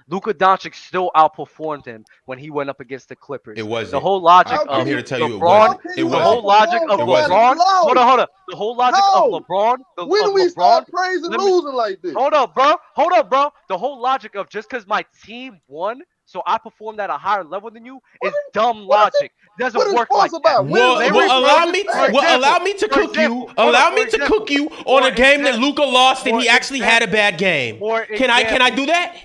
Luka Doncic still outperformed him when he went up against the Clippers. It wasn't. The whole logic of I'm here to tell you LeBron. It wasn't. The whole logic of LeBron. Hold on. The whole logic of LeBron. When do we start praising losing like this? Hold up, bro. The whole logic of just because my team won, so I performed at a higher level than you, is dumb logic. Doesn't work like that. Allow me to cook you. Allow me to cook you on a game that Luka lost and he actually had a bad game. Can I do that?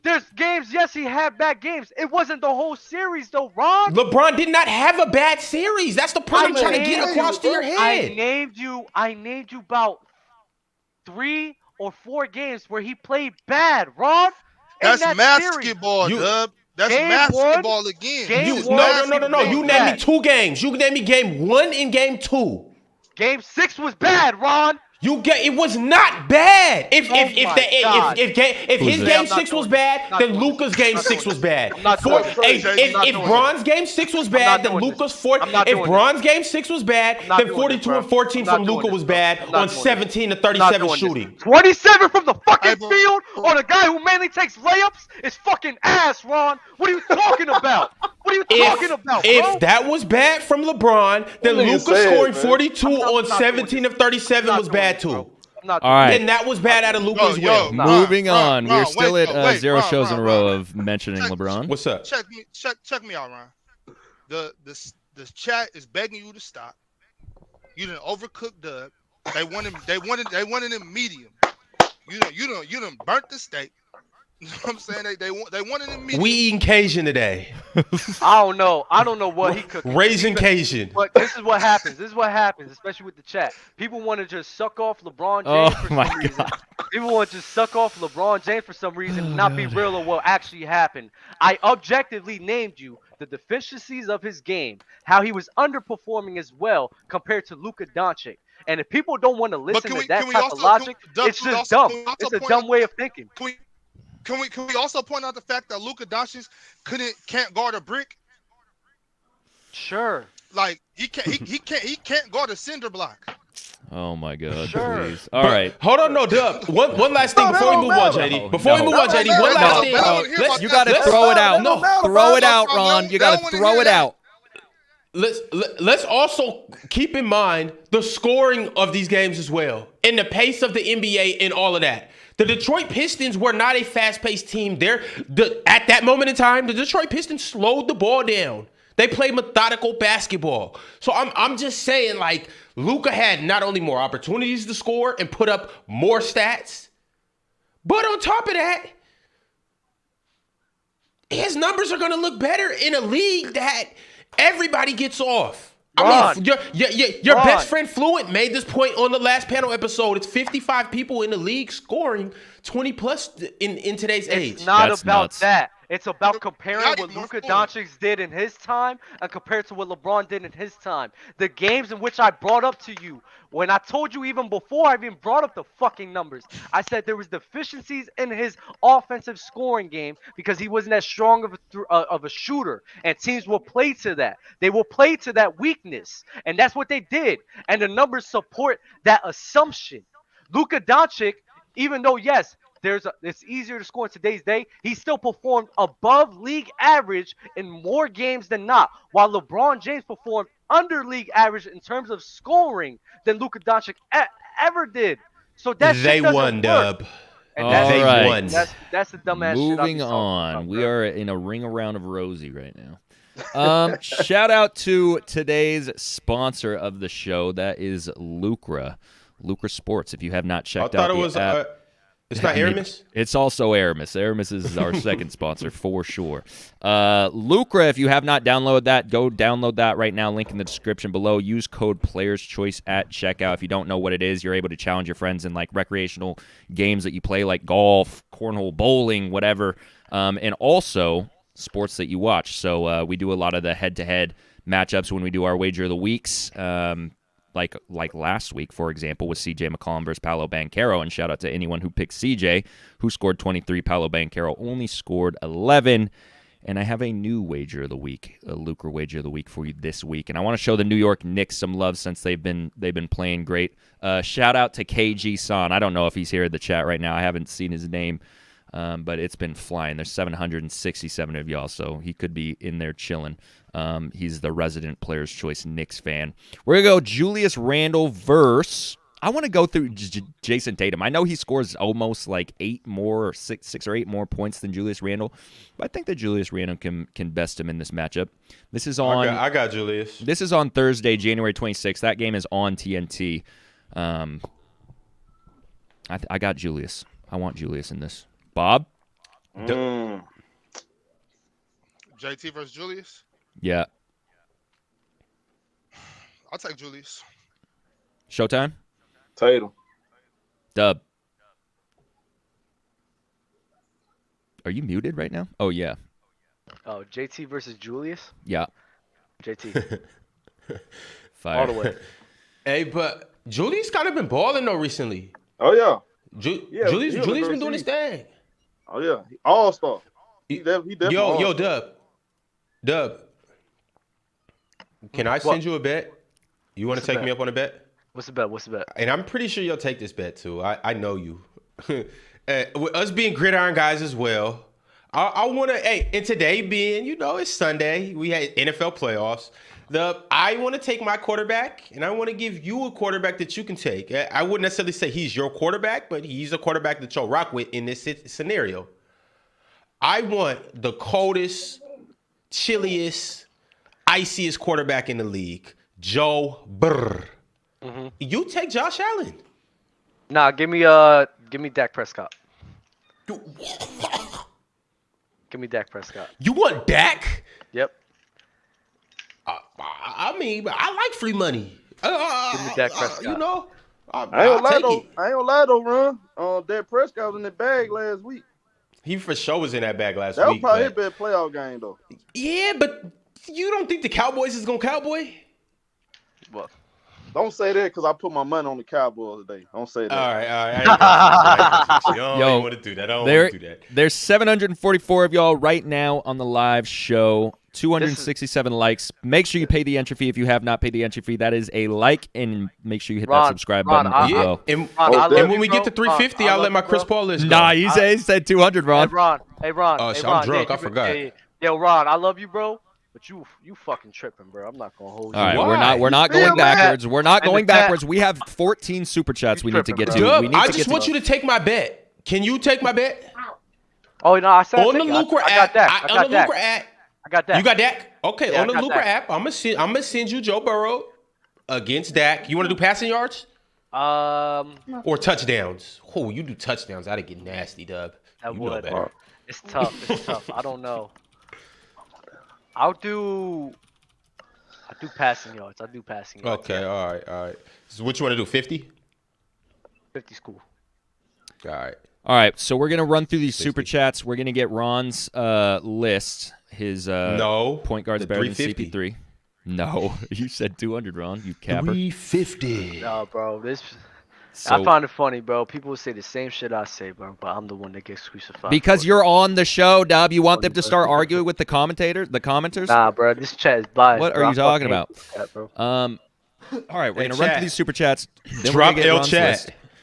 There's games. Yes, he had bad games. It wasn't the whole series, though, Ron. LeBron did not have a bad series. That's the point I'm trying to get across to your head. I named you about 3 or 4 games where he played bad, Ron. That's basketball, Dub. That's basketball again. No. You named me 2 games. You named me game 1 and game 2. Game 6 was bad, Ron. It was not bad. If his game 6 was bad, then Luka's game 6 was bad. If Bron's game 6 was bad, then Luka's 4. If Bron's game 6 was bad, then 42 and 14 from Luka was bad on 17 to 37 shooting. 27 from the fucking field on a guy who mainly takes layups is fucking ass, Ron. What are you talking about? If that was bad from LeBron, then Luka scoring 42 on 17 of 37 was bad too. All right. And that was bad out of Luka's way. Moving on. We're still at 0 shows in a row of mentioning LeBron. What's up? Check me out, Ron. the chat is begging you to stop. You done overcooked Dub. They wanted him medium. You done burnt the steak. You know what I'm saying? They wanted him medium. We eating Cajun today. I don't know what he cooking. Raising Cajun. But this is what happens. This is what happens, especially with the chat. People want to just suck off LeBron James for some reason. People want to just suck off LeBron James for some reason and not be real of what actually happened. I objectively named you the deficiencies of his game, how he was underperforming as well compared to Luka Doncic. And if people don't want to listen to that type of logic, it's just dumb. It's a dumb way of thinking. Can we also point out the fact that Luka Doncic can't guard a brick? Sure. Like he can't guard a cinder block. Oh my God! Sure. Please. All right. Hold on, no, Dub. One last thing before we move on, JD. Before we move on, JD, one last thing. You got to throw it out. No, throw it out, Ron. You got to throw it out. Let's also keep in mind the scoring of these games as well, and the pace of the NBA and all of that. The Detroit Pistons were not a fast-paced team. At that moment in time, the Detroit Pistons slowed the ball down. They played methodical basketball. So I'm just saying, like, Luka had not only more opportunities to score and put up more stats, but on top of that, his numbers are going to look better in a league that everybody gets off. I mean, your best friend Fluent made this point on the last panel episode. It's 55 people in the league scoring 20 plus in today's age. It's not That's about nuts. that. It's about comparing what Luka Doncic did in his time and compared to what LeBron did in his time. The games in which I brought up to you, when I told you even before I even brought up the fucking numbers, I said there was deficiencies in his offensive scoring game because he wasn't as strong of a shooter, and teams will play to that. They will play to that weakness, and that's what they did. And the numbers support that assumption. Luka Doncic, even though, yes, it's easier to score in today's day, he still performed above league average in more games than not, while LeBron James performed under league average in terms of scoring than Luka Doncic ever did. So that they won, Dub. And All that's, right. That's the dumbass shit. Moving on. We are in a ring around of Rosie right now. Shout out to today's sponsor of the show. That is Lucra Sports. If you have not checked out the app. It's not Aramis? It's also Aramis. Aramis is our second sponsor for sure. Lucra, if you have not downloaded that, go download that right now. Link in the description below. Use code PlayersChoice at checkout. If you don't know what it is, you're able to challenge your friends in like recreational games that you play, like golf, cornhole, bowling, whatever, and also sports that you watch. So we do a lot of the head-to-head matchups when we do our Wager of the Weeks. Like last week, for example, with CJ McCollum versus Paolo Banchero. And shout out to anyone who picked CJ, who scored 23. Paolo Banchero only scored 11. And I have a new wager of the week, a Lucre wager of the week for you this week. And I want to show the New York Knicks some love since they've been playing great. Shout out to KG Son. I don't know if he's here in the chat right now. I haven't seen his name, but it's been flying. There's 767 of y'all, so he could be in there chilling. He's the resident Players' Choice Knicks fan. We're going to go Julius Randle versus... I want to go through Jason Tatum. I know he scores almost like 6 or 8 more points than Julius Randle, but I think that Julius Randle can best him in this matchup. This is on... I got Julius. This is on Thursday, January 26th. That game is on TNT. I got Julius. I want Julius in this. Bob? JT versus Julius? Yeah. I'll take Julius. Showtime? Tatum. Dub. Are you muted right now? Oh, yeah. Oh, JT versus Julius? Yeah. JT. Fire. All the way. Hey, but Julius kind of been balling though recently. Oh yeah. Julius been doing his thing. Oh yeah. All-star. He definitely Yo, Dub. Can I send you a bet? You want to take me up on a bet? What's the bet? And I'm pretty sure you'll take this bet too. I know you. With us being gridiron guys as well, I want to, and today being, it's Sunday. We had NFL playoffs. I want to take my quarterback, and I want to give you a quarterback that you can take. I wouldn't necessarily say he's your quarterback, but he's a quarterback that you'll rock with in this scenario. I want the coldest, chilliest, iciest quarterback in the league, Joe Burr. You take Josh Allen. Nah, give me Dak Prescott. Give me Dak Prescott. You want Dak? Yep. I mean, I like free money. Give me Dak Prescott. You know, I ain't gonna lie though, Ron. Dak Prescott was in the bag last week. He for sure was in that bag last That was week. probably his best playoff game though. Yeah, but you don't think the Cowboys is gonna cowboy? Well, Don't say that because I put my money on the Cowboys today. Don't say that. All right. I ain't got you. I don't want to do that. I don't want to do that. There's 744 of y'all right now on the live show. 267 likes. Make sure you pay the entry fee if you have not paid the entry fee. That is a like, and make sure you hit that subscribe button as well. And Ron, when we get to 350, I'll let my Chris Paul list go. Nah, he said 200, Ron. Hey, Ron. Oh, hey, shit, Ron. I'm drunk. Yeah, I forgot. Yo, Ron, I love you, bro. But you fucking tripping, bro. I'm not gonna hold you. All right, Why? we're not Feel going that. backwards. We're not And going the cat- backwards. We have 14 super chats we need to tripping, get bro. to. Dub, We need I to just get want to you to take my bet. Can you take my bet? Oh no, I said On the take it. I Lucre got app. that. I got that. Lucre app. I got that. You got Dak? Okay, Yeah, on I the got Lucre that. app, I'm gonna send you Joe Burrow against Dak. You want to do passing yards or touchdowns? Oh, you do touchdowns. That'd get nasty, Dub. I You know would. better. It's tough. I don't know. I'll do passing yards. Okay, all right. So what you want to do? 50? 50's cool. All right. All right, so we're gonna run through these super chats. We're gonna get Ron's list. His point guards the better than 350. CP3. No, you said 200, Ron. You capper. 350. No, bro. I So, find it funny, bro. People say the same shit I say, bro, but I'm the one that gets crucified. because for it. you're on the show, Dub, you want them to start arguing with the commenters? Nah, bro. This chat is biased. What bro. are I you talking fucking about? hate this chat, bro. All right, we're Hey, gonna run chat. through these super chats. Then Drop we're gonna get L Ron's chat.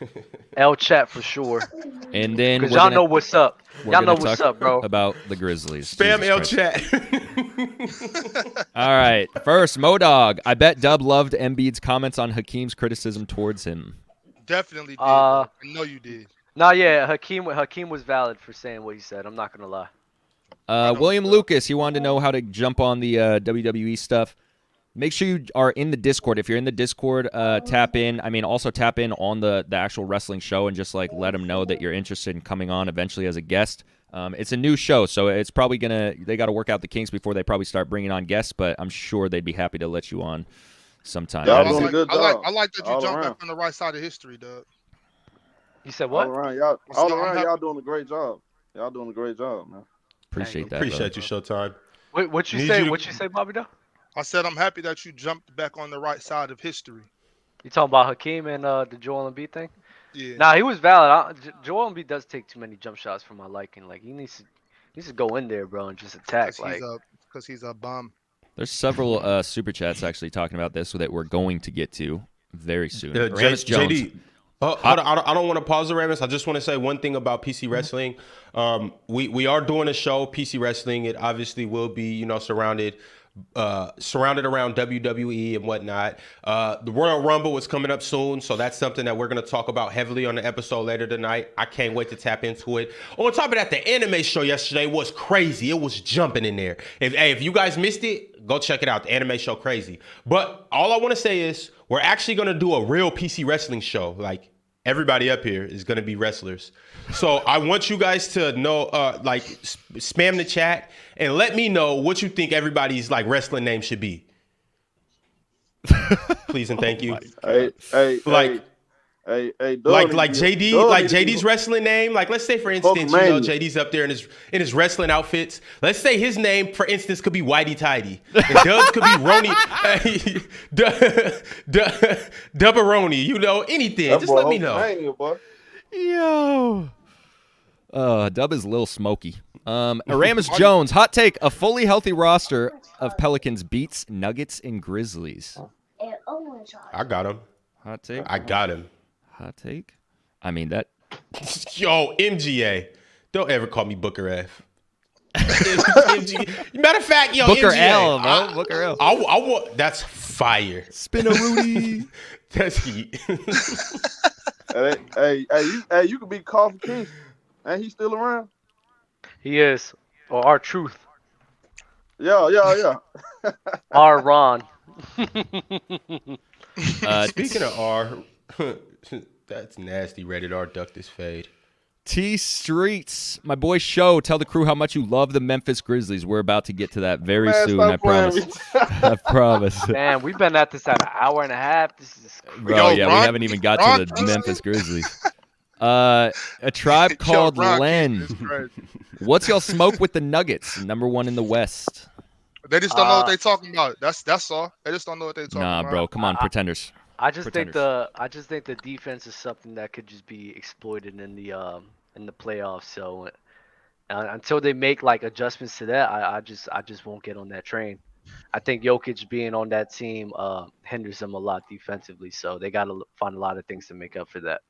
list. L chat for sure. And then Cause we're y'all gonna, know what's up. we're Y'all gonna know what's talk up, bro. about the Grizzlies. Spam Jesus L Christ. chat. All right, first Modog. I bet Dub loved Embiid's comments on Hakeem's criticism towards him. Definitely did. Uh, I know you did. Nah, yeah. Hakeem was valid for saying what he said. I'm not gonna lie. William Lucas, he wanted to know how to jump on the WWE stuff. Make sure you are in the Discord. If you're in the Discord, tap in. I mean, also tap in on the actual wrestling show and just like let them know that you're interested in coming on eventually as a guest. It's a new show, so it's probably they got to work out the kinks before they probably start bringing on guests. But I'm sure they'd be happy to let you on sometime. Y'all That is doing it. a good job. I like that you All jumped around. back on the right side of history, Doug. You said All what? around, y'all. So All I'm around, happy- y'all doing a great job. Y'all doing a great job, man. Appreciate that. Appreciate you, Showtime. Wait, what you Need say? you to- What you say, Bobby? Though? I said I'm happy that you jumped back on the right side of history. You talking about Hakeem and the Joel Embiid thing? Yeah. Nah, he was valid. Joel Embiid does take too many jump shots for my liking. Like he needs to go in there, bro, and just attack. Like Because he's a bum. There's several super chats actually talking about this that we're going to get to very soon. J- Ramus Jones. JD, I don't want to pause the Ramus. I just want to say one thing about PC Wrestling. We are doing a show, PC Wrestling. It obviously will be, surrounded around WWE and whatnot. The Royal Rumble is coming up soon, so that's something that we're going to talk about heavily on the episode later tonight. I can't wait to tap into it. On top of that, the anime show yesterday was crazy. It was jumping in there. If you guys missed it, go check it out. The anime show crazy. But all I want to say is we're actually going to do a real PC Wrestling show. Like, everybody up here is going to be wrestlers. So I want you guys to know, spam the chat and let me know what you think everybody's wrestling name should be. Please and thank you. Hey, Doug, Like JD, Doug like need to JD's be- wrestling name. Like, let's say for instance, Hulkamania. JD's up there in his wrestling outfits. Let's say his name, for instance, could be Whitey Tidy. And Doug's could be Roni, Dubbaroni. Anything. That Just boy let me know. Hulkamania, boy. Yo. Dub is Lil Smokey. Aramis Jones, hot take: a fully healthy roster of Pelicans beats Nuggets and Grizzlies. I got him. Hot take. I got him. Hot take. I mean that. Yo, MGA. Don't ever call me Booker F. MGA. Matter of fact, yo, Booker MGA, L, bro. Booker L. I want. That's fire. Spin a Rudy. That's heat. Hey, you could be Carl King. And he's still around? he is, or our truth. Yeah. R. Ron. Speaking of R, that's nasty. Rated R. Duck this fade. T Streets, my boy Show, tell the crew how much you love the Memphis Grizzlies. We're about to get to that very Man, soon, stop I playing promise. me. I promise. Man, we've been at this at an hour and a half. This is crazy. Bro, Yo, we Ron- haven't even got Ron to the Johnson? Memphis Grizzlies. A Tribe Called Ron Len. King is crazy. What's y'all smoke with the Nuggets? Number 1 in the West. They just don't know what they talking about. That's all. They just don't know what they talking Nah, about. bro, come on, pretenders. I just think Pretenders. the defense is something that could just be exploited in the playoffs. So until they make like adjustments to that, I just won't get on that train. I think Jokic being on that team hinders them a lot defensively. So they got to find a lot of things to make up for that.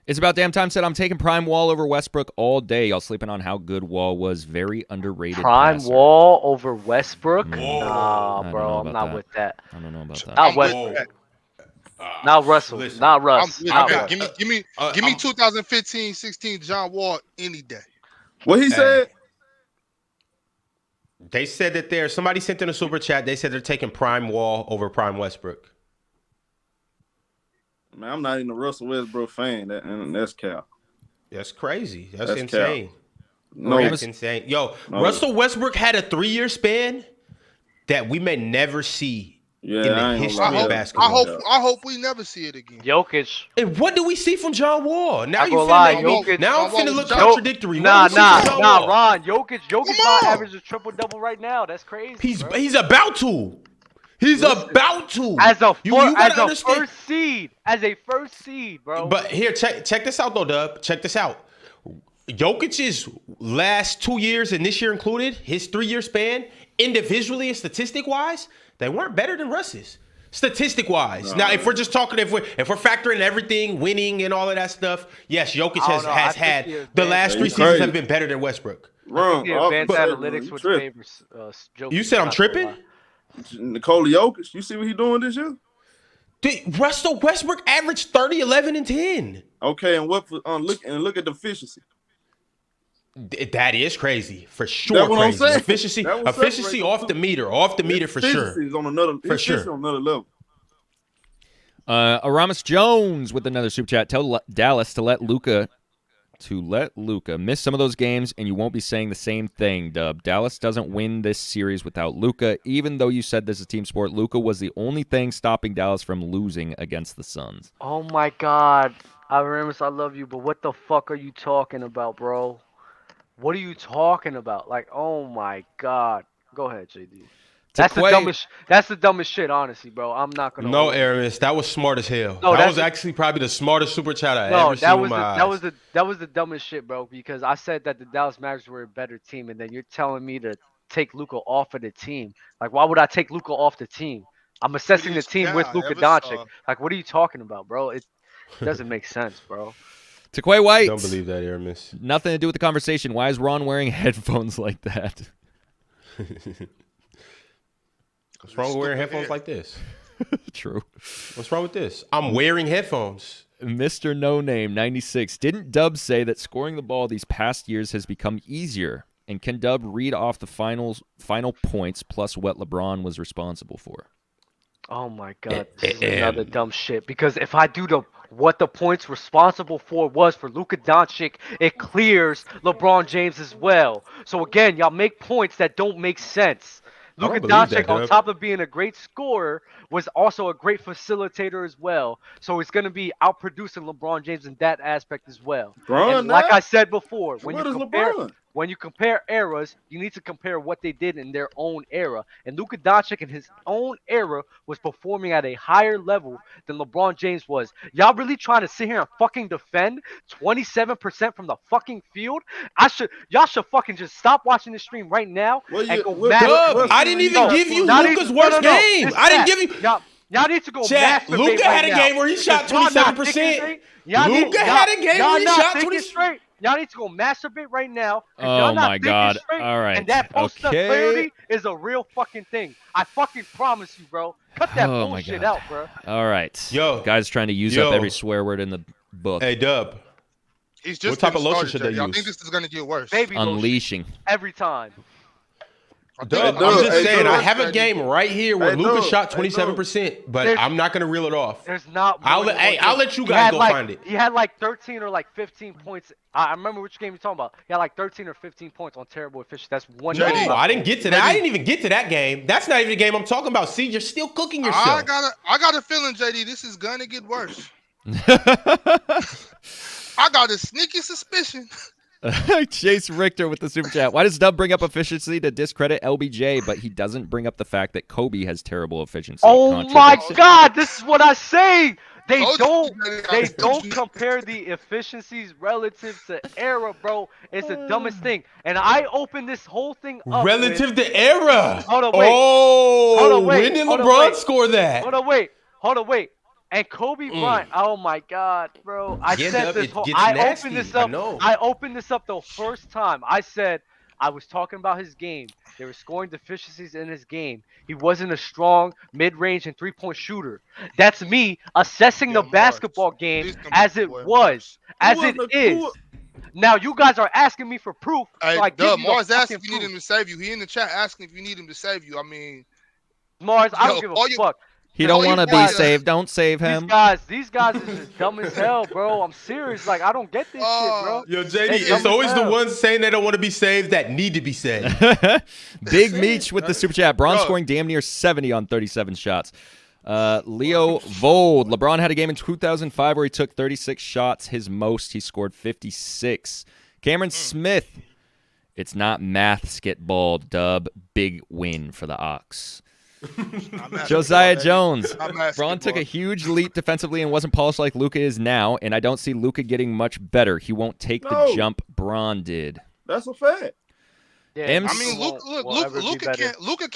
It's about damn time said I'm taking Prime Wall over Westbrook all day. Y'all sleeping on how good Wall was. Very underrated. Prime passer. Wall over Westbrook? I Nah, don't bro, know I'm about not that. with that. I don't know about that. Not I'm Westbrook. with that. Not Russell. Listen, Not I'm Russ. with Not that. Russ. Give me I'm- 2015-16 John Wall any day. What he said? They said that somebody sent in a super chat. They said they're taking Prime Wall over Prime Westbrook. Man, I'm not even a Russell Westbrook fan. And that's cap. That's crazy. That's That's insane. No, That's insane. Yo, No. Russell Westbrook had a 3-year span that we may never see yeah, in the I ain't history gonna of lie. basketball. I hope we never see it again. Jokic. And what do we see from John Wall? Now I you gonna finna lie, make me- Jokic- now I'm John Wall finna look was- contradictory. Nah, What do we see from John Wall? Ron. Jokic Come not on. averaging a triple double right now. That's crazy. bro. He's about to. He's about to. as a you as gotta a understand. first seed, bro. But here, check this out though, Dub. Check this out. Jokic's last 2 years and this year included, his 3-year span, individually and statistic wise, they weren't better than Russ's. Statistic wise. Now, if we're just talking, if we're factoring everything, winning and all of that stuff, yes, Jokic I don't know. I has think had the the advanced- last Yeah, 3 you seasons crazy. have been better than Westbrook. Wrong. the All advanced of a sudden, analytics you would tripping. favor Jokic. You said I'm Not gonna tripping? lie. Nikola Jokic, you see what he doing this year? Dude, Russell Westbrook averaged 30, 11, and 10. Okay, and what? Look at the efficiency. That is crazy, for sure. That's what I'm Crazy. saying. Efficiency, That was efficiency separating off the meter for sure. Efficiency is on another. For efficiency sure. on another level. Aramis Jones with another super chat. Tell Dallas to let Luka miss some of those games, and you won't be saying the same thing, Dub. Dallas doesn't win this series without Luka. Even though you said this is a team sport, Luka was the only thing stopping Dallas from losing against the Suns. Oh my God, Aramis, I love you, but what the fuck are you talking about, bro? What are you talking about? Like, oh my God. Go ahead, JD. That's the dumbest shit, honestly, bro. I'm not gonna. No, Aramis, that was smart as hell. No, that that's was the- actually probably the smartest super chat I No, ever that seen was with my that eyes. was the dumbest shit, bro. Because I said that the Dallas Mavericks were a better team, and then you're telling me to take Luka off of the team. Like, why would I take Luka off the team? I'm assessing the team with Luka Doncic. Like, what are you talking about, bro? It doesn't make sense, bro. Taquay White. Don't believe that, Aramis. Nothing to do with the conversation. Why is Ron wearing headphones like that? What's wrong with wearing headphones like this? True. What's wrong with this? I'm wearing headphones. Mr. No Name 96. Didn't Dub say that scoring the ball these past years has become easier? And can Dub read off the final points plus what LeBron was responsible for? Oh my God, this is another dumb shit. Because if I do what the points responsible for was for Luka Doncic, it clears LeBron James as well. So again, y'all make points that don't make sense. don't Luka believe that, Doncic, on Dub. top of being a great scorer, was also a great facilitator as well. So he's going to be outproducing LeBron James in that aspect as well. LeBron, And like now? I said before, What is LeBron? when you compare eras, you need to compare what they did in their own era. And Luka Doncic in his own era was performing at a higher level than LeBron James was. Y'all really trying to sit here and fucking defend 27% from the fucking field? Y'all should fucking just stop watching the stream right now and go mad. Dub, I didn't even give you Luka's worst game. I didn't give you. Y'all need to go Chat, masturbate Luka right had a now. game where he shot Y'all not 27%. thinking straight. Luka had a game where he not shot thinking 20. straight. Y'all need to go masturbate right now. 'cause Oh y'all not my thinking God. straight, All right. And that post-up Okay. clarity is a real fucking thing. I fucking promise you, bro. Cut that Oh my bullshit God. out, bro. All right. Yo. Guys trying to use Yo. up every swear word in the book. Hey, Dub. He's just What type getting of lotion started, should they Jay. I use? think this is gonna get worse. Baby lotion Unleashing. every time. Dub, Hey, I'm Dub, just hey, saying, I Dub. have a game right here where Hey, Luka Dub. shot Hey, Dub. 27%, but There's- I'm not gonna reel it off. There's not. I'll more let, than hey, one I'll game. let you He guys had go like, find it. He had like 13 or like 15 points. I remember which game you're talking about. He had like 13 or 15 points on terrible efficiency. That's one No, game. I didn't get to that. I JD. didn't even get to that game. That's not even the game I'm talking about. See, you're still cooking I yourself. got a feeling, JD, this is gonna get worse. I got a sneaky suspicion. Chase Richter with the super chat. Why does Dub bring up efficiency to discredit LBJ, but he doesn't bring up the fact that Kobe has terrible efficiency? Oh my Contradiction. God! This is what I say. They Told don't. you, JD, I They told don't you. compare the efficiencies relative to era, bro. It's the dumbest thing. And I opened this whole thing up. Relative to era. Hold on, wait. Oh, Hold on, wait. when did Hold on, LeBron wait. score that? Hold on, wait. Hold on, wait. And Kobe Bryant. Oh my God, bro! I Yeah, said Dub, this. it Whole, gets I nasty. opened this I up. know. I opened this up the first time. I said I was talking about his game. There were scoring deficiencies in his game. He wasn't a strong mid-range and three-point shooter. That's me assessing Yo, the basketball Mars, game please come as back, it boy, was, Mars. as it is. Now you guys are asking me for proof, Hey, so I give Dub, you the Mars asked fucking if you need proof. him to save you. He in the chat asking if you need him to save you. I mean, Mars, I don't yo, give a all you, fuck. He don't all you want to be guys- saved. Don't save him. These guys is just dumb as hell, bro. I'm serious. Like I don't get this shit, bro. Yo, JD, They it's dumb as always the hell. ones saying they don't want to be saved that need to be saved. Big Meech with the super chat. Braun Yo. scoring damn near 70 on 37 shots. Leo Vold. LeBron had a game in 2005 where he took 36 shots. His most, he scored 56. Cameron Smith. It's not math skitball, Dub. Big win for the Ox. Josiah Jones. Braun took a huge leap defensively and wasn't polished like Luka is now, and I don't see Luka getting much better. He won't take the No. jump Braun did. That's a fact. Yeah, M- I mean, Luka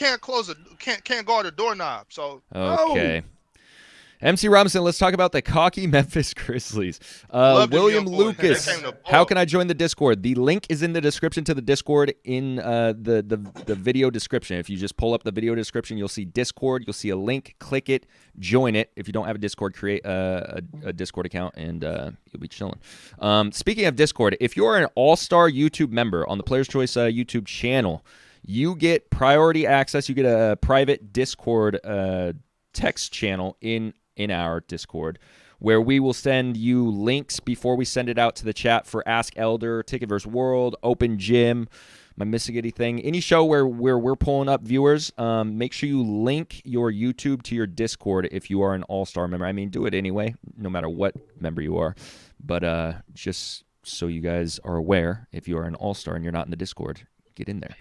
can't can't guard a doorknob. So Okay. MC Robinson, let's talk about the cocky Memphis Grizzlies. Love them William young boys. They Lucas, came to ball. how can I join the Discord? The link is in the description to the Discord in the video description. If you just pull up the video description, you'll see Discord. You'll see a link. Click it. Join it. If you don't have a Discord, create a Discord account, and you'll be chilling. Speaking of Discord, if you're an all-star YouTube member on the Players' Choice YouTube channel, you get priority access. You get a private Discord text channel in our Discord, where we will send you links before we send it out to the chat for Ask Elder, Ticket vs. World, Open Gym. Am I missing anything? Any show where we're pulling up viewers, make sure you link your YouTube to your Discord if you are an all-star member. I mean, do it anyway, no matter what member you are. But just so you guys are aware, if you are an all-star and you're not in the Discord, get in there.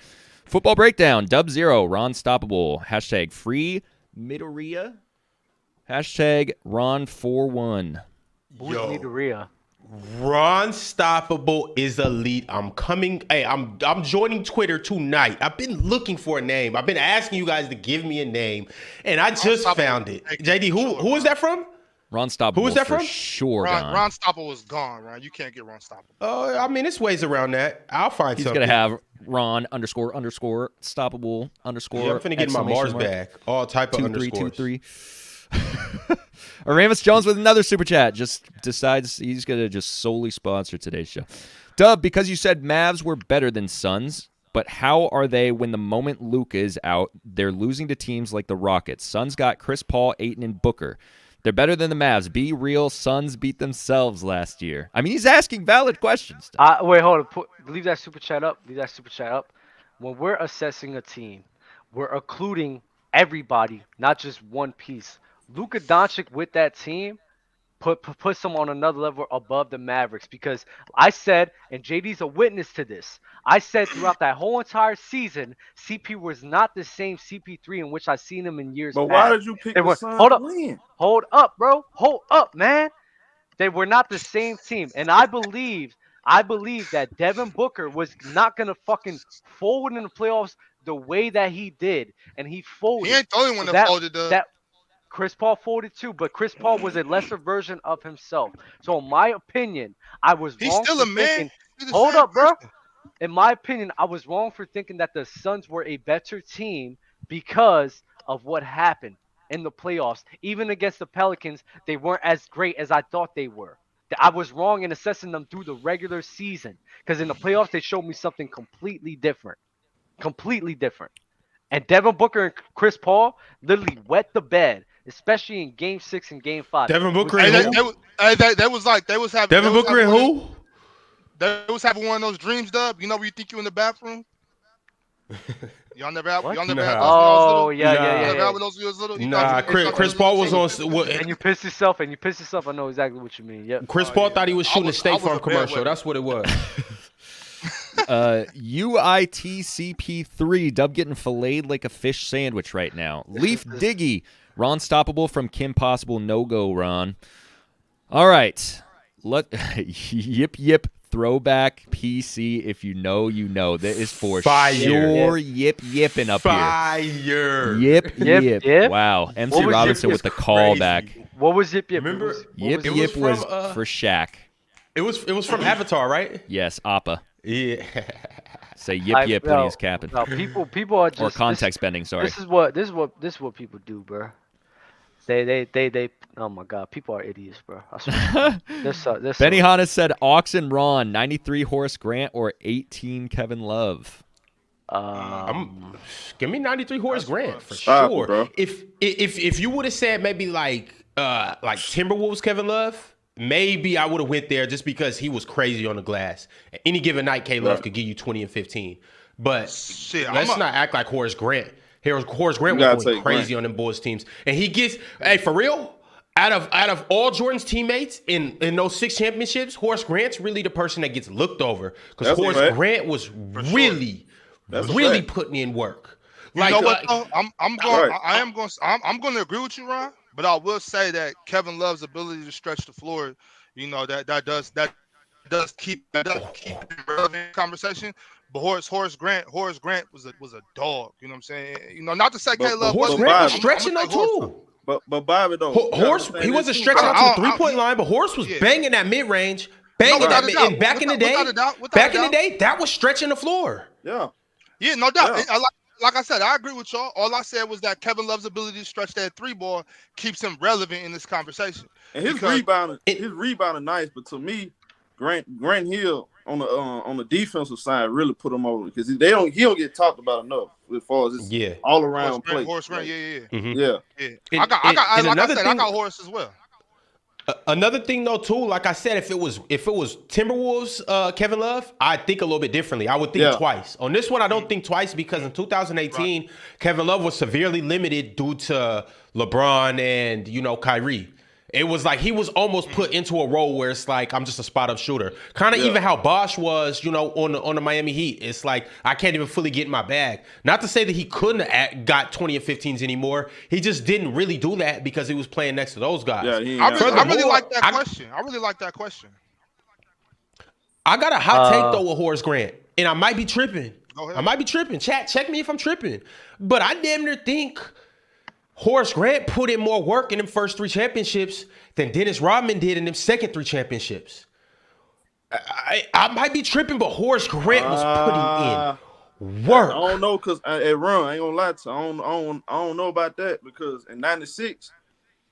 Football Breakdown, Dub Zero, Ron Stoppable, hashtag free Midoriya. Hashtag Ron41. Who's Yo. Midoriya? Ron Stoppable is elite. I'm coming. Hey, I'm joining Twitter tonight. I've been looking for a name. I've been asking you guys to give me a name, and I just Stoppable. found it. Hey, JD, who is that from? Ron Stoppable. Who is that for from? Sure, gone. Ron Stopper was gone, Ron. You can't get Ron Stopper. I mean, it's ways around that. I'll find He's something. gonna have Ron __ stoppable _ Yeah, I'm finna get my Mars back. All type of 2323. underscores. Aramis Jones with another super chat. Just decides he's gonna just solely sponsor today's show. Dub, because you said Mavs were better than Suns, but how are they when the moment Luka is out, they're losing to teams like the Rockets? Suns got Chris Paul, Ayton, and Booker. They're better than the Mavs. Be real. Suns beat themselves last year. I mean, he's asking valid questions. Wait, hold on. Leave that super chat up. When we're assessing a team, we're including everybody, not just one piece. Luka Doncic with that team puts them on another level above the Mavericks, because I said, and JD's a witness to this, I said throughout that whole entire season, CP was not the same CP3 in which I seen him in years But past. why did you pick They the were- Suns hold to up. win? Hold up, bro. Hold up, man. They were not the same team. And I believe that Devin Booker was not going to fucking fold in the playoffs the way that he did. And he folded. He ain't the only one So that folded. that Chris Paul folded too, but Chris Paul was a lesser version of himself. So in my opinion, I was He's wrong still for a man. thinking, He's the hold same up, bro. person. In my opinion, I was wrong for thinking that the Suns were a better team because of what happened in the playoffs. Even against the Pelicans, they weren't as great as I thought they were. I was wrong in assessing them through the regular season, because in the playoffs, they showed me something completely different. Completely different. And Devin Booker and Chris Paul literally wet the bed, especially in Game 6 and Game 5. Devin Booker Hey, and they, who? they was like they was having Devin Booker and who? They was having one of those dreams, Dub. You know where you think you in the bathroom? Y'all never had. What? Y'all never Nah. had those when y'all was Oh little. yeah, Nah. yeah, You yeah, never yeah. had with those when you was little. You Nah, thought you- Chris Paul was on. And you pissed yourself. I know exactly what you mean. Yep. Chris Paul thought he was I shooting a was State a Farm bad commercial. weapon. That's what it was. UITCP3, Dub getting filleted like a fish sandwich right now. Leaf Diggy, Ron Stoppable from Kim Possible, no go Ron. All right, yip throwback PC. If you know, you know. That is for Fire. sure. Yipping up Fire. here. Yip. Yip. Wow, MC What was Robinson Yip with the Yip? callback. What was Yip Yip? Remember- What Yip was Yip was was from, for Shaq. It was from Avatar, right? Yes, Appa. Yeah. Say yip when he's capping. No, people are just Or context bending, sorry. This is what people do, bro. They. Oh my God, people are idiots, bro. I swear. This Benny Hanna said Ox and Ron, 93 Horace Grant or 18 Kevin Love. Give me 93 Horace Grant for Stop, sure. bro. If you would have said maybe like Timberwolves Kevin Love, maybe I would have went there just because he was crazy on the glass. Any given night, K Love could give you 20 and 15. But Shit, let's not act like Horace Grant. Horace Grant You gotta was going take crazy on them Bulls teams, and he gets for real. Out of all Jordan's teammates in those 6 championships, Horace Grant's really the person that gets looked over because That's a Horace fact. Grant was really That's a really fact. putting in work. You know what? Like, Though? I'm going to agree with you, Ron. But I will say that Kevin Love's ability to stretch the floor, you know, that does keep it relevant in conversation. But Horace Grant was a dog. You know what I'm saying? You know, not to say K Love Horace wasn't. Grant was Bobby. stretching though too. But Bobby though, Horace, he wasn't stretching out to the 3-point line, but Horace was Yeah. banging that mid range, banging without that a mid. doubt. And back in the day, Without a doubt. that was stretching the floor. Yeah. Yeah, no doubt. Yeah. Like I said, I agree with y'all. All I said was that Kevin Love's ability to stretch that 3 ball keeps him relevant in this conversation. And his rebounding nice, but to me, Grant Hill on the defensive side really put him over because he don't get talked about enough as far as his all around play. Horace Grant, yeah. And I got Horace as well. Another thing though too, like I said, if it was Timberwolves Kevin Love, I'd think a little bit differently. I would think twice. On this one, I don't think twice because in 2018, Kevin Love was severely limited due to LeBron and Kyrie. It was like he was almost put into a role where it's like I'm just a spot up shooter. Kind of even how Bosh was, on the Miami Heat. It's like I can't even fully get in my bag. Not to say that he couldn't have got 20 and 15s anymore. He just didn't really do that because he was playing next to those guys. Yeah, I really like that question. I really like that question. I got a hot take though with Horace Grant, and I might be tripping. Go ahead. I might be tripping. Chat, check me if I'm tripping. But I damn near think Horace Grant put in more work in them first 3 championships than Dennis Rodman did in them second 3 championships. I might be tripping, but Horace Grant was putting in work. I don't know because at Run, I ain't gonna lie to you. I don't know about that because in '96,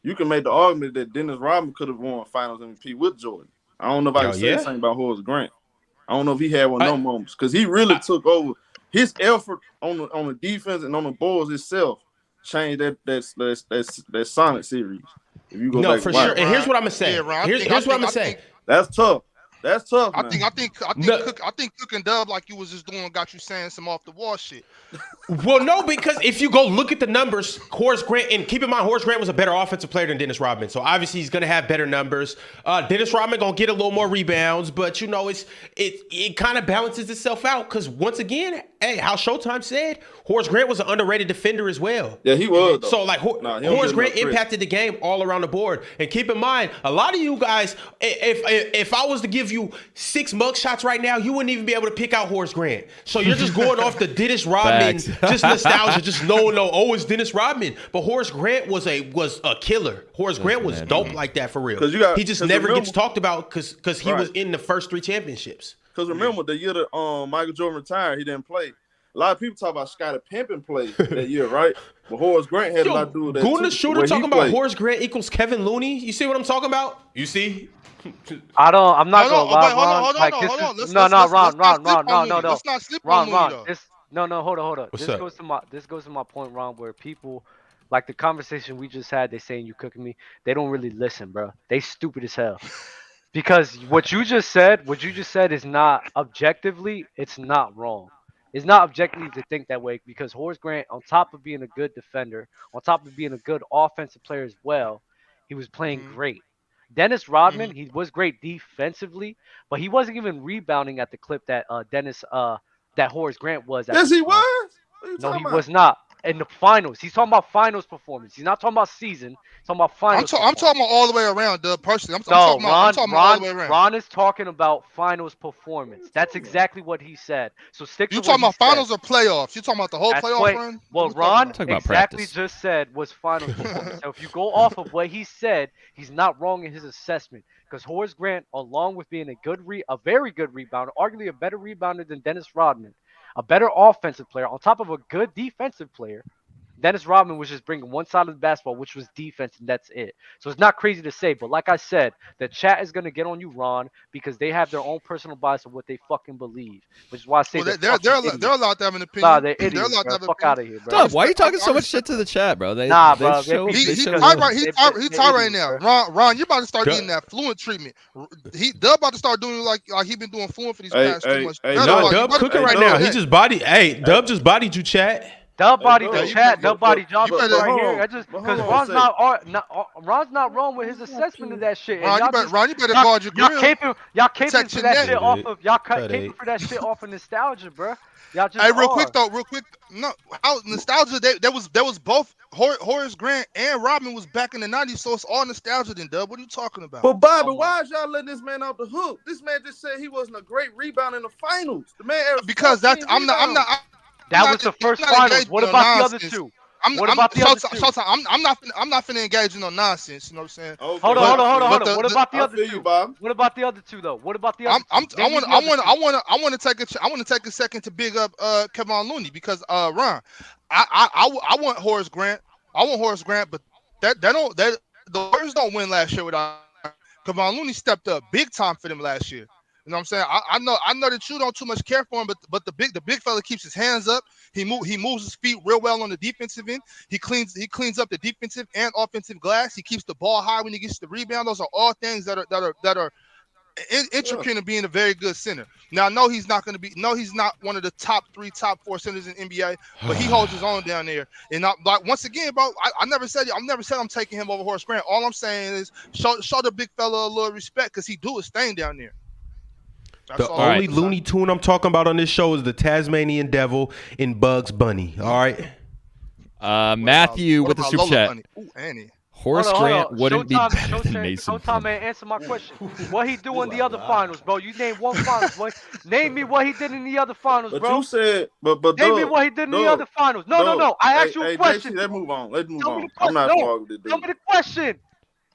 you can make the argument that Dennis Rodman could have won Finals MVP with Jordan. I don't know if I can say the same about Horace Grant. I don't know if he had one of those moments because he really took over. His effort on the defense and on the boards itself changed that Sonic series. If you go back for and watch sure. it. And here's what I'm gonna say. Here's what I'm gonna say. That's tough. That's tough. I Man. think Cook and Dub like you was just doing got you saying some off the wall shit. Well, no, because if you go look at the numbers, Horace Grant, and keep in mind, Horace Grant was a better offensive player than Dennis Rodman. So obviously he's gonna have better numbers. Dennis Rodman gonna get a little more rebounds, but it kind of balances itself out because once again, how Showtime said, Horace Grant was an underrated defender as well. Yeah, he was. Though. So like Horace Grant impacted the game all around the board. And keep in mind, a lot of you guys, if I was to give you 6 mug shots right now, you wouldn't even be able to pick out Horace Grant. So you're just going off the Dennis Rodman, just nostalgia, just no, it's Dennis Rodman. But Horace Grant was a killer. Horace Grant was dope like that for real. He just never gets talked about because he was in the first 3 championships. Because remember, the year that Michael Jordan retired, he didn't play. A lot of people talk about Scottie Pippen played that year, right? But Horace Grant had a lot to do with that. Goon the too, Shooter talking about Horace Grant equals Kevin Looney. You see what I'm talking about? You see? I'm not gonna lie, Ron. Hold on. No. Let's not sleep on Looney, though. No, hold on. What's This up? goes to my point, Ron, where people like the conversation we just had. They saying you cooking me. They don't really listen, bro. They stupid as hell. Because what you just said is not objectively, it's not wrong. It's not objectively to think that way because Horace Grant, on top of being a good defender, on top of being a good offensive player as well, he was playing Mhm. great. Dennis Rodman, Mhm. he was great defensively, but he wasn't even rebounding at the clip that that Horace Grant was at Yes, the he time. was. What are you No, talking he about? was not. In the finals, he's talking about finals performance. He's not talking about season. He's talking about finals I'm performance. talking about all the way around, Dub. Personally, No, I'm Ron, talking about all the Ron, way around. Ron is talking about finals performance. That's exactly what he said. So stick You to what talking he about said. finals or playoffs? You talking about the whole That's playoff what run? What well we talking Ron about? Talk about exactly practice. just said was finals performance. So if you go off of what he said, he's not wrong in his assessment. Because Horace Grant, along with being a very good rebounder, arguably a better rebounder than Dennis Rodman, a better offensive player, on top of a good defensive player, Dennis Rodman was just bringing one side of the basketball, which was defense, and that's it. So it's not crazy to say, but like I said, the chat is gonna get on you, Ron, because they have their own personal bias of what they fucking believe, which is why I say Well, they're fucking they're idiots. allowed to have an Nah, opinion. they're They're idiots, allowed to bro. have an Fuck opinion. out of here, I bro. Dub, why are you respect. talking so I much shit respect to that. the chat, bro? Nah, They bro. They're show being they He show because tight love. right. He they're tight right idiots, now. bro. Ron, you about to start Duh. getting that fluent treatment. Dub about to start doing like he been doing fluent for these Hey, past 2 months. hey, You better Nah, Dub. watch. You Dub better cooking be Hey, right ready for now. Dub. He that. just body. Hey, Hey, Dub just bodied you, chat. Dub hey, body the Yeah, Dub. chat. Dub body y'all you two better, right Hold here. on. I just But because hold on a second. Ron's not wrong with his assessment of that shit, and Ron, you better y'all guard your grill, y'all caping protect for your that neck. shit Cut off eight. of y'all Cut caping eight. for that shit off of nostalgia, bro. Y'all just Hey, are. real quick. No, how nostalgia? There was both Horace Grant and Rodman was back in the '90s, so it's all nostalgia. Then, Dub, what are you talking about? But Bobby, Come on. why is y'all letting this man off the hook? This man just said he wasn't a great rebound in the finals. The man averaged Because 14 that's rebounds. That was the I'm first not finals. engaging What in no about the other nonsense. two? What about the other two? Showtime. I'm not finna engage in no nonsense. You know what I'm saying? Hold Okay, on, But hold on, I hold on, feel you. hold but on. What the about the I other feel you, two? Bob. What about the other two though? What about the other two? I'm, I Name me want the other two. I want to take a second to big up Kevon Looney because I want Horace Grant. I want Horace Grant, but that the Warriors don't win last year without Kevon Looney stepped up big time for them last year. You know what I'm saying? I know that you don't too much care for him, but the big fella keeps his hands up. He moves his feet real well on the defensive end. He cleans up the defensive and offensive glass. He keeps the ball high when he gets the rebound. Those are all things that are Yeah. intricate in being a very good center. Now, no, he's not going to be. No, he's not one of the top 3, top 4 centers in NBA, but he holds his own down there. And like once again, bro, I never said I'm taking him over Horace Grant. All I'm saying is show the big fella a little respect because he do his thing down there. That's The all. All right. only Looney Tune I'm talking about on this show is the Tasmanian Devil in Bugs Bunny. All right. Matthew What with the about super Lola chat. Bunny? Ooh, Annie. Horace Grant wouldn't be Showtime, better than Mason Showtime, man, Plumlee. answer my question. What he do in the other finals, bro? You name one finals, boy. Name me what he did in the other finals, But bro. you said, but Name me Doug, what he did in the Doug, other finals. No, no, Doug. no. I Hey, asked you a hey, question. JC, let's move on. Let's move Tell me the on. I'm question. not gonna No, argue with this tell dude. me the question.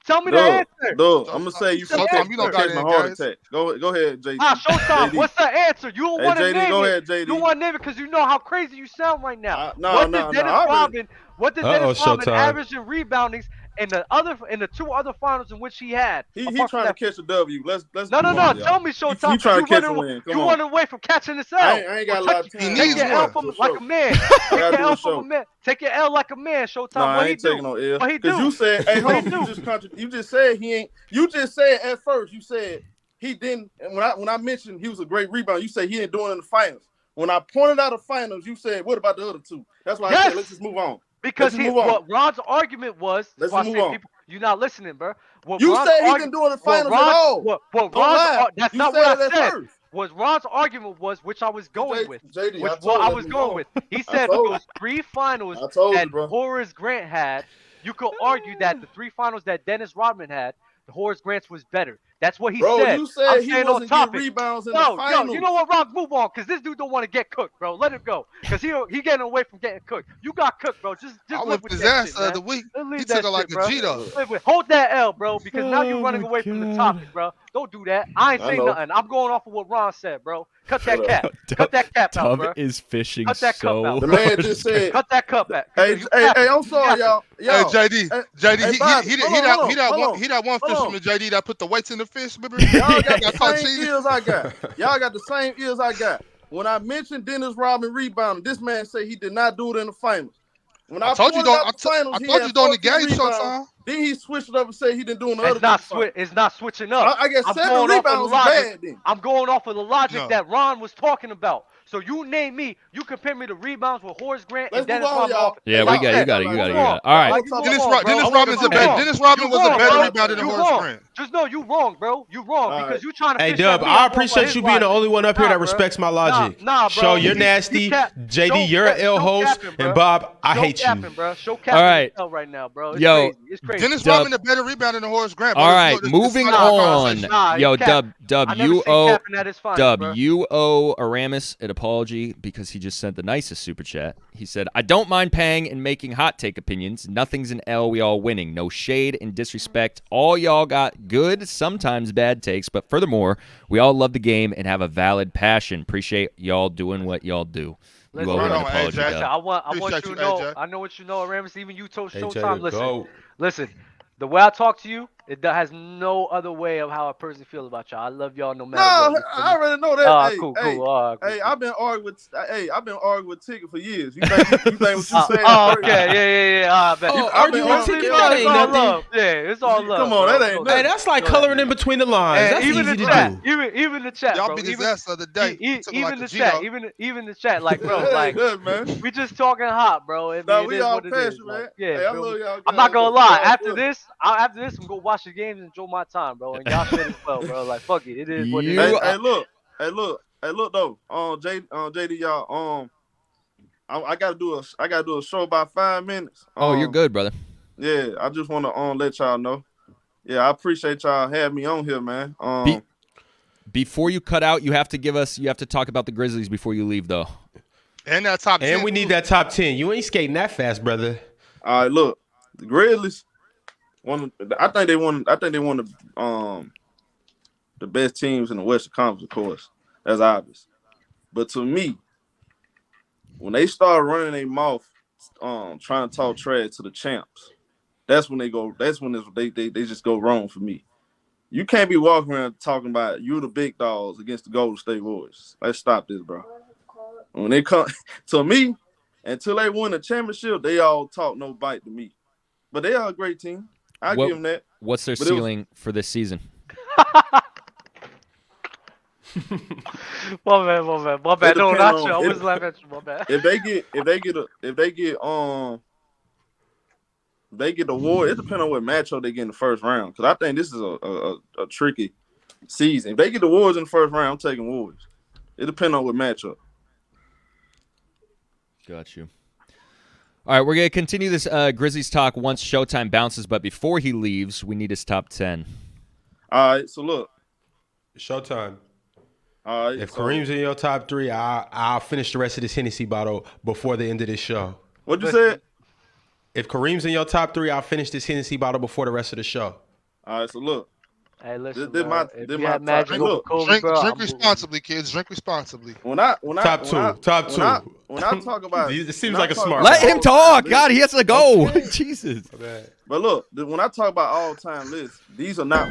Tell me the Doug, answer. Doug, So, I'm gonna say you the gonna Showtime, you don't got catch my it, heart guys. attack. Go ahead, JD. Showtime. JD. What's the answer? You don't Hey, want to JD, name go it. ahead, You don't JD. want to name it because you know how crazy you sound right now. No. What did Dennis I already. Rodman? What did Uh-oh, Dennis Rodman Showtime. average in reboundings in the 2 other finals in which he had? He Apart from trying to that. catch a W. Let's No, move no, no. on, Tell y'all. me, He Showtime, because trying to catch a win. Come you on. running away from catching this I L. ain't got a lot of He time. Take needs your L one. from Do a like show. a man. I Take gotta your do a L from a show. man. Take your L like a man, Showtime. Nah, What I he ain't do? taking no L. What he Cause do? you said, hey, What hold he on, do? you just said he ain't. You just said at first, you said he didn't. And when I mentioned he was a great rebound, you said he didn't do it in the finals. When I pointed out the finals, you said, what about the other two? That's why I said, let's Yes, just move on. because he. Move on. What Ron's argument was. That's Let's why I just move say on. people. You're not listening, bro. What You Ron's said he argument. didn't do it in the What finals at Ron's. all. What Don't Ron's. lie. That's You not what said I it at said. first. What Ron's argument was, which I was going with, JD, which I what told I you, was let's move going on. with. He I said told those you. 3 finals I told that you, bro. Horace Grant had. You could argue that the 3 finals that Dennis Rodman had, the Horace Grant's was better. That's what he Bro, said. you I'm said he staying on wasn't getting topic. rebounds in the Yo, you know finals. what, Ron? Move on, cause this dude don't want to get cooked, bro. Let it go, cause he getting away from getting cooked. You got cooked, bro. Just I live whipped with his that ass shit, the other man. week. Just He leave took that her like shit, a bro. G though. Hold that L, bro, because now you're Oh running my away from the God. topic, bro. Don't do that. I ain't I saying know. nothing. I'm going off of what Ron said, bro. Cut Shut that up. cap. Cut that cap out, Dub bro. is fishing Cut that cup so out, The bro. man hard. just said, Cut that cup out. hey, You hey, capping. I'm sorry, You capping. Hey y'all. JD, Hey, Bobby, hold he on. that one fisherman JD that put the weights in the fish. Remember? Y'all got the Got caught same cheating. ears I got. Y'all got the same ears I got. when I mentioned Dennis Rodman rebounding, this man said he did not do it in the finals. When I told you pointed don't. out the finals, I he told had you don't 14 negate rebounds. Showtime. Then he switched it up and said he didn't do it in the other two finals. It's not switching up. I guess I'm 7 going off of the rebounds is logic. bad then. I'm going off of the logic No. that Ron was talking about. So you name me, you compare me to rebounds with Horace Grant Let's and move Dennis on, Rodman. y'all. Yeah, Like we I got said, it. All right. Like, you Dennis wrong, bro. Rodman was a wrong, better bro. rebounder than You Horace wrong. Grant. Just know you wrong, bro. You wrong All because right. you trying to Hey, fish Dub, at me. I I'm going by appreciate his you being the logic. only one up here that bro. respects my logic. Nah, bro. Show, you're nasty. JD, you're an ill host. And Bob, I hate you. Bro. Show All capping right. yourself right now, bro. It's Yo, crazy. It's crazy. Dennis Dub. Rodman a better rebounder than Horace Grant. All right, This moving not our on. conversation. Nah, Yo, he's capping. Dub, I never you seen owe capping at his finals, bro. you owe Aramis an apology because he just sent the nicest super chat. He said, "I don't mind paying and making hot take opinions. Nothing's an L. We all winning. No shade and disrespect. All y'all got good, sometimes bad takes, but furthermore, we all love the game and have a valid passion. Appreciate y'all doing what y'all do." You Listen, owe him right an on, apology, AJ. Dub. I want Appreciate you you, to know. AJ. I know what you know, Aramis. Even you told AJ Showtime. the Listen, GOAT. listen. The way I talk to you, has no other way of how I personally feel about y'all. I love y'all no matter No, what. You feel I me? already know that. Cool. Hey, I've been arguing with Ticket for years. You think what you saying? Oh, is crazy? okay, yeah. I bet. Oh, I've been arguing arguing- ticket, It's that It's ain't all nothing. love. Yeah, it's all love. Come on, bro. that ain't Know nothing. Hey, that's like Know that, coloring man. in between the lines. And That's even easy the to chat, do. even the chat, Y'all bro. beat his Even ass the other day. Took him even like the a chat, Gino. even the chat, like bro, That like ain't nothing, man. we just talking hot, bro. I mean, No, it we is all what it is. passion, Like, man. yeah, Hey, I feel love me? y'all. I'm not guys. gonna Look, lie. y'all After good. this, I'm gonna watch the games and enjoy my time, bro. And y'all should as well, bro. Like, fuck it, it is what it You- is. Hey, look though. JD, y'all. I gotta do a show about 5 minutes. Oh, you're good, brother. Yeah, I just want to let y'all know. Yeah, I appreciate y'all having me on here, man. Before you cut out, you have to talk about the Grizzlies before you leave, though. And that top 10. And we need that top 10. You ain't skating that fast, brother. All right, look, the Grizzlies. I think they won the best teams in the Western Conference, of course. That's obvious. But to me, when they start running their mouth, trying to talk trash to the champs, that's when they go. That's when they just go wrong for me. You can't be walking around talking about you the big dogs against the Golden State Warriors. Let's stop this, bro. When they come to me, until they win a championship, they all talk no bite to me. But they are a great team. I give them that. What's their But it was- ceiling for this season? My bad. No, depend not on- you. I it- was laughing at you. My bad. If they get the war, it depends on what matchup they get in the first round. Because I think this is a tricky season. If they get the Warriors in the first round, I'm taking Warriors. It depends on what matchup. Got you. All right, we're going to continue this Grizzlies talk once Showtime bounces, but before he leaves, we need his top 10. All right, so look. Showtime. All right. If so, Kareem's in your top 3, I'll finish the rest of this Hennessy bottle before the end of this show. What'd you say? If Kareem's in your top 3, I'll finish this Hennessy bottle before the rest of the show. All right, so look. Hey, listen, This bro. my- If this you my had top- Magic over look, Kobe, bro, Drink I'm responsibly, kids. Drink responsibly. When I Top two. when I talk about It seems when I like a talk smart about Let him all-time talk. lists- God, he has to go. Okay. Jesus. But look, when I talk about all-time lists, these are not.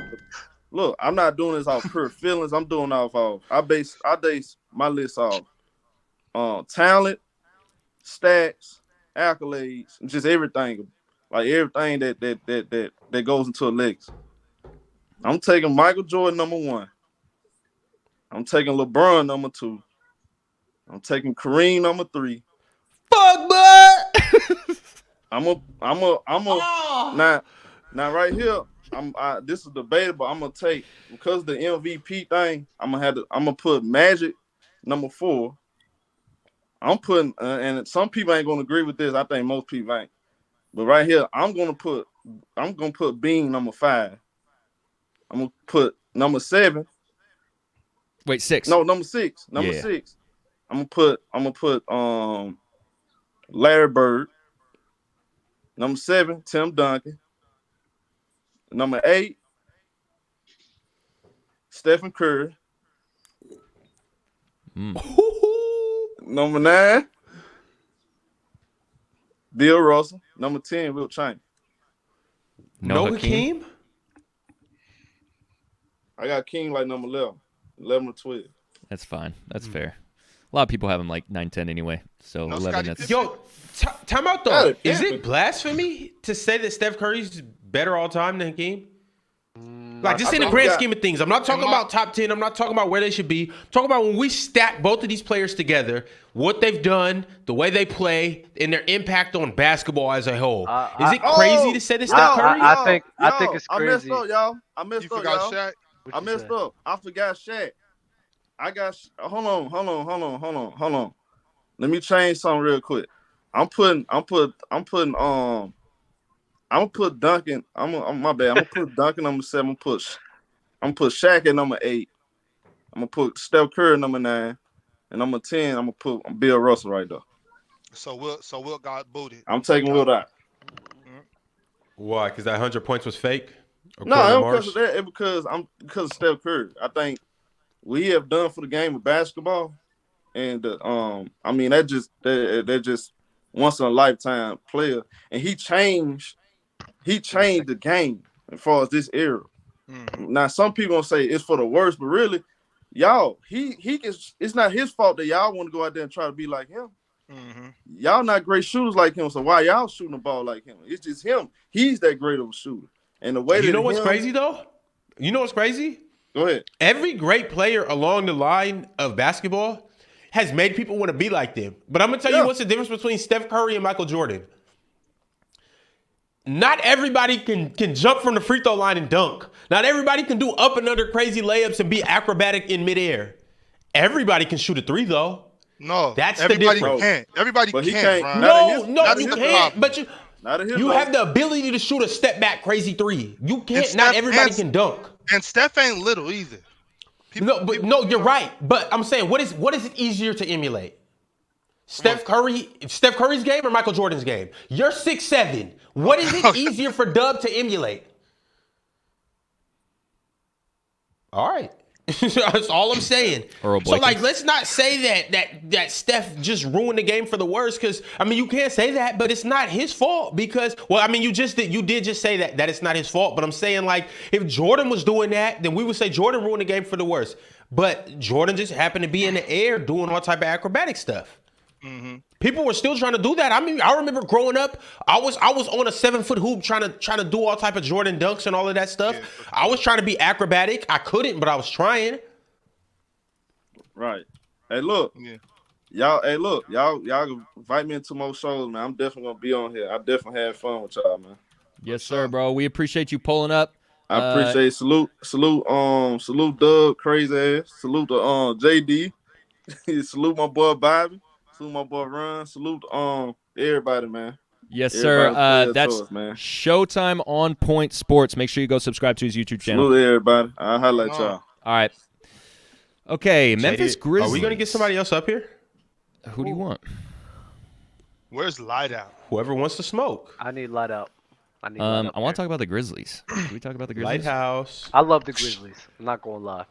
Look, I'm not doing this off pure feelings. I'm doing off. I base my list off talent, stats, accolades, and just everything, like everything that goes into a legacy. I'm taking Michael Jordan number 1. I'm taking LeBron number 2. I'm taking Kareem number 3. Fuck, bud. Now right here. This is debatable. I'm gonna take because of the MVP thing. I'm gonna put Magic number 4. I'm putting and some people ain't gonna agree with this. I think most people ain't. But right here, I'm gonna put Bean number 5. I'm gonna put number 7. Wait, 6. No, number 6. Number Yeah. 6. I'm gonna put Larry Bird. Number 7, Tim Duncan. Number 8, Stephen Curry. Number 9, Bill Russell. Number 10, Wilt Chamberlain. No Hakeem? Hakeem? I got King like number 11 or 12. That's fine. That's fair. A lot of people have him like 9, 10 anyway. So No 11. Scottie That's Pippen. Yo, time out Yeah, though. it Is can it be. blasphemy to say that Steph Curry's better all time than Hakeem? Like, just I in the think- grand got- scheme of things. I'm not talking about top 10. I'm not talking about where they should be. I'm talking about when we stack both of these players together, what they've done, the way they play, and their impact on basketball as a whole. Is it crazy to say that Steph Curry? I think it's I messed crazy. up, y'all. I You messed up, forgot y'all. Shaq? What I you messed say? up. I forgot Shaq. I got. Hold on. Let me change something real quick. I'm putting. I'm gonna put Duncan. My bad. I'm gonna put Duncan number 7. I'm gonna put Shaq at number 8. I'm gonna put Steph Curry number 9, and number 10. I'm gonna put Bill Russell right there. So Will got booted. I'm taking Will out. Why? Because that 100 points was fake? No, According I to don't Mars? because of that. It's because of Steph Curry. I think what he have done for the game of basketball, and I mean that just once in a lifetime player, and he changed the game as far as this era. Mm-hmm. Now some people gonna say it's for the worst, but really, y'all, he gets. It's not his fault that y'all want to go out there and try to be like him. Mm-hmm. Y'all not great shooters like him, so why y'all shooting the ball like him? It's just him. He's that great of a shooter. And the way You that know what's him- crazy, though? You know what's crazy? Go ahead. Every great player along the line of basketball has made people want to be like them. But I'm going to tell you what's the difference between Steph Curry and Michael Jordan. Not everybody can jump from the free throw line and dunk. Not everybody can do up and under crazy layups and be acrobatic in midair. Everybody can shoot a 3, though. No, That's the everybody difference. can't. Everybody But he can't, can't- Brian. Not in No, his- no, not in you his can't. problem. But Not in his you level. have the ability to shoot a step back crazy 3. You can't. And Not Steph- everybody and- can dunk. And Steph ain't little either. No, you're right. But I'm saying, what is it easier to emulate? Steph Curry's game or Michael Jordan's game? You're 6'7". What is it easier for Dub to emulate? All right. That's all I'm saying. Earl So, like, Boykins. let's not say that Steph just ruined the game for the worse, because, I mean, you can't say that, but it's not his fault because, well, I mean, you did just say that it's not his fault, but I'm saying, like, if Jordan was doing that, then we would say Jordan ruined the game for the worse. But Jordan just happened to be in the air doing all type of acrobatic stuff. Mm-hmm. People were still trying to do that. I mean, I remember growing up, I was on a 7-foot hoop trying to do all type of Jordan dunks and all of that stuff. Yeah. I was trying to be acrobatic. I couldn't, but I was trying. Right. Hey, look. Yeah. Y'all can invite me into more shows, man. I'm definitely gonna be on here. I definitely had fun with y'all, man. Yes, sir, bro. We appreciate you pulling up. I appreciate salute Doug, crazy ass. Salute to JD. Salute my boy Bobby. Salute my boy Ron. Salute everybody, man. Yes, Everybody sir. play That's us, man. Showtime on Point Sports. Make sure you go subscribe to his YouTube channel. Salute everybody. I'll holla at y'all. All right. Okay, Memphis JD, Grizzlies. Are we gonna get somebody else up here? Who do you want? Where's Light Out? Whoever wants to smoke. I need light out. I need. I want to talk about the Grizzlies. Can we talk about the Grizzlies? Lighthouse. I love the Grizzlies. I'm not gonna lie.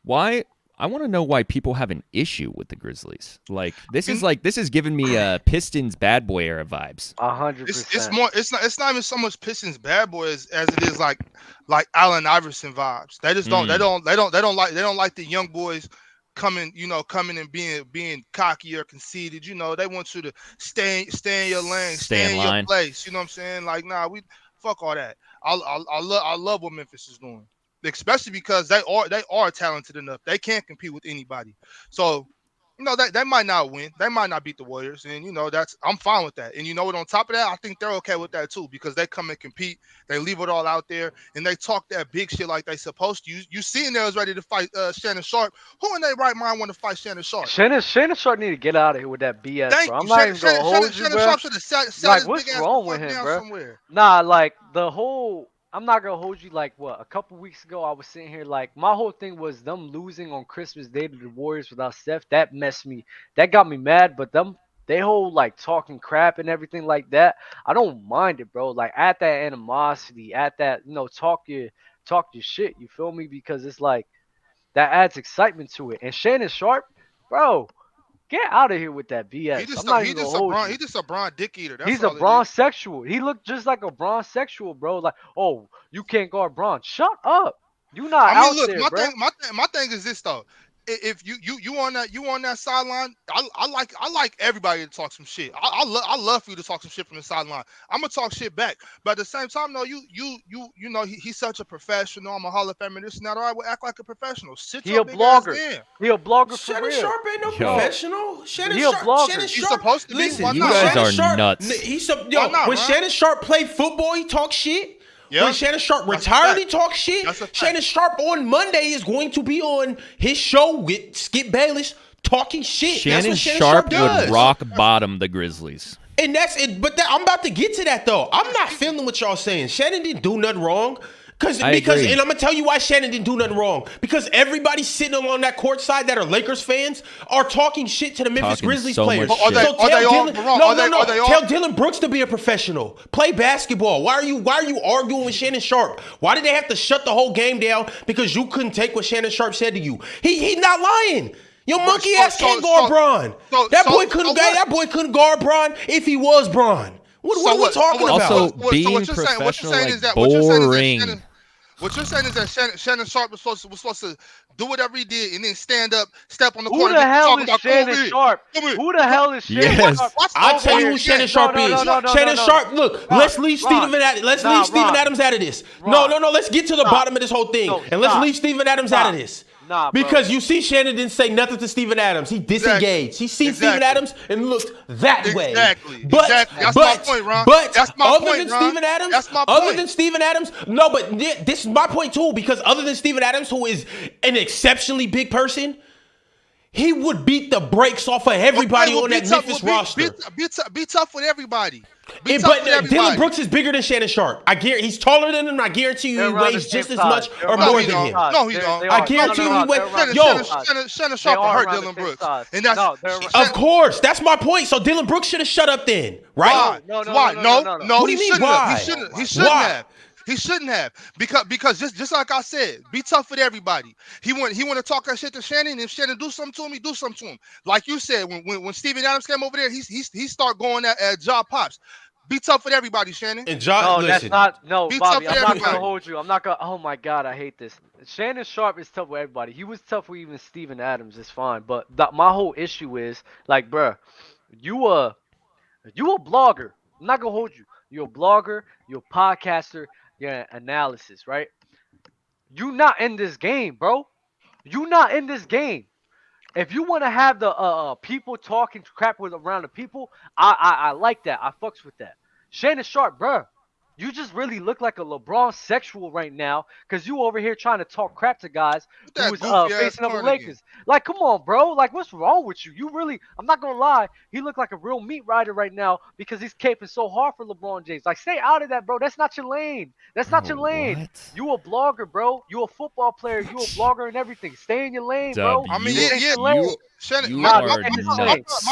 Why? I want to know why people have an issue with the Grizzlies. Like this is giving me Pistons bad boy era vibes. 100%. It's more. It's not even so much Pistons bad boys as it is like Allen Iverson vibes. They just don't. They don't like the young boys coming and being cocky or conceited. They want you to stay in your lane, stay in line. your place. You know what I'm saying? Like, nah, we fuck all that. I love what Memphis is doing, especially because they are talented enough. They can't compete with anybody. So, they might not win. They might not beat the Warriors, and I'm fine with that. And on top of that, I think they're okay with that too, because they come and compete. They leave it all out there, and they talk that big shit like they supposed to. You seen they was ready to fight Shannon Sharp. Who in their right mind want to fight Shannon Sharp? Shannon Sharp need to get out of here with that BS, Thank bro. I'm you. not even gonna hold you, Shannon bro. Sharp should have sat Like, his what's big ass wrong the with fuck him, down bro? somewhere. Nah, like the whole. I'm not gonna hold you. Like what? A couple weeks ago, I was sitting here. Like my whole thing was them losing on Christmas Day to the Warriors without Steph. That messed me. That got me mad. But they whole like talking crap and everything like that. I don't mind it, bro. Like at that animosity, at that talk your shit. You feel me? Because it's like that adds excitement to it. And Shannon Sharp, bro. Get out of here with that BS. He I'm not even just gonna hold you. He just a Bron dick eater. That's He's a all it Braun is. sexual. He looked just like a Braun sexual, bro. Like, oh, you can't guard Braun. Shut up. You not I mean, out look, there, bro. my thing is this though. if you on that sideline, I like everybody to talk some shit. I love for you to talk some shit from the sideline. I'm gonna talk shit back, but at the same time, no, you know he's such a professional. I'm a Hall of Famer. This and that. All right, well, act like a professional. Sit He your a big ass blogger. in. He a blogger for Shannon real. Sharp ain't no Yo. professional. Shannon He a Sharp. blogger. Shannon He's He's Sharp. supposed to be. Listen, Why You not? guys Shannon are Sharp, nuts. Why not, when man? Shannon Sharp played football, he talked shit. Yeah. When Shannon Sharp That's a retired, fact. he talked shit. That's a fact. Shannon Sharp on Monday is going to be on his show with Skip Bayless talking shit. That's Shannon what Shannon Sharp does. would rock bottom the Grizzlies. And that's it. But I'm about to get to that though. I'm not feeling what y'all saying. Shannon didn't do nothing wrong. Because agree. and I'm gonna tell you why Shannon didn't do nothing wrong. Because everybody sitting along that court side that are Lakers fans are talking shit to the Memphis Talking Grizzlies so players. much Are they- So are they tell all Dylan, wrong? no, Are no, they- no. are they all- Tell Dylan Brooks to be a professional. Play basketball. Why are you arguing with Shannon Sharp? Why did they have to shut the whole game down because you couldn't take what Shannon Sharp said to you? He's not lying. Your monkey ass can't guard Bron. That boy couldn't guard Bron if he was Bron. What are we talking about? Also, being professional, boring. What you're saying is that Shannon Sharp was supposed to do whatever he did and then step on the Who court the and hell talk is about Shannon Sharp? Come here. Who the hell is Shannon Yes. Sharp? I'll tell you who Yeah. Shannon Sharp No, is. no, Shannon no. Sharp, look, Ron, let's leave Ron. Steven Ron. Adams out of this. Ron. No, let's get to the Stop. bottom of this whole thing. No, and let's stop. leave Steven Adams out of Stop. this. Nah, bro. Because you see Shannon didn't say nothing to Steven Adams. He disengaged. He seen Steven Adams and looked that way. Exactly. But, That's my point, Ron. But That's my other point, than Ron. Steven Adams, That's my other point. than Steven Adams, no, but this is my point too, because other than Steven Adams, who is an exceptionally big person, he would beat the brakes off of everybody on that Memphis roster. Be tough with everybody. But Dylan Brooks is bigger than Shannon Sharp. I guarantee he's taller than him. I guarantee you he weighs just as much or more than him. No, he don't. I guarantee you he weighs. Shannon Sharp will hurt Dylan Brooks. And that's Of course, that's my point. So Dylan Brooks should have shut up then, right? Why? No. What do you mean, why? He shouldn't have. He shouldn't have because just like I said, be tough with everybody. He want to talk that shit to Shannon. If Shannon do something to him, he do something to him. Like you said, when Steven Adams came over there, he start going at Ja Pops. Be tough with everybody, Shannon. And Ja, No, that's listen, not. No, Be Bobby, tough I'm with not everybody. gonna hold you. I'm not gonna. Oh my God, I hate this. Shannon Sharp is tough with everybody. He was tough with even Steven Adams. It's fine, but my whole issue is like, bruh, you a blogger. I'm not gonna hold you. You're a blogger. You're a podcaster. You're an analysis, right? You not in this game, bro. You not in this game. If you want to have the people talking crap with around the people, I like that. I fucks with that. Shannon Sharp, bruh. You just really look like a LeBron sexual right now because you over here trying to talk crap to guys That who's goofy ass facing up with cardigan. Lakers. Like, come on, bro. Like, what's wrong with you? You really, I'm not going to lie. He look like a real meat rider right now because he's caping so hard for LeBron James. Like, stay out of that, bro. That's not your lane. That's not your lane. What? You a blogger, bro. You a football player. You a blogger and everything. Stay in your lane, bro. I mean, You- yeah. Shannon, you my are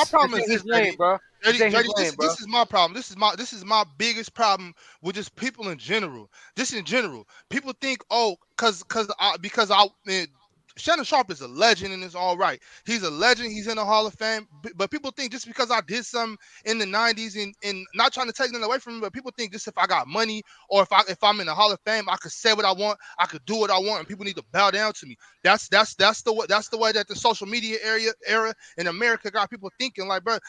problem nuts. is his this, lane, bro. Eddie, Stay in his Eddie, lane, bro. this is my problem. This is my biggest problem with just people in general. Just in general, people think, because Shannon Sharp is a legend and it's all right. He's a legend. He's in the Hall of Fame. But people think just because I did something in the 90s and not trying to take nothing away from him, but people think just if I got money or if I'm in the Hall of Fame, I could say what I want, I could do what I want, and people need to bow down to me. That's the way that the social media era in America got people thinking. Like, bro,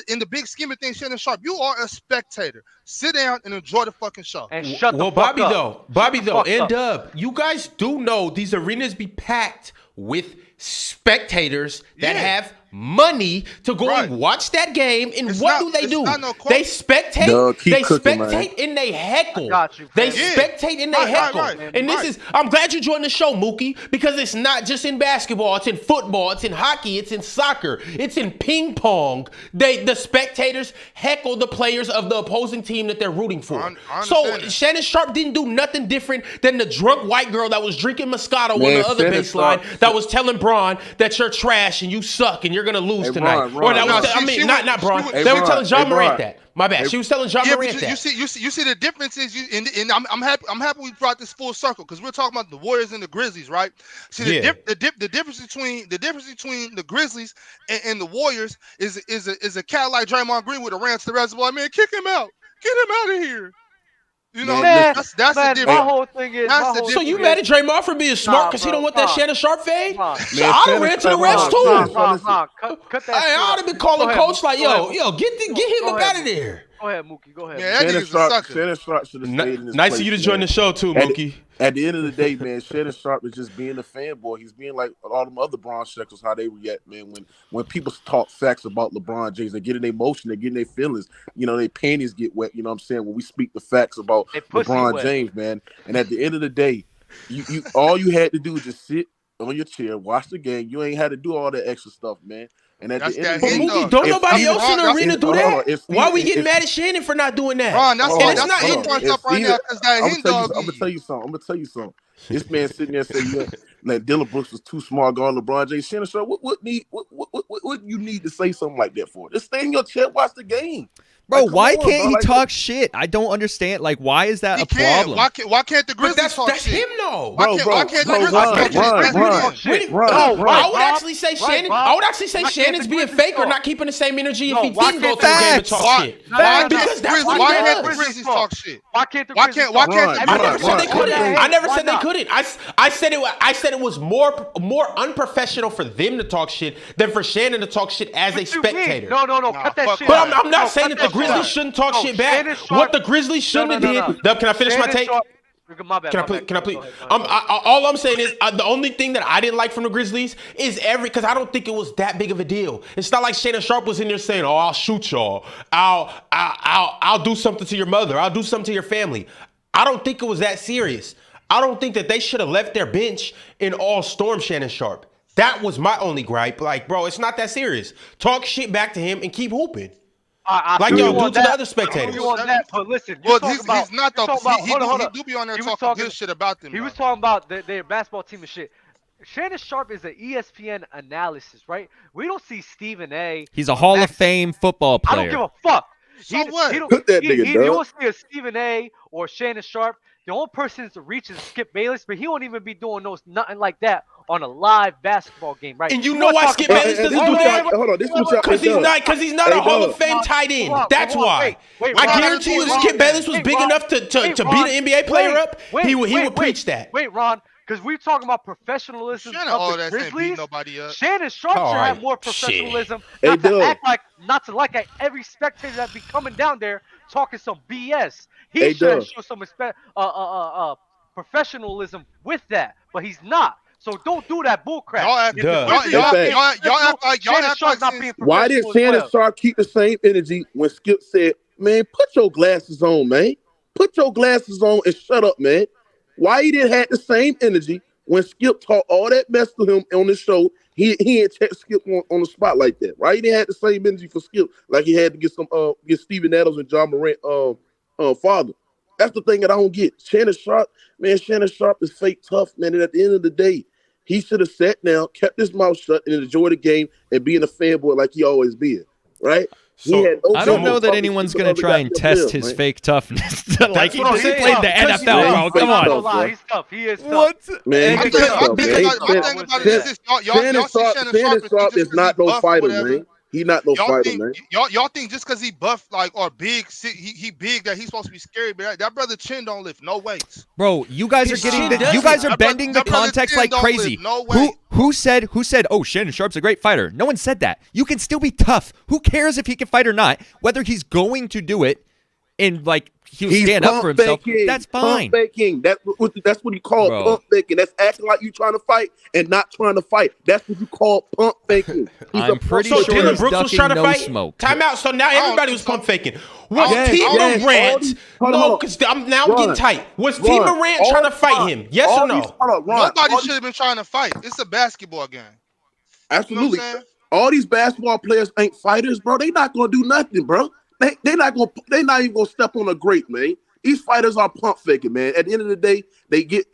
in the big scheme of things, Shannon Sharp, you are a spectator. Sit down and enjoy the fucking show. And shut the fuck Bobby up. Bobby Shut the though, fuck and up. Dub, you guys do know these arenas be packed with spectators that Yeah. have money to go Right. and watch that game. And It's what not- do they it's do? not no quote. They spectate. Doug, keep They cooking, man. spectate and they heckle. I got you, They fam. Yeah. spectate and they Right, heckle. right. And this Right. is. I'm glad you joined the show, Mookie, because it's not just in basketball. It's in football. It's in hockey. It's in soccer. It's in ping pong. The spectators heckle the players of the opposing team that they're rooting for. I So understand that. Shannon Sharp didn't do nothing different than the drunk white girl that was drinking Moscato on Man, the other Shannon baseline Sharp- that was telling Braun that you're trash and you suck and you're gonna lose Hey, tonight. Ron, Or that No, was she not was- Braun. she was- They Hey, were Ron, telling John hey, Morant Ron. that. My bad. She was telling John Yeah, Morant but that. you see the difference is and I'm happy we brought this full circle because we're talking about the Warriors and the Grizzlies, right? See the difference between the Grizzlies and the Warriors is a cat like Draymond Green with a rant to the rest of the man, kick him out, get him out of here. You know, Man, that's the my difference. whole thing is, That's my the whole So thing you is, mad at Draymond for being smart because he bro, don't want that Shannon Sharp fade? Ron, So Man, I'd have Shannon ran to the Sharp- refs too. Ron, Ron, listen. cut that Hey, shit I out. would have been calling Go ahead, coach like, Mookie. Go yo, ahead, get him Go up ahead, out of Mookie. there. Go ahead, Mookie. Go ahead. Yeah, that Shannon nigga's a Sharp, sucker. Shannon Sharp should have stayed in his Nice place, of you to man. join the show too, At Mookie. At the end of the day, man, Shannon Sharp is just being a fanboy. He's being like all them other Bron Shekels, how they react, man. When people talk facts about LeBron James, they get in emotion, they get in their feelings. You know, their panties get wet. You know what I'm saying? When we speak the facts about They pussy LeBron wet. James, man. And at the end of the day, you all you had to do was just sit on your chair, watch the game. You ain't had to do all that extra stuff, man. And at That's the end of that the But day, hate Mookie, dog. don't if nobody Steven- else in the Ron, arena do hold on, that. if Why we Steven- getting if- mad at Shannon for not doing that? Ron, that's Hold And why it's on, not. hold he on. turned If up right now Steven- because that I'm hen gonna dog. tell you something. I'm gonna tell you something. This man sitting there saying, "Yeah, like Dylan Brooks was too smart guarding LeBron James." Shannon Sharp, what you need to say something like that for? Just stay in your chair, watch the game. Bro, Like, come why on, can't bro. he Like, talk shit? I don't understand. Like, why is that He a can't. problem? Why can't the But Grizzlies talk that's shit? him though. Why Bro, can't bro, why can't the bro, Grizzlies Ron, talk shit? Ron, That's Ron. him. Talk shit. Ron, No, Ron. I would Bob. actually say Right, Shannon. Bob. I would actually say Why can't Shannon's the being Grizzlies fake or talk? not keeping the same energy No, if he why didn't go can't through a the game and Facts. talk Why, shit. No, why no, can't no. Because the that's Grizzlies, what why he can't the does. Grizzlies talk shit? Why can't the Why Grizzlies can't why talk? can't Ron, the I Ron, never said they Ron, couldn't. Ron. I never Why said they not? couldn't. I said it. I said it was more unprofessional for them to talk shit than for Shannon to talk shit as a What you mean? spectator. No, Nah, cut that fuck shit But out. I'm not No, saying cut that the shit Grizzlies out. shouldn't talk No, shit back. Shannon Sharp- What the Grizzlies shouldn't have No. did. Dub, can I finish my Shannon take? Sharp- My bad. Can I please? Go ahead. All I'm saying is the only thing that I didn't like from the Grizzlies is because I don't think it was that big of a deal. It's not like Shannon Sharp was in there saying, "Oh, I'll shoot y'all. I'll do something to your mother. I'll do something to your family." I don't think it was that serious. I don't think that they should have left their bench and all storm Shannon Sharp. That was my only gripe. Like, bro, it's not that serious. Talk shit back to him and keep hooping. I Like feel y'all you do on to the that. other spectators. I feel you on that, but listen, Well, you're he's talking not though. you're 'Cause talking about- he do be on there He was talking good shit about them. He was though. talking about their basketball team and shit. Shannon Sharp is an ESPN analysis, right? We don't see Stephen A. He's a Hall of Max- Fame football I don't player. give a fuck. So what? He don't, Put that nigga, you dog. won't see a Stephen A. or Shannon Sharp. The only person to reach is Skip Bayless, but he won't even be doing nothing like that on a live basketball game, right? And you We're know not why talking Skip about- Bayless Hey, doesn't this do what that? y'all- hold on, this what y'all- Because he's not Hey, a Hall dog. of Fame tight end. Hold on, That's hold on, why. wait, I Ron, guarantee you, if Ron, Skip Bayless was wait, big Ron, enough to wait, beat an Ron, NBA player wait, up, wait, he would wait, preach that. Wait, Ron, because we're talking about professionalism Shannon of all the that ain't beating Grizzlies. nobody up. Shannon Sharp All should have right, more shit. professionalism, Hey, not to Doug. act like, not to like every spectator that be coming down there talking some BS. He Hey, should Doug. show some respect, professionalism with that, but he's not. So don't do that bullcrap. Y'all act, If the Duh. Grizzlies y'all not being Hey, act professional, like Shannon Sharp's not being Why did professional as Shannon well. Sharp keep the same energy when Skip said, "Man, put your glasses on, man. Put your glasses on and shut up, man"? Why he didn't have the same energy when Skip talked all that mess to him on the show? He ain't check Skip on the spot like that. Why he didn't have the same energy for Skip like he had to get Steven Adams and John Morant father? That's the thing that I don't get. Shannon Sharp is fake tough, man. And at the end of the day, he should have sat down, kept his mouth shut, and enjoyed the game and being a fanboy like he always been, right? So- he had no I don't business know that talking anyone's shit going to to try and other test goddamn his players, fake toughness. Like, he what I'm played saying. the Because NFL, he's bro. fake Come tough, on. bro. He's tough. He is tough. What? Man, My he's thing, fake my tough, thing man. about, He's my fake- thing about it Shannon- is this: y'all see Shannon Sharp is not no fighter, man. He not no Y'all fighter, think man. y'all think just because he buff like or big, he big that he's supposed to be scary, but that brother chin don't lift no weights. Bro, you guys are His getting chin the, you doesn't. guys are That brother- bending the that brother context chin like don't crazy. lift no weight. Who said oh Shannon Sharp's a great fighter? No one said that. You can still be tough. Who cares if he can fight or not? Whether he's going to do it and like he'll He's stand up for pump himself. faking. That's Pump fine. faking. That's what you call Bro. pump faking. That's acting like you trying to fight and not trying to fight. That's what you call pump faking. He's I'm a pretty So pump sure faker. Dylan he's Brooks was ducking trying to no fight. smoke. Time out. So now don't everybody was think so. pump faking. Was Yes, T. yes, all Morant? these- hold No, on. because I'm now Ron, getting tight. Was T. Ron, Morant all trying to these- fight him? Yes all or no? these- hold on, Ron, Nobody all should these- have been trying to fight. It's a basketball game. Absolutely. You know what I'm saying? All these basketball players ain't fighters, bro. They not gonna do nothing, bro. They not even gonna step on a grape, man. These fighters are pump faking, man. At the end of the day, they get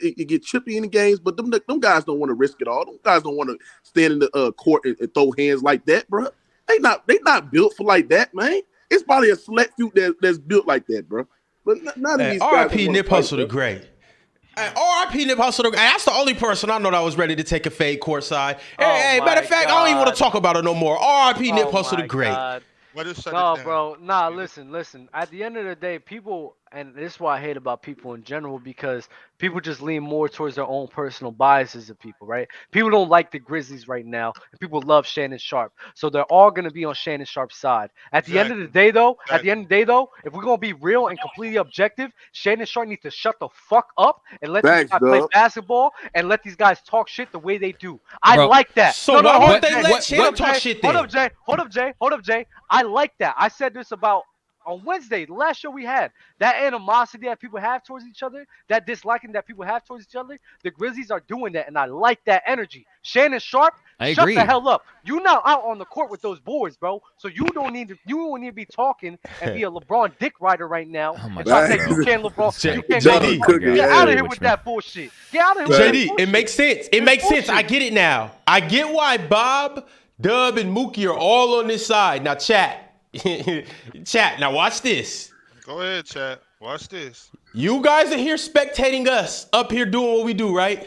chippy in the games, but them guys don't want to risk it all. Them guys don't want to stand in the court and throw hands like that, bro. They not built for like that, man. It's probably a select few that's built like that, bro. But none of Hey, these guys. R.I.P. wanna Nip fight, Hustle the bro. Great. Hey, R.I.P. Nip Hustle the Great. That's the only person I know that was ready to take a fade courtside. Hey, Oh matter of my fact, I don't even want God. to talk about it no more. R.I.P. Nip Oh Hustle the my Great. God. What is shut No, it down? bro. Nah, listen. At the end of the day, people and this is what I hate about people in general because people just lean more towards their own personal biases of people, right? People don't like the Grizzlies right now, and people love Shannon Sharp, so they're all gonna be on Shannon Sharp's side. At the end of the Exactly. day, though, Exactly. if we're gonna be real and completely objective, Shannon Sharp needs to shut the fuck up and let these Facts, guys play dog. basketball and let these guys talk shit the way they do. I Bro, like that. So why hold won't up, they Jay. let Shannon Hold up, talk Jay. shit Hold then? up, Jay. Hold up, Jay. I like that. I said this about on Wednesday, the last show we had, that animosity that people have towards each other, that disliking that people have towards each other, the Grizzlies are doing that, and I like that energy. Shannon Sharp, I shut agree. the hell up. You not out on the court with those boys, bro. So you don't need to be talking and be a LeBron dick rider right now Oh my and try to God, say bro. you can't LeBron, J- you can't JD. go Cooking, get yeah. out of here with Which man? that bullshit. Get out of here with that JD, it bullshit. makes sense. It It's makes sense. I bullshit. get it now. I get why Bob, Dub, and Mookie are all on this side. Now, chat. Chat. Now, watch this. Go ahead, chat. Watch this. You guys are here spectating us up here doing what we do, right?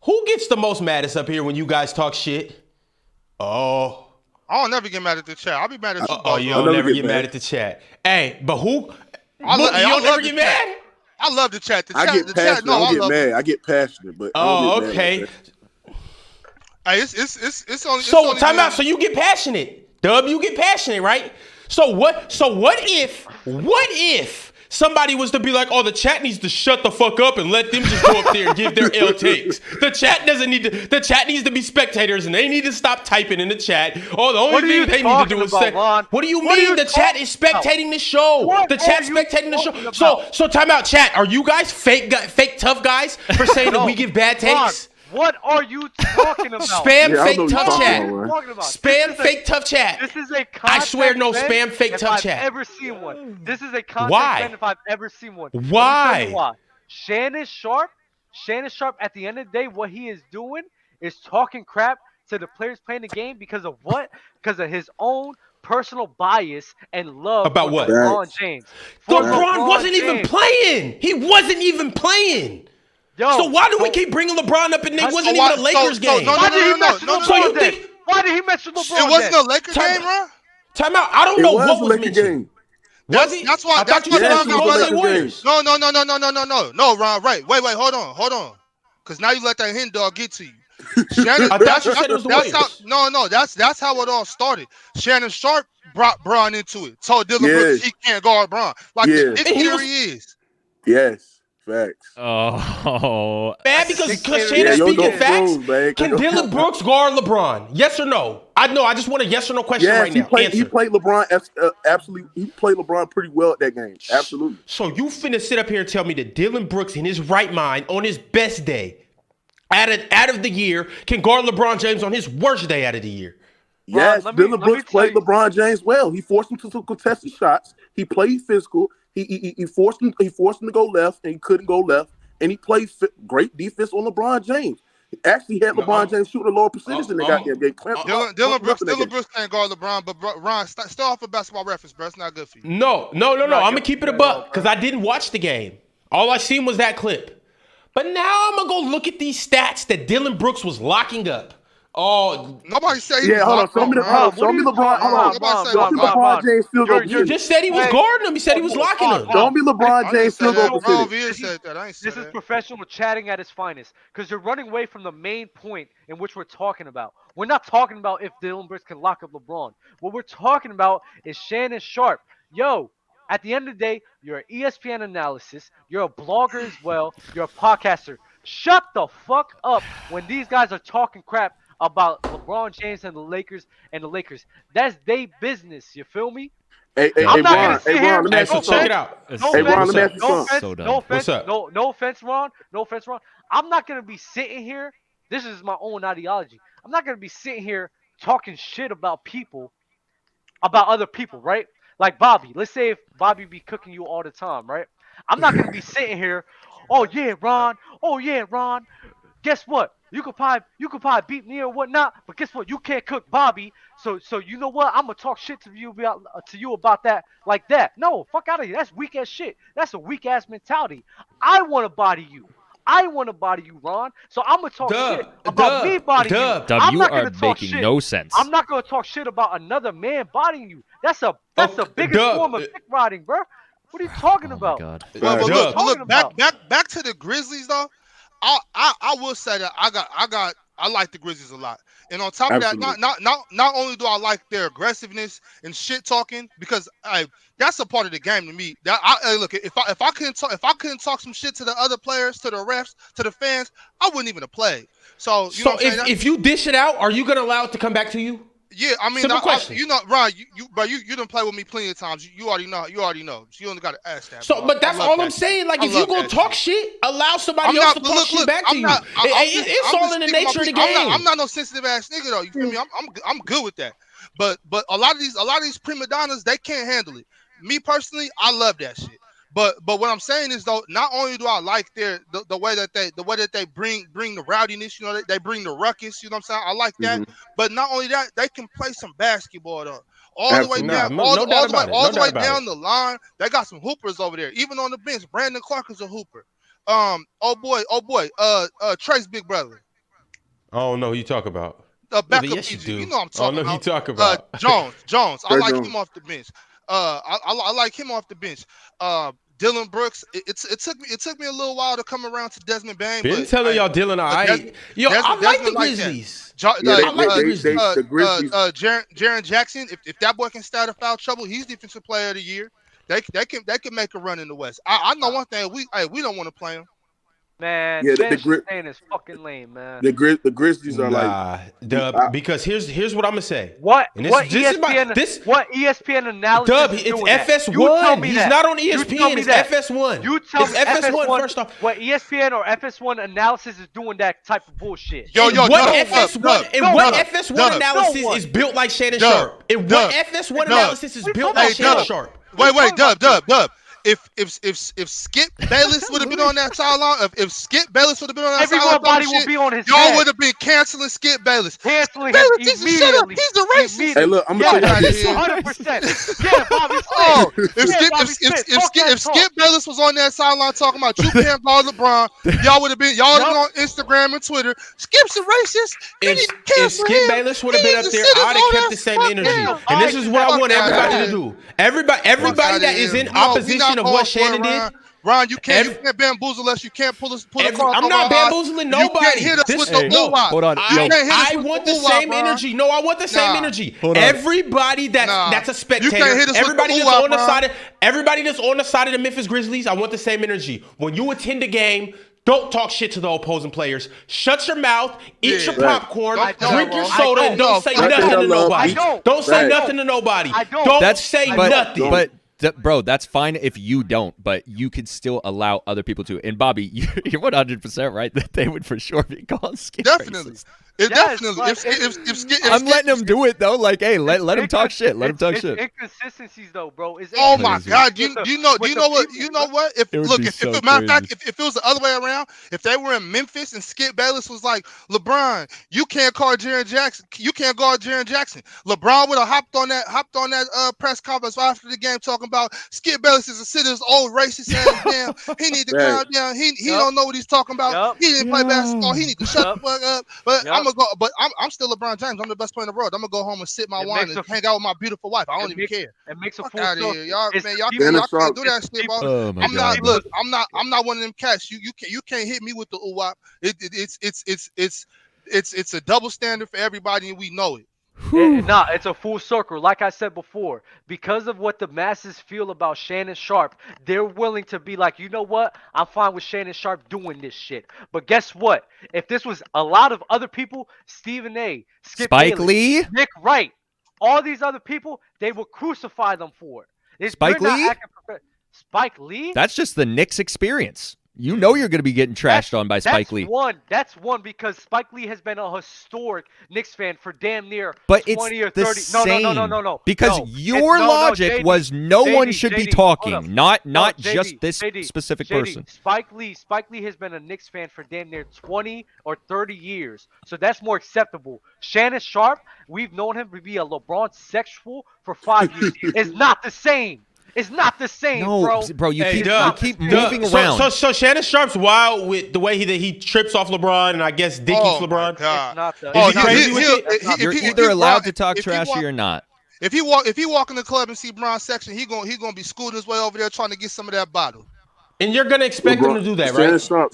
Who gets the most maddest up here when you guys talk shit? Oh. I don't never get mad at the chat. I'll be mad at you. Oh, you I'll don't never never get get mad mad. at the chat. Hey, but who? I lo- Mookie, hey, you I don't love never the get chat. mad? I love the chat. The I chat. get The passionate. chat. No, I I don't get love mad. it. I get passionate, but I Oh, don't get mad okay. like that. Hey, it's only. So it's only time good. out. So you get passionate, Dub. You get passionate, right? So what? So what if? What if somebody was to be like, "Oh, the chat needs to shut the fuck up and let them just go up there and give their L takes." The chat doesn't need to. The chat needs to be spectators, and they need to stop typing in the chat. Oh, the What only are you thing they need to do talking is about, say, Ron? "What do you What are mean? you The chat is talking about? spectating the show. What The chat's are you spectating the show." talking So about? time out, chat. Are you guys fake tough guys for saying that we give bad Ron, takes? what are you talking about? Spam Yeah, I fake know what you're tough talking chat. about, Ron. Talking about. Spam This is fake tough chat. This is a I swear no contact spam vent fake if tough I've chat. ever seen one. This is a contact Why? vent if I've ever seen one. Let me Why? tell you why. Shannon Sharp, Shannon Sharp. At the end of the day, what he is doing is talking crap to the players playing the game because of what? Because of his own personal bias and love About for what? LeBron Facts. James. For LeBron wasn't even James. playing. He wasn't even playing. Yo, So why do we keep bringing LeBron up and it wasn't why- even a Lakers so game? no, Why did he mention no, LeBron So you then? think- Why did he mention LeBron It wasn't then? a Laker Time- game, bro. Time out. I don't It know was what a was Laker mentioned. game. Was he? That's why. I thought That's you why said Yes, it it was was a Golden State Laker game. Warriors. No, Ron. Right. Wait. Hold on. Because now you let that hen dog get to you. Shannon, I thought you said it was the that's how. Warriors. No. That's how it all started. Shannon Sharp brought Braun into it. Told Dylan Brooks Yes. he can't guard Braun. Like Yeah. the dick And he here was- he is. Yes, facts. Oh, Man, because Yeah, Shannon's yo, speaking don't facts. lose, man. Can Dylan Brooks guard LeBron? Yes or no? I know. I just want a yes or no question Yes, right now. he Answer. played LeBron absolutely. He played LeBron pretty well at that game. Absolutely. So you finna sit up here and tell me that Dylan Brooks, in his right mind, on his best day, out of the year, can guard LeBron James on his worst day out of the year? Yes, let me Dylan Brooks tell played you- LeBron James well. He forced him to contested shots. He played physical. He forced him. He forced him to go left, and he couldn't go left. And he played great defense on LeBron James. He actually had LeBron James shooting a lower percentage in the goddamn game. Dylan Brooks can't guard LeBron, but Ron, start off with Basketball Reference, bro. It's not good for you. No. I'm gonna keep it a right buck now, because I didn't watch the game. All I seen was that clip. But now I'm gonna go look at these stats that Dylan Brooks was locking up. Oh, Nobody said he Yeah, was hold on. locked Show me up, the Ron. hold on. Show me LeBron. Hold on. Nobody said Show he me was LeBron locked up. James field goal You're you percentage. just said he was Hey. guarding him. He said he was locking him. Show me I LeBron didn't James say field that. goal Ron percentage. Veer said that. I ain't said This is that. professional chatting at its finest because you're running away from the main point in which we're talking about. We're not talking about if Dylan Brooks can lock up LeBron. What we're talking about is Shannon Sharp. Yo, at the end of the day, you're an ESPN analysis. You're a blogger as well. You're a podcaster. Shut the fuck up when these guys are talking crap about LeBron James and the Lakers. That's their business. You feel me? Hey, I'm not gonna Ron. sit Hey, here Ron. Let me Hey, ask so you check it something. out. It's No Hey, offense, Ron, let me ask you no something. offense, So dumb. no offense, What's up? no offense, Ron. No offense, Ron. I'm not gonna be sitting here. This is my own ideology. I'm not gonna be sitting here talking shit about other people, right? Like Bobby. Let's say if Bobby be cooking you all the time, right? I'm not gonna be sitting here. Oh yeah, Ron. Oh yeah, Ron. Guess what? You could probably beat me or whatnot, but guess what? You can't cook Bobby. So you know what? I'm gonna talk shit to you about that like that. No, fuck out of here. That's weak ass shit. That's a weak ass mentality. I want to body you. Ron. So I'm gonna talk shit about me bodying you. Dub, Dub, I'm you not are gonna talk making shit. no sense. I'm not gonna talk shit about another man bodying you. That's the biggest Dub, form of dick riding, bro. What are you talking Oh my about? god. But, Right. but look, Talking look about. back to the Grizzlies though. I will say that I like the Grizzlies a lot. And on top of that, Absolutely. not only do I like their aggressiveness and shit talking, because that's a part of the game to me. Look, if I couldn't talk some shit to the other players, to the refs, to the fans, I wouldn't even have played. So you know So what I'm saying? if you dish it out, are you gonna allow it to come back to you? Yeah, I mean, Simple question. you know, Ron, you done play with me plenty of times. You already know. So you only got to ask that. So, bro. but that's I love all that I'm shit. saying. Like, I if you love gonna that talk shit. shit, allow somebody I'm else not. to But talk shit back to I'm you. not. It's all in the nature of the game. I'm not no sensitive ass nigga though. You feel me? I'm good with that. But a lot of these prima donnas, they can't handle it. Me personally, I love that shit. But what I'm saying is though, not only do I like the way that they bring the rowdiness, you know, they bring the ruckus, you know what I'm saying? I like that. Mhm. But not only that, they can play some basketball though. All the way Absolutely. down, No doubt about it. all No the way doubt about down it. the line. They got some hoopers over there. Even on the bench, Brandon Clark is a hooper. Oh boy, Trace big brother, I don't know who you talk about. backup Yes, you PG. do. You know what I'm I don't talking know who you about. talk about. Jones. I Trey like Jones. him off the bench. I like him off the bench. Dylan Brooks. It took me a little while to come around to Desmond Bain, Been but telling y'all Dylan, all right. Yo, I like the Desmond like that. Grizzlies. Jo- Yeah, I like the Grizzlies. the Grizzlies. Jaren Jackson. If that boy can stay out of foul trouble, he's defensive player of the year. They can make a run in the West. I know one thing. We don't want to play him. Man, Yeah, Ben Shane is fucking lame, man. the Grizzlies are like. Nah, I- because here's what I'm gonna say. What And this- what this is my- ESPN this- what ESPN analysis Dub, is it's doing that? FS1. You tell me He's that. not on You tell ESPN. me It's that. FS1. You tell It's me FS1 first off. What ESPN or FS1 analysis is doing that type of bullshit. Yo, What Dub, FS1 Dub, and no what one. FS1 Dub. analysis No one. is built like Shannon Dub. Sharp? And Dub. what FS1 Dub. analysis is What are you built talking like Shannon Dub. Sharp? Wait, talking about? Dub. If Skip Bayless would have been on that sideline, if Skip Bayless would have been on that sideline, Everybody will be on his y'all head. would have been canceling Skip Bayless. Canceling him Bayless, shut up. immediately. He's the racist. Hey, look, I'm gonna tell you Yeah, like this. 100%. Yeah, Bobby Smith. Oh, Yeah, Bobby Smith. Talk that if talk. Skip Bayless was on that sideline talking about you can't guard LeBron, y'all would have been on Instagram and Twitter. Skip's a racist. You need to If cancel Skip him. Bayless would have He been needs up to there, sit his I'd have old kept the ass same fuck energy. down. And this is what I want Fuck everybody outta to here. do. Everybody that is in No, we opposition not of going what for it, Shannon did. Ron, you can't bamboozle us. You can't pull I'm across not our eyes. bamboozling You nobody. can't hit us This- with the Hey, ooh-wah. hold on. You I, can't hit us I with want the ooh-wah, same Ron. energy. No, I want the same Nah. energy. Hold on. Everybody that's Nah. that's a You spectator. can't hit us with Everybody the that's ooh-wah, on the Ron. side of everybody that's on the side of the Memphis Grizzlies. I want the same energy. When you attend a game, don't talk shit to the opposing players. Shut your mouth, eat your Right. popcorn, I don't, drink your bro. soda, I and don't don't. say I nothing to don't. nobody. I don't. Don't say Right. nothing to nobody. I don't. Don't That's say but, nothing. Bro, that's fine if you don't, but you could still allow other people to. And Bobby, you're 100% right that they would for sure be called Skip Definitely. racist. Definitely. but If I'm letting him do it though. Like, hey, let him talk shit. Let him talk It's shit. inconsistencies though, bro. It's Oh my Crazy. God! Do you know With the what? people, You know what? If It would look, be if so matter of fact, crazy. if it was the other way around, if they were in Memphis and Skip Bayless was like, LeBron, you can't guard Jaren Jackson. You can't guard Jaren Jackson. LeBron would have hopped on that press conference after the game talking about Skip Bayless is a citizen, old racist ass damn. He need to Right. calm down. He Yup. don't know what he's talking about. Yup. He didn't play Yeah. basketball. He need to shut Yup. the fuck up. But Yup. I'm gonna go. But I'm still LeBron James. I'm the best player in the world. I'm gonna go home and sip my It wine makes and a- hang out with my beautiful wife. I don't it even makes- care. It makes a Fuck full out of circle. here, y'all. It's Man, the y'all people- can't, Dennis y'all can't do Rodman. that shit, bro. Oh my I'm God. not. Look, I'm not one of them cats. You can't hit me with the ooh-wop. It's a double standard for everybody, and we know it. Nah, it's a full circle. Like I said before, because of what the masses feel about Shannon Sharp, they're willing to be like, you know what? I'm fine with Shannon Sharp doing this shit. But guess what? If this was a lot of other people, Stephen A, Skip Spike Bayless, Lee? Nick Wright, all these other people, they will crucify them for it. Spike they're not Lee? acting Spike Lee? That's just the Knicks experience. You know you're going to be getting trashed on by Spike Lee. That's one because Spike Lee has been a historic Knicks fan for damn near But 20 or it's the 30. same. No. Because No. your No, logic JD, was no one JD, should be JD, hold up. talking, not No, just JD, this JD, specific JD, person. Spike Lee has been a Knicks fan for damn near 20 or 30 years. So that's more acceptable. Shannon Sharp, we've known him to be a LeBron sexual for 5 years. It's not the same. It's not the same, No, bro. you Hey, keep, Doug, you keep Doug, moving around. So Shannon Sharp's wild with the way he trips off LeBron and I guess Dinky's Oh my LeBron. God. It's not the. Is he it's not crazy the- with it? that's not You're the- either allowed to if talk he trashy wa- or not. If he walk in the club and see Bron's section, he gonna be scooting his way over there trying to get some of that bottle. And you're gonna expect him to do that, Shannon right? Sharp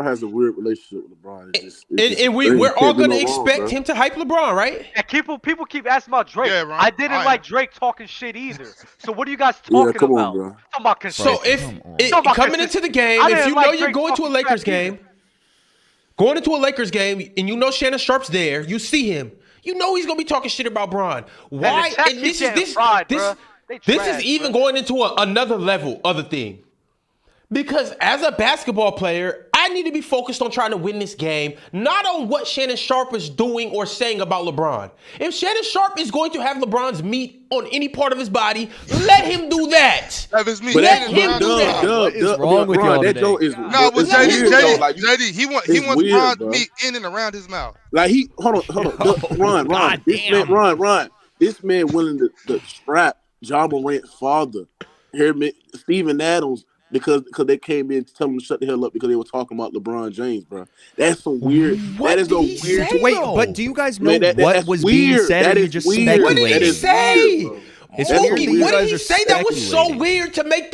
has a weird relationship with LeBron. And we're all gonna expect him to hype LeBron, right? And people keep asking about Drake. Yeah, Ron, I didn't like Drake talking shit either. So what are you guys Yeah, talking come on, about? bro. Talking about consistency. So coming into the game, I if didn't you know like you're Drake going to a talking Lakers crap either. game, going into a Lakers game, and you know Shannon Sharp's there, you see him, you know he's gonna be talking shit about Bron. Why? the And this is even going into another level other thing. Because as a basketball player, I need to be focused on trying to win this game, not on what Shannon Sharp is doing or saying about LeBron. If Shannon Sharp is going to have LeBron's meat on any part of his body, let him do that. Have his meat. Let him do that. What is wrong with y'all That today? joke is No, but it's weird, though. Like, JD, he wants it's weird, Bron's bro. meat in and around his mouth. Like hold on. Ron. This man willing to strap John Morant's father, Steven Adams, because they came in to tell him to shut the hell up because they were talking about LeBron James, bro. That's some weird. What that is did a he weird. say? Wait, though? but do you guys know Man, what that's was being weird. said? That Or you is just weird. What did speculating? he say? Weird, bro. It's That's weird weird. that you What guys did he are say that was so speculating. weird to make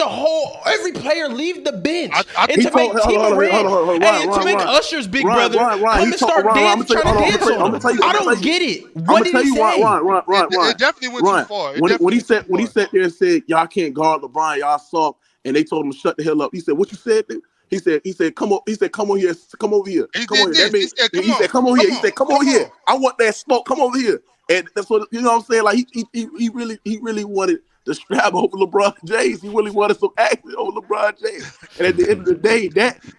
every player leave the bench I- and He to make told- T. hold on, Morant hold on, and Ron, to make Ron. Usher's big Ron, brother Ron, come he and told- start Ron, trying to dance I'm on gonna him. tell you, I don't get it. I'm What gonna did tell he you say? Ron. It definitely went too far. When he sat there and said y'all can't guard LeBron, y'all soft, and they told him to shut the hell up. He said, "What you said?" He said, "Come on." He said, "Come on here. Come over here. He Come on did here." That this. means He said, "Come on here." He said, "Come over come here. on. I want that smoke. Come over here." And that's what you know. What I'm saying, like he really wanted to strap over LeBron James. He really wanted some action over LeBron James. And at the end of the day,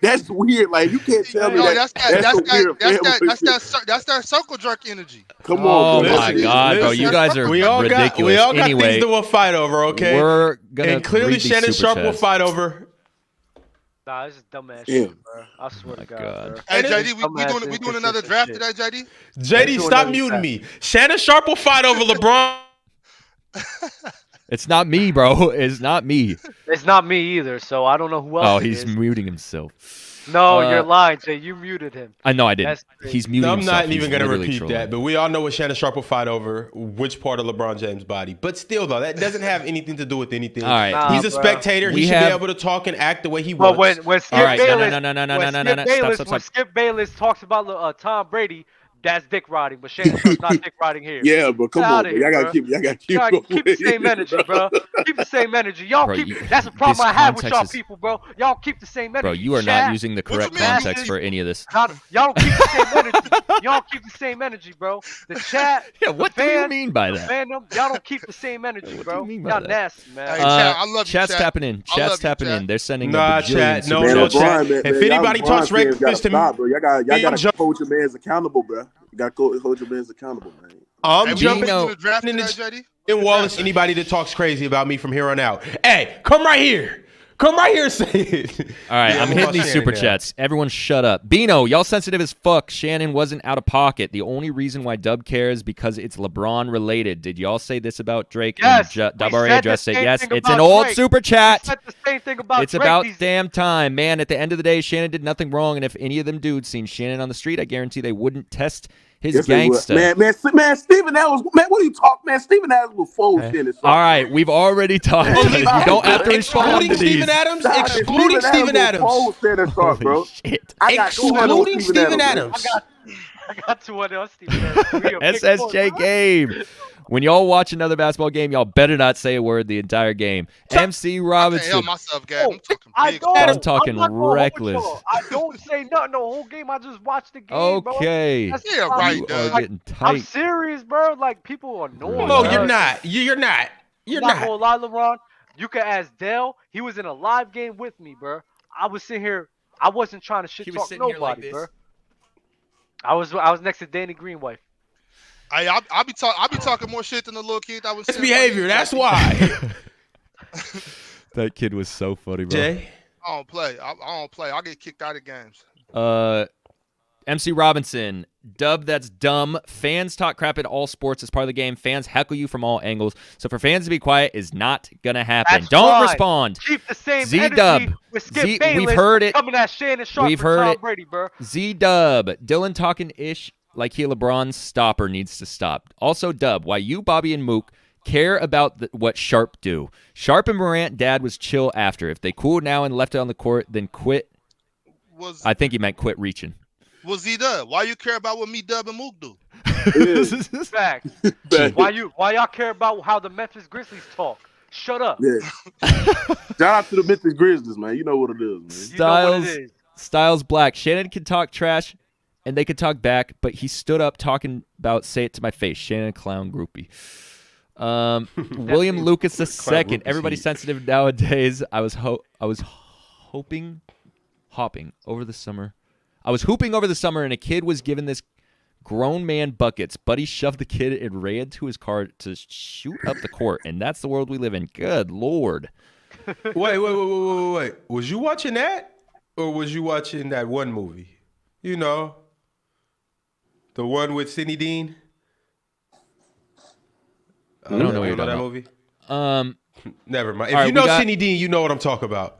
that's weird. Like you can't tell me No, that's that circle jerk energy. Come Oh on, bro. my God, bro! You guys are We all ridiculous. got Anyway, things to fight over, okay? we're gonna And clearly read these Shannon super Sharp will chats. fight over. Nah, this is dumbass Yeah. shit, bro. I swear to God, God. bro. Hey, And JD, we dumbass doing another inconsistent draft shit. today, JD? JD, doing stop another muting draft. me. Shannon Sharp will fight over LeBron. It's not me, bro. It's not me. It's not me either, so I don't know who else Oh, it he's is. muting himself. No, Uh, you're lying, Jay. You muted him. I know I didn't. That's crazy. He's muting I'm himself. not even He's going to literally repeat trolling. that, but we all know what Shannon Sharp will fight over, which part of LeBron James' body. But still, though, that doesn't have anything to do with anything. All right. Nah, He's a bro. spectator. We He should have- be able to talk and act the way he But wants. when Skip All right, no, Bayless, no, no, no, no, when no, Skip no. Bayless, Stop. when Skip Bayless talks about Tom Brady, that's dick riding. But Shannon Sharp's not dick riding here. Yeah, but come Get on, outta bro. here, Y'all bro. keep You gotta keep the same energy, bro. Keep the same energy. Y'all Bro, keep. you- That's the problem this I have with context y'all is- people, bro. Y'all keep the same energy. Bro, you are Shaq, not using the What you correct mean? context for any of this. Y'all don't keep the same energy. Y'all keep the same energy, bro. The chat. Yeah, what the do you fans, mean by the that? fandom, y'all don't keep the same energy, What do bro. you mean by Y'all that? nasty, man. Hey, Chat, I love you, Chat's Chat. tapping in. I love Chat's you, tapping Chat. in. They're sending Nah, a bajillion Chat. No, super no, chats. Chat. Man, If anybody talks reckless to me, stop, bro. Y'all gotta jump- hold your man's accountable, bro. You gotta hold your man's accountable, man. I'm Hey, we jumping know- doing the draft in today, the JD? in Wallace. Anybody that talks crazy about me from here on out, hey, come right here. Come right here and say it. All right, Yeah, I'm we'll hitting call these Shannon super now. chats. Everyone shut up. Bino, y'all sensitive as fuck. Shannon wasn't out of pocket. The only reason why Dub cares because it's LeBron related. Did y'all say this about Drake? Yes, And we Dub already said the addressed it. same Yes, thing it's about an old Drake. super We chat. said the same thing about It's Drake. about These- damn time, man. At the end of the day, Shannon did nothing wrong, and if any of them dudes seen Shannon on the street, I guarantee they wouldn't test his Yes, they would. gangsta. Man, Steven Adams, man, what are you talking, man? Steven Adams was full Okay. Shannon Sharp. All right, we've already talked. You don't have to respond Excluding to these. Steven Adams. Excluding Steven Adams. Full Shannon Sharp, bro. Holy shit. I got 200 on Excluding Steven man. Adams. I got 200 on Steven Adams. We a big SSJ boy, game. When y'all watch another basketball game, y'all better not say a word the entire game. MC I can't Robinson. help myself, guys. I'm talking I big. don't. I'm talking not gonna hold reckless. y'all. I don't say nothing the whole game. I just watch the game, bro. Okay. That's Yeah, the problem. right, You Doug. are getting I'm tight. serious, bro. Like, people are annoying. No, Dog. you're not. You're not. You're I'm not not. gonna lie, LeBron. You can ask Dell. He was in a live game with me, bro. I was sitting here. I wasn't trying to shit He was talk sitting here like nobody, this. bro. I was next to Danny Greenwife. I be talking more shit than the little kid. I was It's behavior. That's why. That kid was so funny, bro. Jay. I don't play. I don't play. I get kicked out of games. MC Robinson, Dub, that's dumb. Fans talk crap at all sports as part of the game. Fans heckle you from all angles. So for fans to be quiet is not gonna happen. That's Don't fine. respond. Keep the same Z-Dub. energy with Skip Z- Bayless we've heard it. coming at Shannon Sharp We've for heard Tom it. Brady, bro. Z-Dub, Dylan talking ish like he LeBron's stopper needs to stop. Also, Dub, why you, Bobby, and Mook Care about what Sharp do. Sharp and Morant, dad was chill after. If they cooled now and left it on the court, then quit. I think he meant quit reaching. Was he there? Why you care about what me, Dub, and Mook do? Fact. Why y'all care about how the Memphis Grizzlies talk? Shut up. Yeah. Shout out to the Memphis Grizzlies, man. You know what it is, man. Styles Black. Shannon can talk trash, and they can talk back, but he stood up talking about say it to my face. Shannon clown groupie. William Lucas II. Everybody's sensitive nowadays. I was hooping over the summer. And a kid was given this grown man buckets. Buddy shoved the kid and ran to his car to shoot up the court, and that's the world we live in. Good Lord. Wait. Was you watching that, or was you watching that one movie? You know, the one with Sidney Dean. I don't know what you're that talking movie. Never mind. If right, you know Sidney Dean, you know what I'm talking about.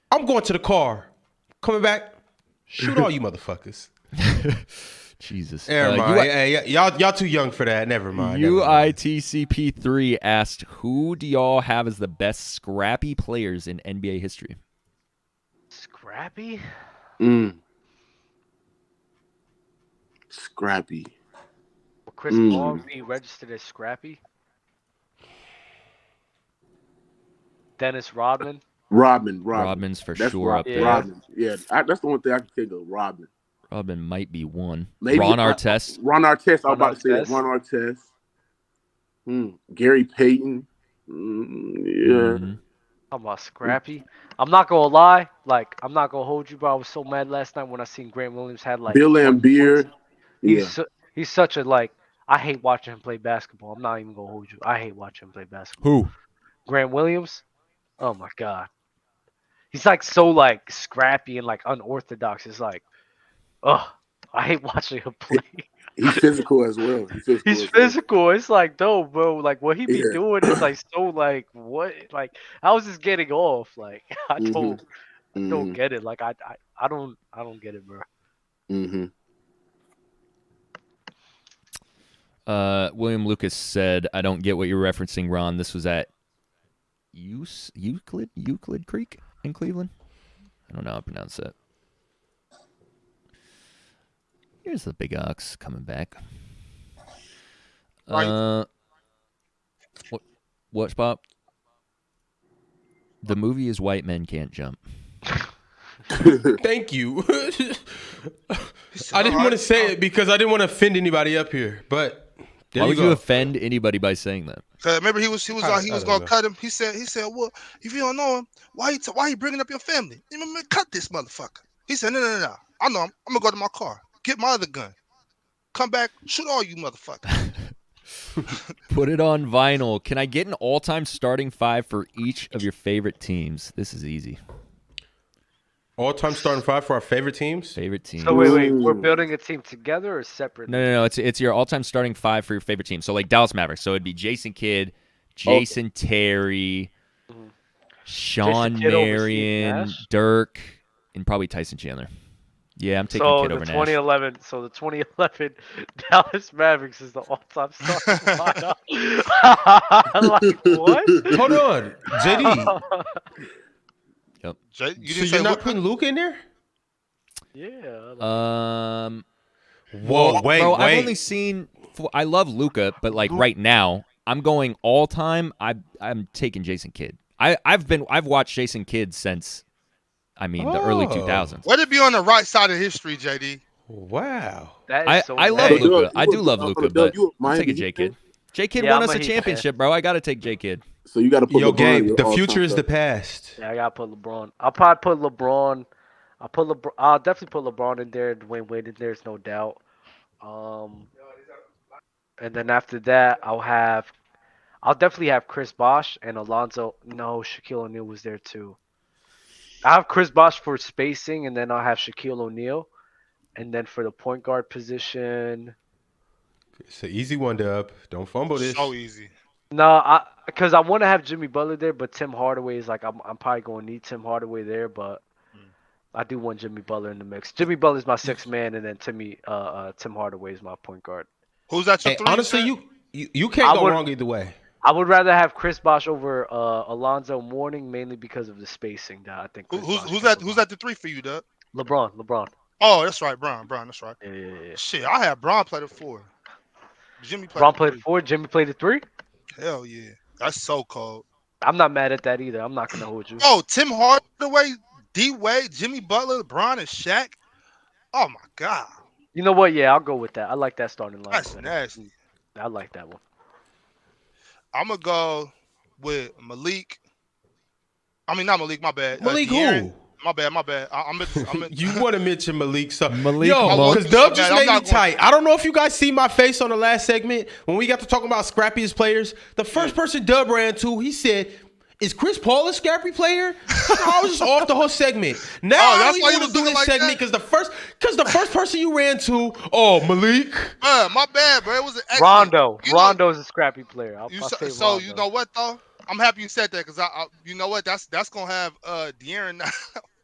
I'm going to the car. Coming back. Shoot all you motherfuckers. Jesus. Never mind. Y'all too young for that. Never mind. UITCP3 asked, who do y'all have as the best scrappy players in NBA history? Scrappy? Scrappy. Will Chris Paul be registered as scrappy? Dennis Rodman? Rodman's for sure up there. Rodman. Yeah, that's the one thing I can think of. Rodman might be one. Maybe Ron Artest. I was about to say that. Ron Artest. Gary Payton. Yeah. I'm about scrappy. I'm not gonna lie. I'm not gonna hold you, bro. I was so mad last night when I seen Grant Williams had Bill Laimbeer. He's such a I hate watching him play basketball. I'm not even gonna hold you. I hate watching him play basketball. Who? Grant Williams. Oh my god. He's so scrappy and unorthodox. It's I hate watching him play. He's physical as well. He's physical. It's dope, bro. What he be doing is so what? How is this getting off? I don't get it. I don't get it, bro. William Lucas said, I don't get what you're referencing, Ron. This was at Euclid Creek in Cleveland. I don't know how to pronounce that. Here's the Big Ox coming back. What's Bob? The movie is White Men Can't Jump. Thank you. I didn't want to say it because I didn't want to offend anybody up here, but why would you offend anybody by saying that? Remember he was gonna cut him. He said, well, if you don't know him, why you bringing up your family? Cut this motherfucker. He said, no. I know him. I'm gonna go to my car, get my other gun, come back, shoot all you motherfuckers. Put it on vinyl. Can I get an all-time starting five for each of your favorite teams? This is easy. All-time starting five for our favorite teams? Favorite teams. So wait, we're building a team together or separate? No. It's your all-time starting five for your favorite team. So Dallas Mavericks. So it'd be Jason Kidd, Jason Terry, Sean Marion, Dirk, and probably Tyson Chandler. Yeah, I'm taking Kidd over Nash. So the 2011 Dallas Mavericks is the all-time starting lineup. What? Hold on, JD. Yep. So you're not putting Luka in there? Yeah. Whoa, wait. I've only seen. I love Luka, but right now, I'm going all time. I'm taking Jason Kidd. I've watched Jason Kidd since, the early 2000s. Let it be on the right side of history, JD. Wow. I love Luka. I do love Luka, but I'm taking J Kidd. J Kidd won us a championship, bro. I got to take J Kidd. So you got to put LeBron. Gabe, the future is the past. Yeah, I got to put LeBron. I'll probably put LeBron. I'll definitely put LeBron in there. Dwayne Wade in there, no doubt. And then after that, I'll definitely have Chris Bosh and Alonzo. No, Shaquille O'Neal was there too. I have Chris Bosh for spacing, and then I'll have Shaquille O'Neal. And then for the point guard position, it's an easy one, Dub. Don't fumble this. So easy. No, because I want to have Jimmy Butler there, but Tim Hardaway is I'm probably going to need Tim Hardaway there, but I do want Jimmy Butler in the mix. Jimmy Butler is my sixth man, and then Tim Hardaway is my point guard. Who's that? Your three? Honestly, you can't go wrong either way. I would rather have Chris Bosh over Alonzo Mourning, mainly because of the spacing that I think Chris Bosh Who's can at who's provide. at the 3 for you, Doug? LeBron. Oh, that's right, Brown. That's right. Yeah. Shit, I had Brown play the 4. Jimmy played Bron the played 3. 4, Jimmy played the 3. Hell yeah, that's so cold. I'm not mad at that either. I'm not gonna hold you. Oh, Tim Hardaway, D Wade, Jimmy Butler, LeBron, and Shaq. Oh my God, You know what? Yeah, I'll go with that. I like that starting line. that's nasty. I like that one. I'm gonna go with Malik. I mean, not Malik. My bad. Malik De'Aaron. who? My bad. I'm You want to mention Malik? So, Malik yo, Monk. because Dub just I'm made me not going- tight. I don't know if you guys see my face on the last segment when we got to talking about scrappiest players. The first person Dub ran to, he said, "Is Chris Paul a scrappy player?" I was just off the whole segment. Now Oh, I that's don't why you even want was to do doing this like segment that? because the first person you ran to, oh Malik. My bad, bro. It was an excellent. Rondo. You know- Rondo's a scrappy player. I'll say so Rondo. you know what though? I'm happy you said that because I you know what that's gonna have De'Aaron. Now.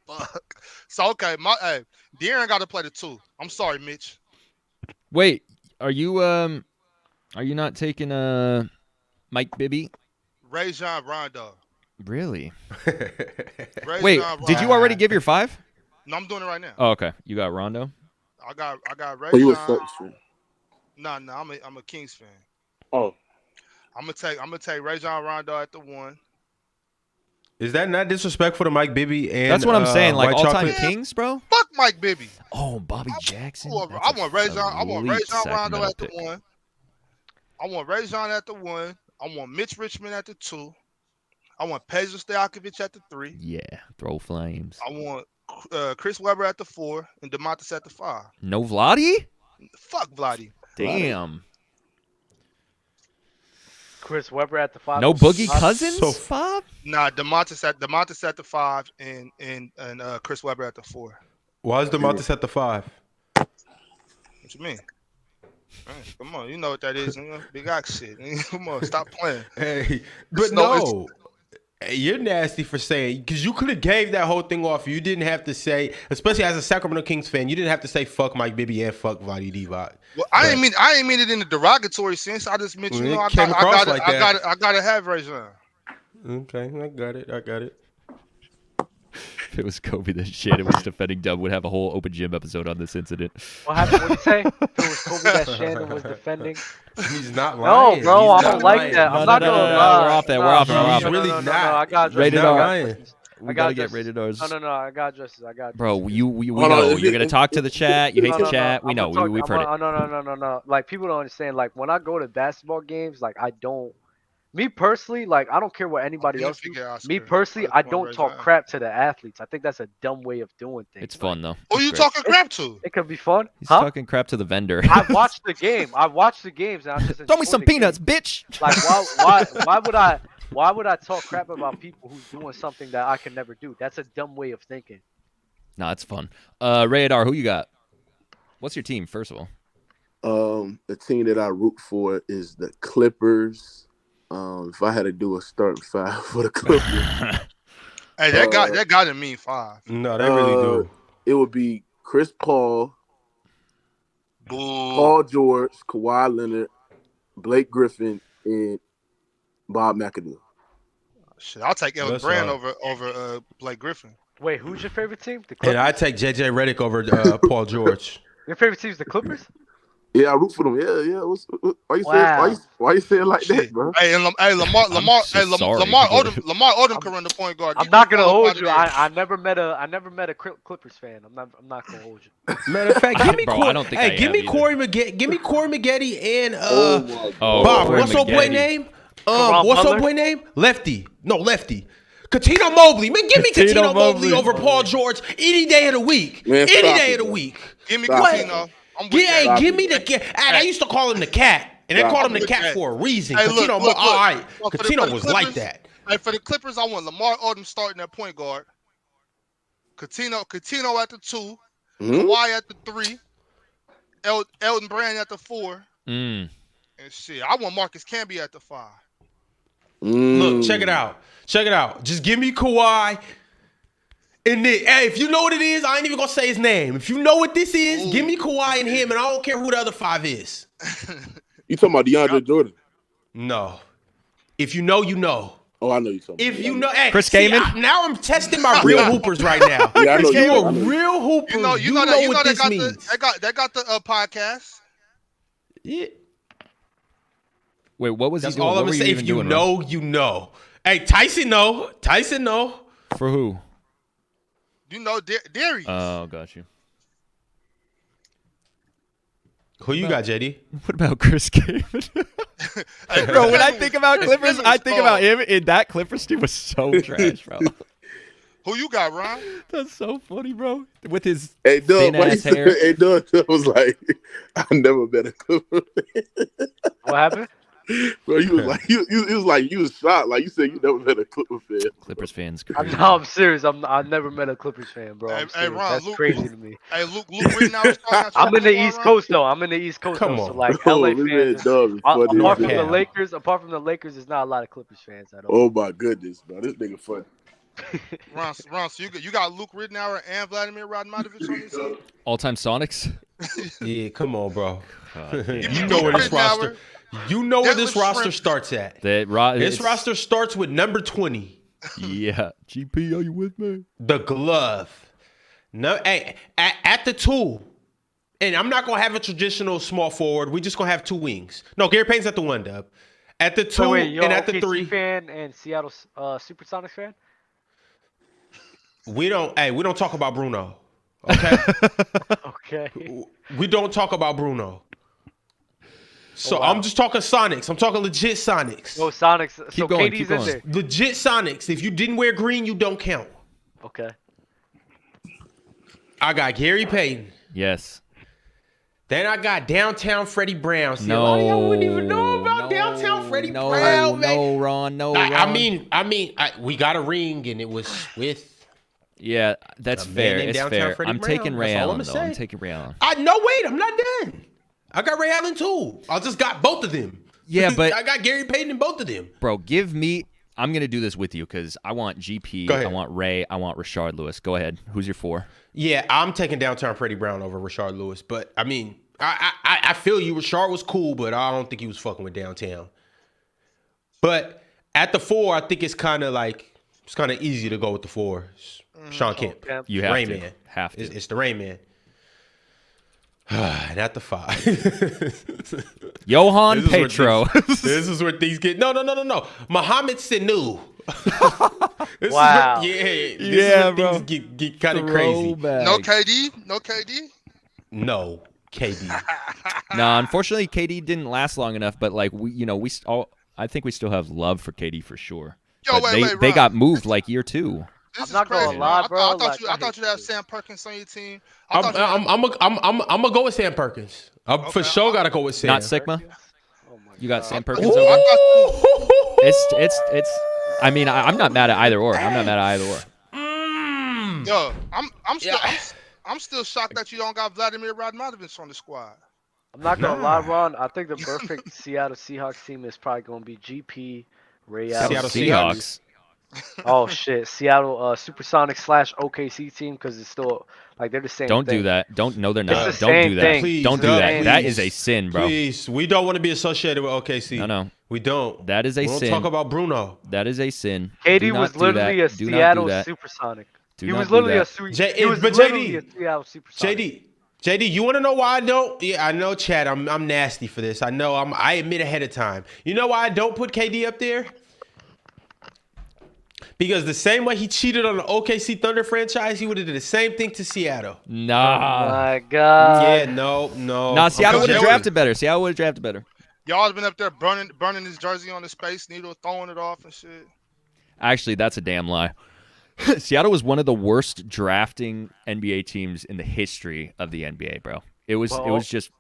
Fuck. So okay, De'Aaron got to play the 2. I'm sorry, Mitch. Wait, are you not taking Mike Bibby? Rajon Rondo. Really? Rajon Wait, Rondo. did you already give your 5? No, I'm doing it right now. Oh, okay. You got Rondo. I got Oh, you a Rajon. Celtics fan? No, I'm a Kings fan. Oh, I'm gonna take Rajon Rondo at the 1. Is that not disrespectful to Mike Bibby and That's what I'm saying. Like White all-time Chocolate? Kings, bro. Fuck Mike Bibby. Oh, Bobby Jackson. I That's want a Rajon. I want elite Rajon Rondo Sacramento at the pick. 1. I want Rajon at the 1. I want Mitch Richmond at the 2. I want Peja Stojakovic at the 3. Yeah, throw flames. I want Chris Webber at the 4 and DeMontis at the 5. No Vladdy? Fuck Vladdy. Damn. Chris Webber at the 5. No Boogie Not- Cousins, so- Bob? Nah, DeMontis at the 5 and Chris Webber at the 4. Why is DeMontis at the 5? What you mean? Man, come on, you know what that is. Big ox shit. Come on, stop playing. Hey, but no. Hey, you're nasty for saying, because you could have gave that whole thing off. You didn't have to say, especially as a Sacramento Kings fan, you didn't have to say fuck Mike Bibby and fuck Vlade Divac. Well, I ain't mean it in a derogatory sense. I just meant Well, you it know came across like that. I gotta have Rajon. Okay, I got it. If it was Kobe that Shannon was defending, Dub would have a whole open gym episode on this incident. What happened? What did you say? If it was Kobe that Shannon was defending. He's not No, lying. bro, I He's don't not like lying. that. I'm No, not no, gonna no, lie. we're off that, we're No, off that, no, we're off no, that. no, Really no, no, not. I got He's justice. not I got lying. justice. We I gotta got get justice. rated R's. No, I got justice. Bro, we Hold know. on, You're gonna talk to the chat. You hate the chat. We I'm know. gonna We've talk- heard it. No. Like people don't understand. Like when I go to basketball games, like I don't. Me personally, like I don't care what anybody Didn't else do. forget Oscar. Me personally, I I just wanna don't raise talk my hand. crap to the athletes. I think that's a dumb way of doing things. It's Like, fun though. Who you It's great. talking crap to? It could be fun. He's Huh? talking crap to the vendor. I watched the game. I watched the games, and I just Throw me enjoy some the game. peanuts, bitch. Like why would I talk crap about people who's doing something that I can never do? That's a dumb way of thinking. Nah, it's fun. Radar, who you got? What's your team, first of all? The team that I root for is the Clippers. If I had to do a starting 5 for the Clippers, Hey, that got to mean 5. No, they really do. it would be Chris Paul, Boo. Paul George, Kawhi Leonard, Blake Griffin, and Bob McAdoo. Shit, I'll take Elton That's Brand hard. over Blake Griffin. Wait, who's your favorite team? The And Clippers. I take JJ Redick over Paul George. Your favorite team is the Clippers? Yeah, I root for them. Yeah. Why you Wow. saying? Why you saying like that, Shit. bro? Hey, Lamar so sorry. Lamar Odom can run the point guard. I'm not gonna hold you. I never met a Clippers fan. I'm not gonna hold you. Matter of fact, give me Bro, Corey. I don't think Hey, I give me have Corey Maggette. Give me Corey Maggette and Oh my God. Oh, Bob. Corey What's old boy Maggette. name? Caron What's Butler? old boy name? Lefty. No, Lefty. Katino Mobley. Man, give me Katino Katino Mobley Mobley. over Paul George any day of the week. Man, Any stop day it, of the bro. week. Give me Stop Coutinho. I'm with Yeah, that. give me the cat. I used to call him the cat, and they Stop called him it. the cat for a reason. Hey, look, Katino, look. all right. Well, for the Katino was like Clippers- that. Hey, for the Clippers, I want Lamar Odom starting at point guard. Coutinho at the 2. Mhm. Kawhi at the 3. Elton Brand at the 4. Mm. And shit, I want Marcus Camby at the 5. Look, check it out. Check it out. Just give me Kawhi. And then, hey, if you know what it is, I ain't even gonna say his name. If you know what this is, give me Kawhi and him, and I don't care who the other 5 is. You talking about DeAndre Jordan? No. If you know, you know. Oh, I know you talking. If you know, hey, Chris see, Kaman? now I'm testing my real hoopers right now. Yeah, I know If you. you're I a know you. real hooper, you know what they this got means. they got the podcast. Yeah. Wait, what was That's he doing? all I'm What were gonna you say. even If you doing, know, you know. Hey, Tyson, know. Tyson, know. Ron? For who? You know, Darius. Oh, got you. Who you got, JD? What about Chris Kaman? Hey, Bro, when I Chris think about Chris Clippers, Simmons, I think about him, and that Clippers team was so trash, bro. Who you got, Ron? That's so funny, bro. With his Hey, Doug, thin-ass hair. hey, Doug was like, I never met a Clipper. What happened? Bro, you was like, you was like, you was shocked. Like you said, you never met a Clipper fan. Clippers fans. I'm serious. I've never met a Clippers fan, bro. I'm Hey, serious. Ron, That's Luke- crazy to me. Hey, Luke Rittenhour. I'm in the East Coast though. I'm in the East Coast Come though. on. So like Oh, LA this man fans. Doug is funny. Apart from Yeah. the Lakers, there's not a lot of Clippers fans at all. Oh my goodness, bro, this nigga funny. Ron, so you got Luke Rittenhour and Vladimir Radmatovich on this team? All-time Sonics. Yeah, come on, bro. Give me You know where Luke this roster. Rittenhour. You know where this Deadlift roster shrimp. starts at. This This roster starts with number 20, Yeah. GP, are you with me? the glove. No, hey, at the 2. And I'm not gonna have a traditional small forward. We just gonna have 2 wings. No, Gary Payne's at the 1, Dub. At the 2 Wait, you're and an at the OKC 3. fan and Seattle Supersonics fan? We don't talk about Bruno. Okay? Okay. We don't talk about Bruno. So I'm just talking Sonics. I'm talking legit Sonics. Oh, Sonics. Keep So going, KD's keep in going. there. Legit Sonics. If you didn't wear green, you don't count. Okay. I got Gary Payton. Yes. Then I got Downtown Freddie Brown. See, a No. lot of y'all wouldn't even know about no, Downtown Freddie no, Brown, man. No, Ron. No, I Ron. mean, we got a ring, and it was with. Yeah, that's A man fair. named It's Downtown fair. Freddie I'm Brown. taking Ray That's all Allen, I'ma though. I'm say. taking Ray Allen. No, wait, I'm not done. I got Ray Allen too. I just got both of them. Yeah, but- I got Gary Payton in both of them. Bro, give me... I'm going to do this with you because I want GP, Go ahead. I want Ray, I want Rashard Lewis. Go ahead. Who's your 4? Yeah, I'm taking Downtown Freddie Brown over Rashard Lewis, but I mean, I feel you. Rashard was cool, but I don't think he was fucking with Downtown. But at the 4, I think it's kind of easy to go with the 4. Sean Kemp. You have Rain to. Man. Have to. It's the Rain Man. And at the 5. Johan This is where Petro. This is where things get no. Mohamed Sanu. Wow. This is Yeah, where bro. things get kind of crazy. No KD? No KD? No, KD. No, unfortunately, KD didn't last long enough. But like I think we still have love for KD for sure. Yo, But wait, they Ron. got moved like year 2. This I'm is not gonna crazy, lie, Ron. bro, I like, thought I you'd hate have this Sam Perkins on your team. I'm gonna go with Sam Perkins. For sure, gotta go with Sam. Not Sigma. Oh my You got God. Sam Perkins Ooh. over. It's. I mean, I'm not mad at either or. I'm not mad at either or. Yo, I'm still shocked that you don't got Vladimir Radmatovich on the squad. I'm not gonna lie, Ron. I think the perfect Seattle Seahawks team is probably gonna be GP, Ray Allen. Seattle Seahawks. Oh shit, Seattle Supersonics / OKC team because it's still like they're the same. Don't thing. do that. Don't. No, they're not. It's the Don't same do that. thing. Please, Don't do Doug, that. That please. is a sin, bro. Please, we don't want to be associated with OKC. No. We don't. That is a we don't sin. talk about Bruno. That is a sin. KD Do not was do literally that. a Do not do Seattle that. Supersonic. Do He not was do literally that. he was but literally JD, a Seattle Supersonic. JD, you want to know why I don't? Yeah, I know, Chad. I'm nasty for this. I know. I admit ahead of time. You know why I don't put KD up there? Because the same way he cheated on the OKC Thunder franchise, he would have did the same thing to Seattle. Nah. My God. Yeah, no. Nah, Seattle would have drafted better. Seattle would have drafted better. Y'all been up there burning his jersey on the Space Needle, throwing it off and shit. Actually, that's a damn lie. Seattle was one of the worst drafting NBA teams in the history of the NBA, bro. It was just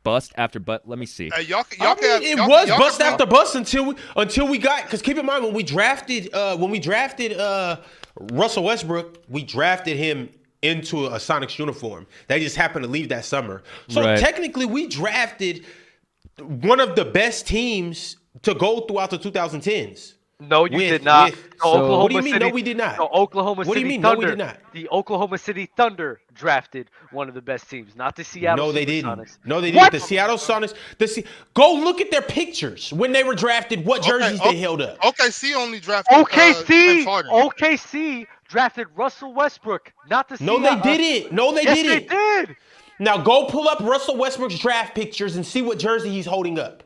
bust after bust. Let me see. Hey, y'all I mean, can it have, was y'all bust can- after bust until we got, because keep in mind when we drafted Russell Westbrook, we drafted him into a Sonics uniform. They just happened to leave that summer. So Right. technically we drafted one of the best teams to go throughout the 2010s. No, you With did not. with. The So- Oklahoma What do you mean? City, No, we did not. the Oklahoma What do City you mean? No, we Thunder. did not. The Oklahoma City Thunder drafted one of the best teams, not the Seattle No, they didn't. Supersonics. No, they What? didn't. The Seattle Sonics. Go look at their pictures when they were drafted. What jerseys they held up? OKC only drafted James OKC, Harden. OKC drafted Russell Westbrook, not the No, Seattle. they didn't. No, they Yes, didn't. they did. Now go pull up Russell Westbrook's draft pictures and see what jersey he's holding up.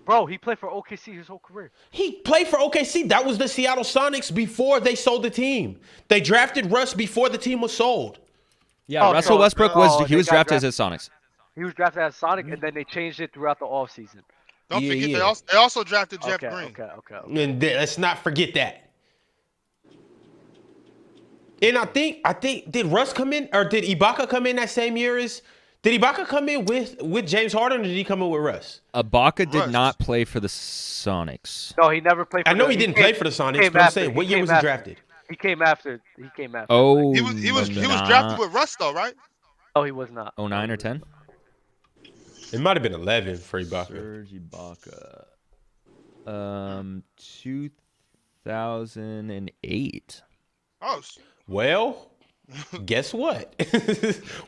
Bro, he played for OKC his whole career. He played for OKC. That was the Seattle Sonics before they sold the team. They drafted Russ before the team was sold. Yeah, Oh, Russell so- Westbrook oh, he was they got drafted as Sonics. He was drafted as Sonic, and then they changed it throughout the offseason. Don't Yeah, forget yeah. they also drafted Jeff Okay, Green. okay. And let's not forget that. And I think did Russ come in or did Ibaka come in that same year as? Did Ibaka come in with James Harden or did he come in with Russ? Ibaka did Russ. not play for the Sonics. No, he never played for I know the- he didn't came- play for the Sonics, came but I'm after- saying, what year came was he after. drafted? He came after. Oh, He was nah. drafted with Russ though, right? No, he was not. 09 or 10? It might have been 11 for Ibaka. Serge Ibaka. 2008. Oh, Well, guess what?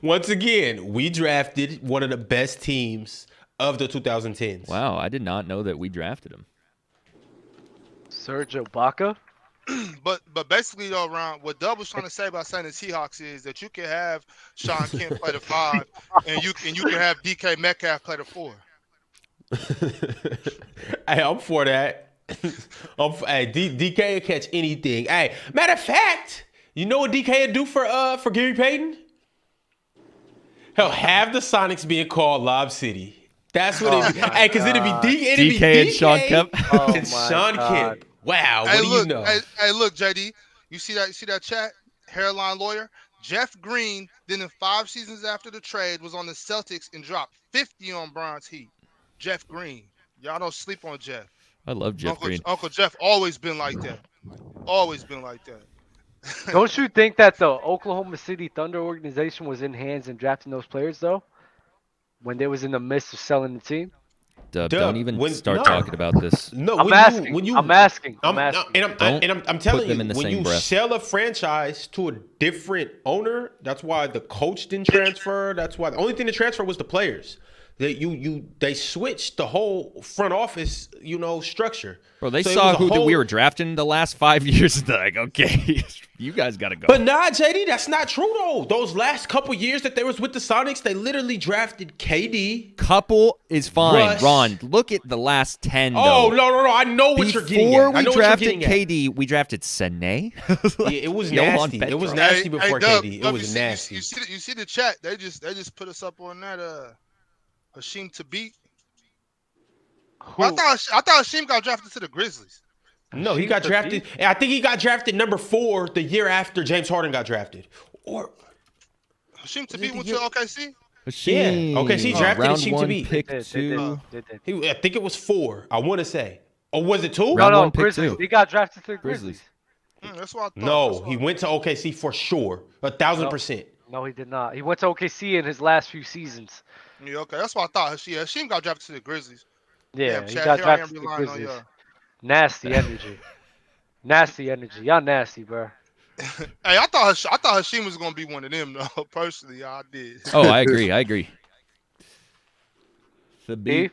Once again, we drafted one of the best teams of the 2010s. Wow, I did not know that we drafted him. Serge Ibaka. but basically though, Ron, what Dub was trying to say about saying the Seahawks is that you can have Sean Kemp play the 5, and you can have DK Metcalf play the 4. Hey, I'm for that. DK will catch anything. Hey, matter of fact, you know what DK would do for Gary Payton? He'll have the Sonics being called Lob City. That's what it'd be. Hey, because it'd be DK and Sean Kemp. Oh and my Sean God. Kemp. Wow, Hey, what do look, you know? hey, look, JD, you see that chat? Hairline lawyer. Jeff Green, then in 5 seasons after the trade, was on the Celtics and dropped 50 on Bronze Heat. Jeff Green. Y'all don't sleep on Jeff. I love Jeff Green. Uncle Jeff always been like that. Always been like that. Don't you think that the Oklahoma City Thunder organization was in hands in drafting those players though? When they was in the midst of selling the team? Dub, Dub, don't even when- start no. talking about this. No, I'm asking. I'm asking. I'm asking. and I'm telling put them you, in the when same you breath. sell a franchise to a different owner, that's why the coach didn't transfer. That's why the only thing to transfer was the players. They switched the whole front office, structure. Bro, they So it saw was a who whole- we were drafting the last 5 years. And they're like, okay, you guys got to go. But nah, JD, that's not true though. Those last couple years that they was with the Sonics, they literally drafted KD. Couple is fine. Russ. Ron, look at the last 10, Oh though. no! I know what you're getting at. Before I we know what you're drafted getting at. KD, we drafted Sene. Yeah, it was Johan nasty. It was Petro. nasty before Dub, KD. It Dub, was you nasty. See the chat? They just put us up on that Hashim Thabit. I thought Hashim got drafted to the Grizzlies. No, he got drafted. I think he got drafted number 4 the year after James Harden got drafted. Or Hashim Thabit went to OKC. Machine. Okay, so he drafted round Hashim 1, Thabit. pick They 2. did. I think it was 4. I want to say. Or was it 2? Round No, 1, pick Grizzlies. 2. He got drafted to the Grizzlies. Grizzlies. That's what I thought. No, That's what he I- went to OKC for sure. 1,000%. No, he did not. He went to OKC in his last few seasons. Yeah, okay, that's what I thought. Hashim got drafted to the Grizzlies. Yeah, Damn, he Chad, got here I am drafted to the relying on Grizzlies. y'all. Nasty energy. Nasty energy. Y'all nasty, bro. Hey, I thought Hashim was gonna be one of them though. Personally, I did. Oh, I agree. The beat.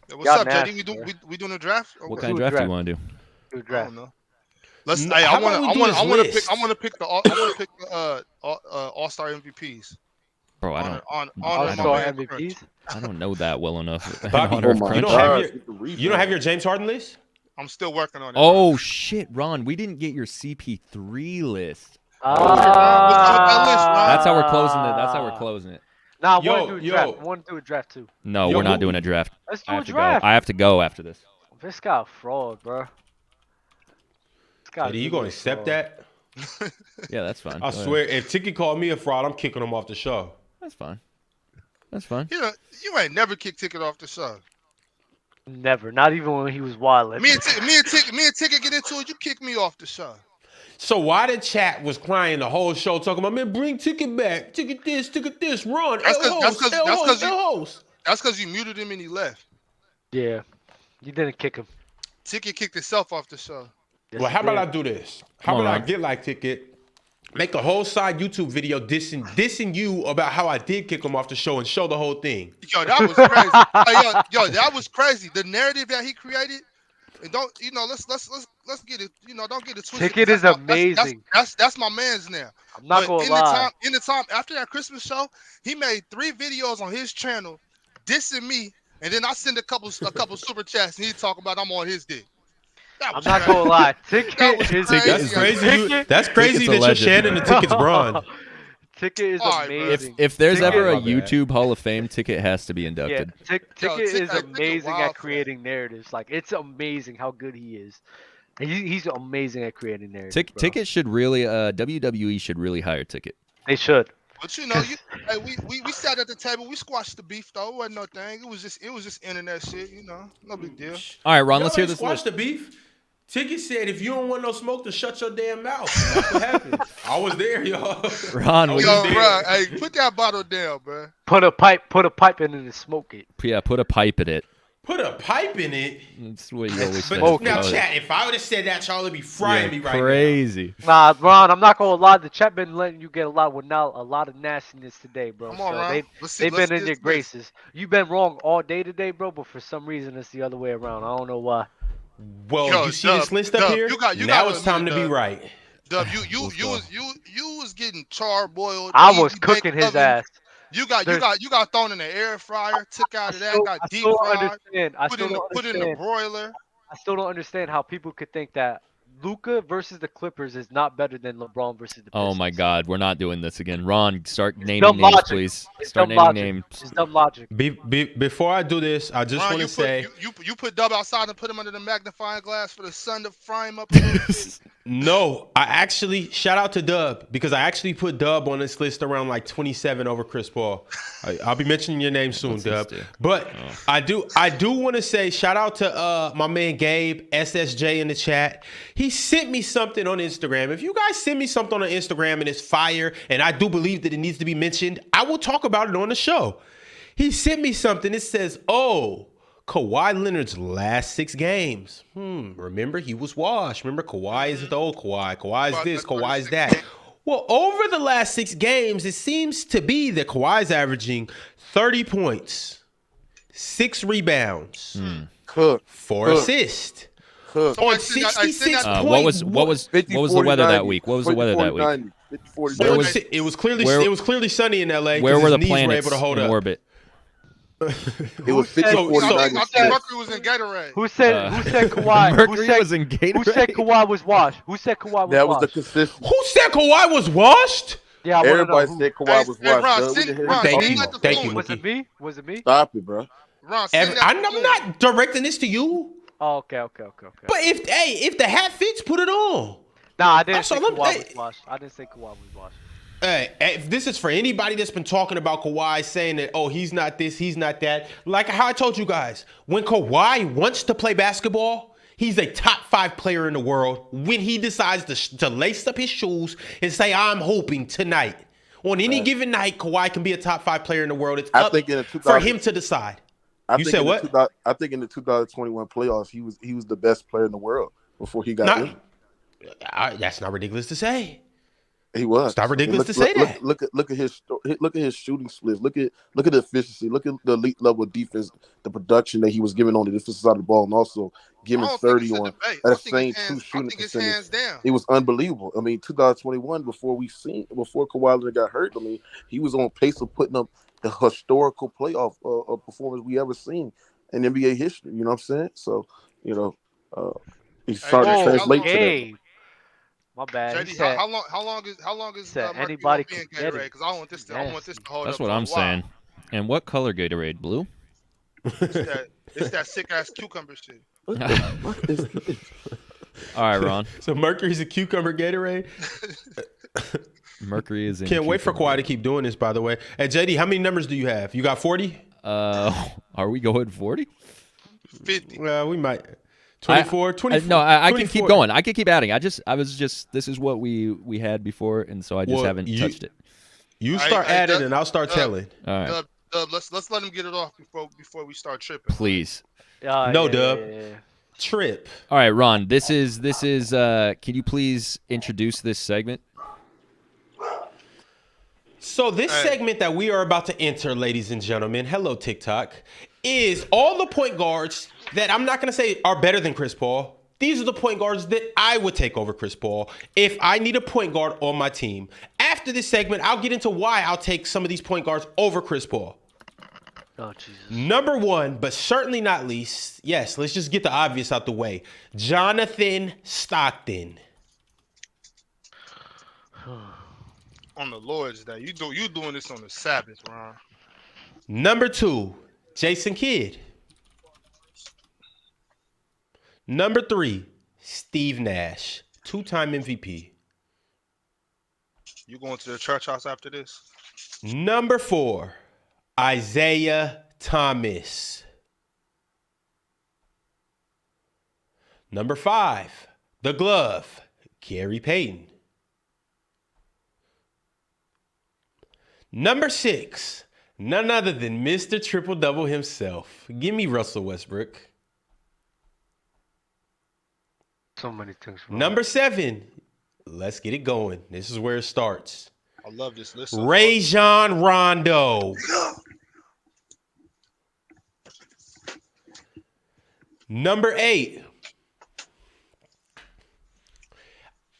Hey, what's Y'all up, nasty, JD? bro. We doing a draft? Or What what? kind of Who would draft do you draft? want to do? Good I draft. don't know. Let's. No, Hey, how I want about we do this to pick. list? I want to pick the All-Star MVPs. Bro, I Honor don't my All-Star man, MVPs. Crunch. I don't know that well enough. In Bobby, honor of Oh my you Crunch. don't have God, your- get the rebound. You don't have your James Harden list? I'm still working on it. Oh shit, Ron, we didn't get your CP3 list. That's how we're closing it. That's how we're closing it. Nah, I Yo, want to do a yo. draft. I want to do a draft too. No, Yo, we're not who- doing a draft. Let's I do a have to draft. go. I have to go after this. This guy a fraud, bro. This guy JD, you going to accept that? Yeah, that's fine. I Go ahead. swear, if Tiki called me a fraud, I'm kicking him off the show. That's fine. That's fine. You ain't never kicked Ticket off the show. Never. Not even when he was wild. Me and Ticket get into it. You kick me off the show. So why the chat was crying the whole show talking about, man, bring Ticket back. Ticket this, run. That's 'cause- that's 'cause- that's 'cause you- host. That's because you muted him and he left. Yeah. You didn't kick him. Ticket kicked itself off the show. Yes, Well, he how about I did. do this? Come How on, about I Ron. get like Ticket, make a whole side YouTube video dissing you about how I did kick him off the show and show the whole thing. Yo, that was crazy. Yo, that was crazy. The narrative that he created, and don't let's get it. Don't get it twisted. Ticket is amazing. That's my man's now. I'm not But gonna lie. in the time after that Christmas show, he made 3 videos on his channel dissing me, and then I send a couple super chats, and he talking about I'm on his dick. That I'm was not crazy. gonna lie. That Ticket was is crazy. That's crazy. Ticket, That's crazy Ticket's a that you're legend. Shannon and Ticket's Braun. Ticket is All right, bro. amazing. If there's Ticket- ever a My bad. YouTube Hall of Fame, Ticket has to be Yeah, inducted. Ticket is Ticket amazing wild at for creating narratives. Like it's amazing how good he is. He's amazing at creating narratives. bro. Ticket should really WWE should really hire Ticket. They should. But hey, we sat at the table, we squashed the beef though. It wasn't no thing. It was just internet shit, no big deal. All right, Ron, Y'all let's hear ain't this squash list. the beef. Ticket said, if you don't want no smoke, to shut your damn mouth. That's what happened. I was there, y'all. Ron, I we, was Yo, there. bro, hey, put that bottle down, bro. Put a pipe in it and smoke it. yeah, put a pipe in it. Put a pipe in it. That's what you always say. But now, about it. chat, if I would have said that, y'all would be frying me right Crazy. Nah, Ron, I'm not gonna lie. The chat been letting you get a lot of nastiness today, bro. Come on, so Ron. Let's see- they've let's been in see your this list. graces. You've been wrong all day today, bro. But for some reason, it's the other way around. I don't know why. now. Well, Yo, you see Dub, this list up Dub, here? you got Now to it's time to admit, be Dub. right. Dub, you was getting charboiled. I easy was bake cooking his oven. ass. You got thrown in the air fryer, took out of that, got I deep still don't fried, understand. I put still in the don't put in the understand. broiler. I still don't understand how people could think that Luka versus the Clippers is not better than LeBron versus the Pistons. Oh my God, we're not doing this again. Ron, start naming dumb names, logic. please. It's Start dumb naming logic. names. It's dumb logic. Before I do this, I just Ron, want to say, you put Dub outside and put him under the magnifying glass for the sun to fry him up. no, I actually, shout out to Dub, because I actually put Dub on this list around like 27 over Chris Paul. I'll be mentioning your name soon, What's this Dub. do? But I do want to say shout out to my man Gabe, SSJ in the chat. He sent me something on Instagram. If you guys send me something on Instagram and it's fire, and I do believe that it needs to be mentioned, I will talk about it on the show. He sent me something. It says, oh, Kawhi Leonard's last 6 games. Remember, he was washed. Remember, Kawhi is the old Kawhi. Kawhi is this, Kawhi is that. Well, over the last 6 games, it seems to be that Kawhi's averaging 30 points, 6 rebounds, Cook. 4 assists. Cook. On I seen that- I seen 66 that- What points. was the weather that week? What was the weather that week? 50, 40, Where 90. was- It was clearly where- it was clearly sunny in LA. Where 'cause were his the knees planets able to hold in up. orbit? It was 50, So- 40, so- I 90. think Mercury was in Gatorade. Who said Kawhi? Mercury was in Gatorade. Who said Kawhi was washed? Who said Kawhi was That was the washed? consistency. Who said Kawhi was washed? Yeah, I wanna know Everybody who. said Kawhi was Hey, washed. Ron, Doug. send- What the hell Ron, you Thank talking you. send about? that to Thank you, Boone. Was it Mookie. me? Was it me? Stop it, bro. Ron, send that I'm to Boone. not directing this to you. Oh, okay. But if the hat fits, put it on. Nah, I didn't That's say all I'm- Kawhi hey. was washed. I didn't say Kawhi was washed. Hey, if this is for anybody that's been talking about Kawhi, saying that, oh, he's not this, he's not that. Like how I told you guys, when Kawhi wants to play basketball, he's a top 5 player in the world. When he decides to lace up his shoes and say, I'm hoping tonight. On any given night, Kawhi can be a top 5 player in the world. It's I up think in the for 2000 him to decide. I You think said in the what? 2000 I think in the 2021 playoffs, he was the best player in the world before he got Not- injured. That's not ridiculous to say. He was. It's not ridiculous to say that. Look at his shooting splits. Look at the efficiency. Look at the elite level of defense, the production that he was giving on the defensive side of the ball, and also giving I don't 30 think it's a on debate. at the I think same it's true hands- I shooting think it's percentage. hands down. It was unbelievable. I mean, 2021 before Kawhi Leonard got hurt, I mean, he was on pace of putting up the historical playoff performance we ever seen in NBA history. You know what I'm saying? So, he's starting to Hey, translate to that. Gabe. My bad. He JD, said, how long is said Mercury anybody gonna be in could get it. Gatorade? Because I want this to hold That's up what for a I'm while. saying. And what color Gatorade? Blue? It's that sick ass cucumber shit. What the fuck is this? All right, Ron. So Mercury's a cucumber Gatorade. Mercury is in. Can't wait for cucumber. Kawhi to keep doing this, by the way. Hey, JD, how many numbers do you have? You got 40? Are we going 40? 50. Well, we might. 24? 24? No, I can keep 24. going. I can keep adding. This is what we had before, and so I just Well, haven't touched it. You start Hey, adding, Doug- and I'll start Doug- telling. All right, Dub, let's let him get it off before we start tripping. please. No, Dub. Trip. All right, Ron. This is. Can you please introduce this segment? So this segment that we are about to enter, ladies and gentlemen, hello TikTok, is all the point guards that I'm not going to say are better than Chris Paul. These are the point guards that I would take over Chris Paul if I need a point guard on my team. After this segment, I'll get into why I'll take some of these point guards over Chris Paul. Oh, Jesus. Number one, but certainly not least, yes, let's just get the obvious out the way. Jonathan Stockton. On the Lord's Day. You doing this on the Sabbath, Ron. Number two, Jason Kidd. Number three, Steve Nash, 2-time MVP. You going to the church house after this? Number four, Isaiah Thomas. Number five, the glove, Gary Payton. Number six, none other than Mr. Triple Double himself. Give me Russell Westbrook. So many things. Bro. Number seven, let's get it going. This is where it starts. I love this list. Rajon Rondo. Number eight,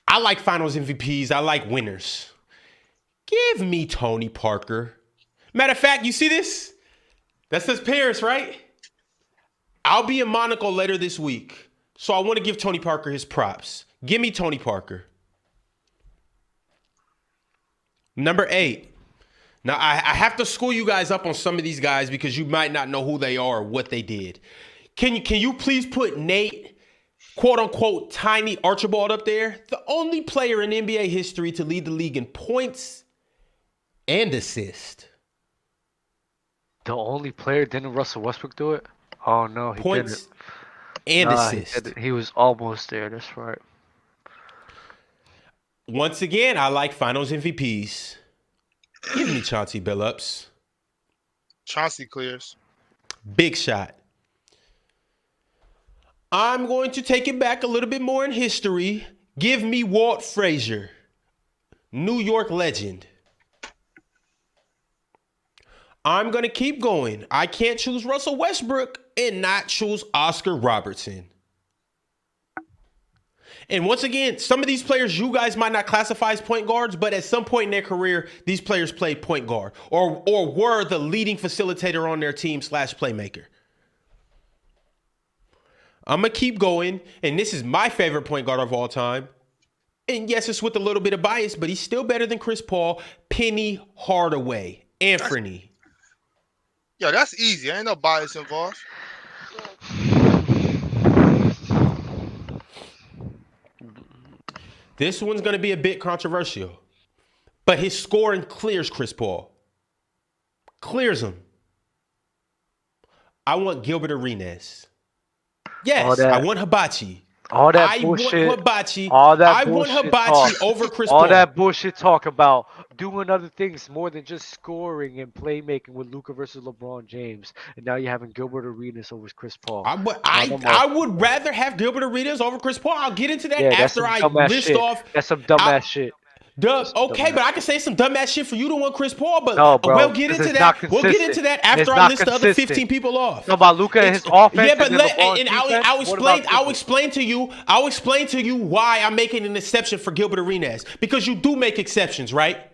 I like finals MVPs. I like winners. Give me Tony Parker. Matter of fact, you see this? That says Paris, right? I'll be in Monaco later this week, so I want to give Tony Parker his props. Give me Tony Parker. Number eight. Now, I have to school you guys up on some of these guys because you might not know who they are or what they did. Can you please put Nate, quote unquote, Tiny Archibald up there? The only player in NBA history to lead the league in points and assists. The only player, didn't Russell Westbrook do it? Oh no, he Points didn't. and assists. He was almost there. That's right. Once again, I like finals MVPs. Give me Chauncey Billups. Chauncey clears. Big shot. I'm going to take it back a little bit more in history. Give me Walt Frazier. New York legend. I'm going to keep going. I can't choose Russell Westbrook and not choose Oscar Robertson. And once again, some of these players you guys might not classify as point guards, but at some point in their career, these players played point guard or were the leading facilitator on their team / playmaker. I'm going to keep going, and this is my favorite point guard of all time. And yes, it's with a little bit of bias, but he's still better than Chris Paul. Penny Hardaway. Anthony. Yeah, that's easy. Ain't no bias involved. This one's going to be a bit controversial, but his scoring clears Chris Paul. Clears him. I want Gilbert Arenas. Yes, I want Hibachi. All that bullshit. I want Hibachi. All that I want bullshit Hibachi talk. over Chris Paul. All that bullshit talk about doing other things more than just scoring and playmaking with Luka versus LeBron James, and now you're having Gilbert Arenas over Chris Paul. I would rather have Gilbert Arenas over Chris Paul. I'll get into that after I list off. That's some dumbass shit. Okay, but I can say some dumbass shit for you to want Chris Paul, but no, bro, we'll get into that. We'll get into that after I list the other 15 people off. No, about Luka and his offense. Yeah, but I'll explain to you. I'll explain to you why I'm making an exception for Gilbert Arenas, because you do make exceptions, right?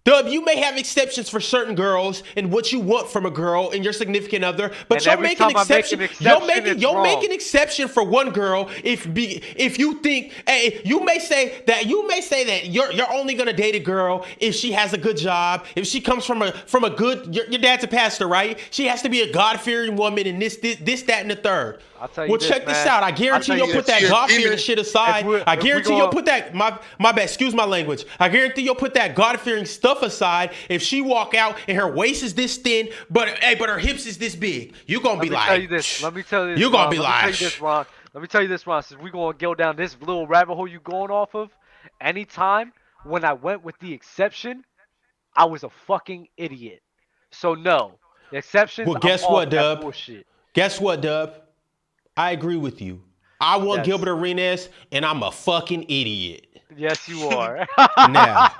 Dub, you may have exceptions for certain girls and what you want from a girl and your significant other, but you're making exception. You'll make an exception for one girl if you think. Hey, you may say that you're only gonna date a girl if she has a good job, if she comes from a good. Your dad's a pastor, right? She has to be a God-fearing woman and this, that, and the third. I'll tell you check this out. I guarantee you'll put that God-fearing shit aside. I guarantee you'll put that my bad. Excuse my language. I guarantee you'll put that God-fearing stuff aside if she walk out and her waist is this thin, but her hips is this big. You gonna be like, let me tell you this. Let me tell you this. You gonna be like, let me tell you this, Ron. Since we gonna go down this little rabbit hole you going off of, anytime when I went with the exception, I was a fucking idiot. So no, the exceptions. Well, guess what, Dub? Guess what, Dub? I agree with you. I want Yes. Gilbert Arenas, and I'm a fucking idiot. Yes, you are. Now,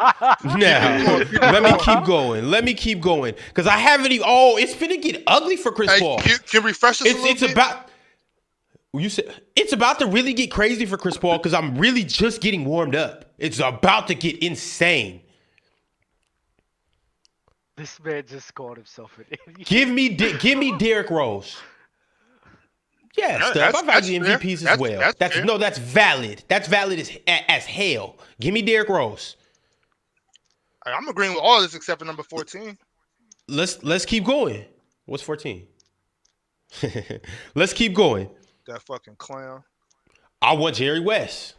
let me keep going. Let me keep going. Because I haven't even. Oh, it's finna get ugly for Chris Hey, Paul. can you refresh us a little It's bit? about. You said it's about to really get crazy for Chris Paul because I'm really just getting warmed up. It's about to get insane. This man just called himself an idiot. Give me Derrick Rose. Yeah, Steph. I value fair. MVPs as well. That's fair. No, that's valid. That's valid as hell. Give me Derrick Rose. I'm agreeing with all of this except for number 14. Let's keep going. What's 14? Let's keep going. That fucking clown. I want Jerry West.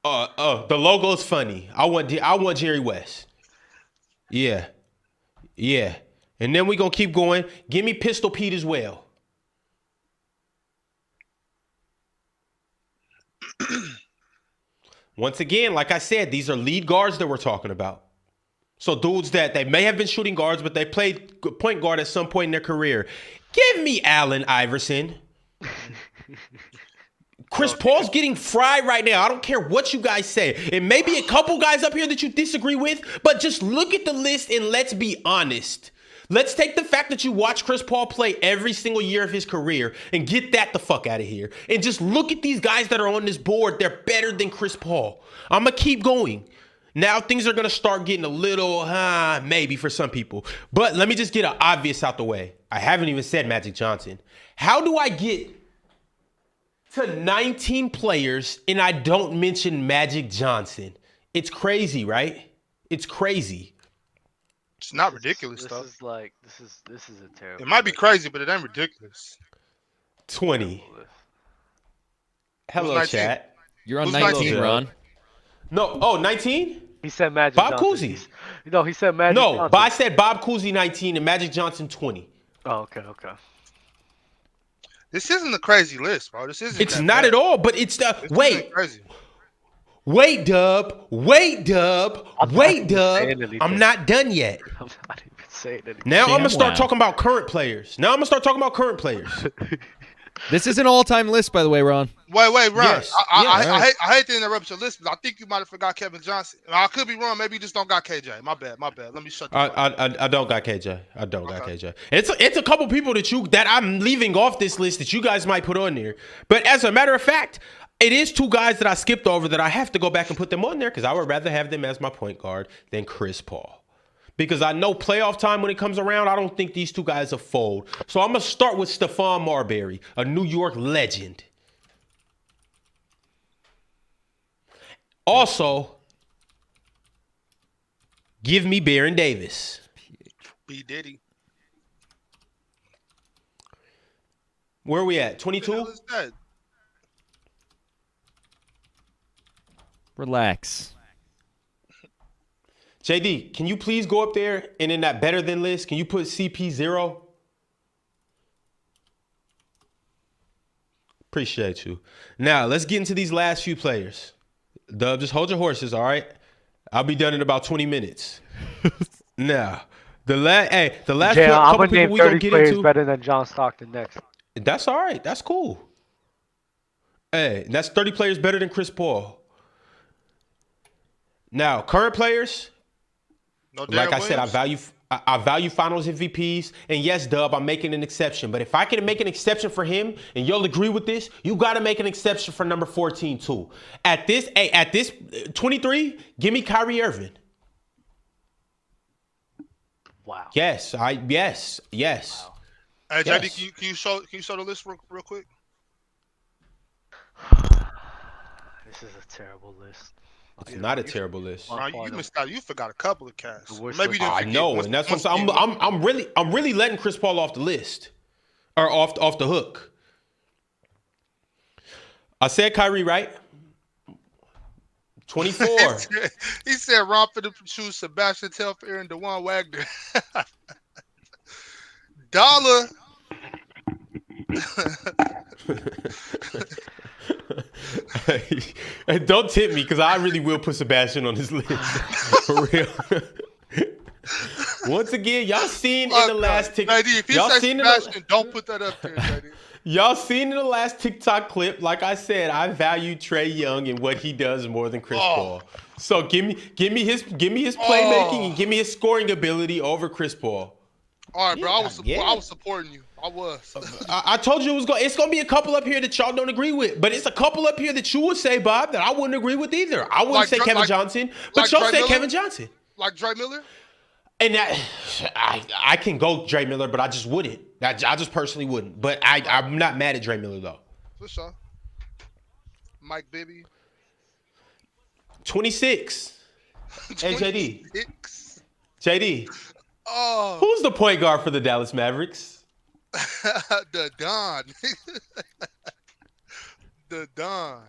The logo is funny. I want Jerry West. Yeah. And then we gonna keep going. Give me Pistol Pete as well. Once again, like I said, these are lead guards that we're talking about. So dudes that they may have been shooting guards, but they played point guard at some point in their career. Give me Allen Iverson. Chris Paul's getting fried right now. I don't care what you guys say. It may be a couple guys up here that you disagree with, but just look at the list and let's be honest. Let's take the fact that you watch Chris Paul play every single year of his career and get that the fuck out of here. And just look at these guys that are on this board. They're better than Chris Paul. I'm going to keep going. Now things are going to start getting a little, maybe for some people. But let me just get an obvious out the way. I haven't even said Magic Johnson. How do I get to 19 players and I don't mention Magic Johnson? It's crazy, right? It's crazy. It's not ridiculous, This though. is like this is a terrible. It might be crazy, but it ain't ridiculous. 20. Hello, 19? chat. You're on Who's 19, 19? Ron. No, 19? He said Magic Bob Johnson. Cousy. No, he said Magic No, Johnson. but I said Bob Cousy 19 and Magic Johnson 20. Oh, okay. This isn't a crazy list, bro. This isn't. It's that not bad. at all, but it's the This wait, isn't crazy. Dub. I'm not done yet. I'm not even saying anything. Now I'm Damn, gonna start wow. talking about current players. This is an all-time list, by the way, Ron. Wait, Ron. Yes. I hate to interrupt your list, but I think you might have forgot Kevin Johnson. I could be wrong. Maybe you just don't got KJ. My bad. Let me shut the fuck up. I don't got KJ. I don't got KJ. It's a couple people that I'm leaving off this list that you guys might put on there. But as a matter of fact, it is two guys that I skipped over that I have to go back and put them on there because I would rather have them as my point guard than Chris Paul. Because I know playoff time when it comes around, I don't think these two guys will fold. So I'm going to start with Stephon Marbury, a New York legend. Also, give me Baron Davis. B Diddy. Where are we at? What the hell 22? is that? Relax. JD, can you please go up there and in that better than list, can you put CP0? Appreciate you. Now, let's get into these last few players. Dub, just hold your horses, all right? I'll be done in about 20 minutes. Now, the last Yeah, I'm couple gonna name people we gonna 30 get players into. better than John Stockton next. That's all right. That's cool. Hey, that's 30 players better than Chris Paul. Now, current players, No like Darren I said, Williams? I value finals MVPs. And yes, Dub, I'm making an exception. But if I can make an exception for him, and you'll agree with this, you got to make an exception for number 14 too. At this 23, give me Kyrie Irving. Wow. Yes. Hey, Yes. JD, can you show the list real quick? This is a terrible list. It's not a terrible list. You missed out. You forgot a couple of cats. The worst Maybe you didn't I forget. know, Once- and that's what once I'm. again, I'm really letting Chris Paul off the list, or off the hook. I said Kyrie, right? 24. he said Ron for the choose Sebastian Telfair and DeJuan Wagner. Dollar. Hey, don't tip me because I really will put Sebastian on this list. For real. Once again, y'all seen in the last TikTok. JD, if he Y'all say seen Sebastian, don't put that up there, JD. Y'all seen in the last TikTok clip, like I said, I value Trey Young and what he does more than Chris Paul. So give me his playmaking and give me his scoring ability over Chris Paul. All right, bro. I was supporting you. I was. I told you it's gonna be a couple up here that y'all don't agree with, but it's a couple up here that you would say, Bob, that I wouldn't agree with either. I wouldn't say Kevin Johnson, but y'all say Kevin Johnson. Like Dre Miller? And that I can go Dre Miller, but I just wouldn't. I just personally wouldn't. But I'm not mad at Dre Miller though. For sure. Mike Bibby. 26. Hey JD. 26. JD. Oh. Who's the point guard for the Dallas Mavericks? The Don. The Don.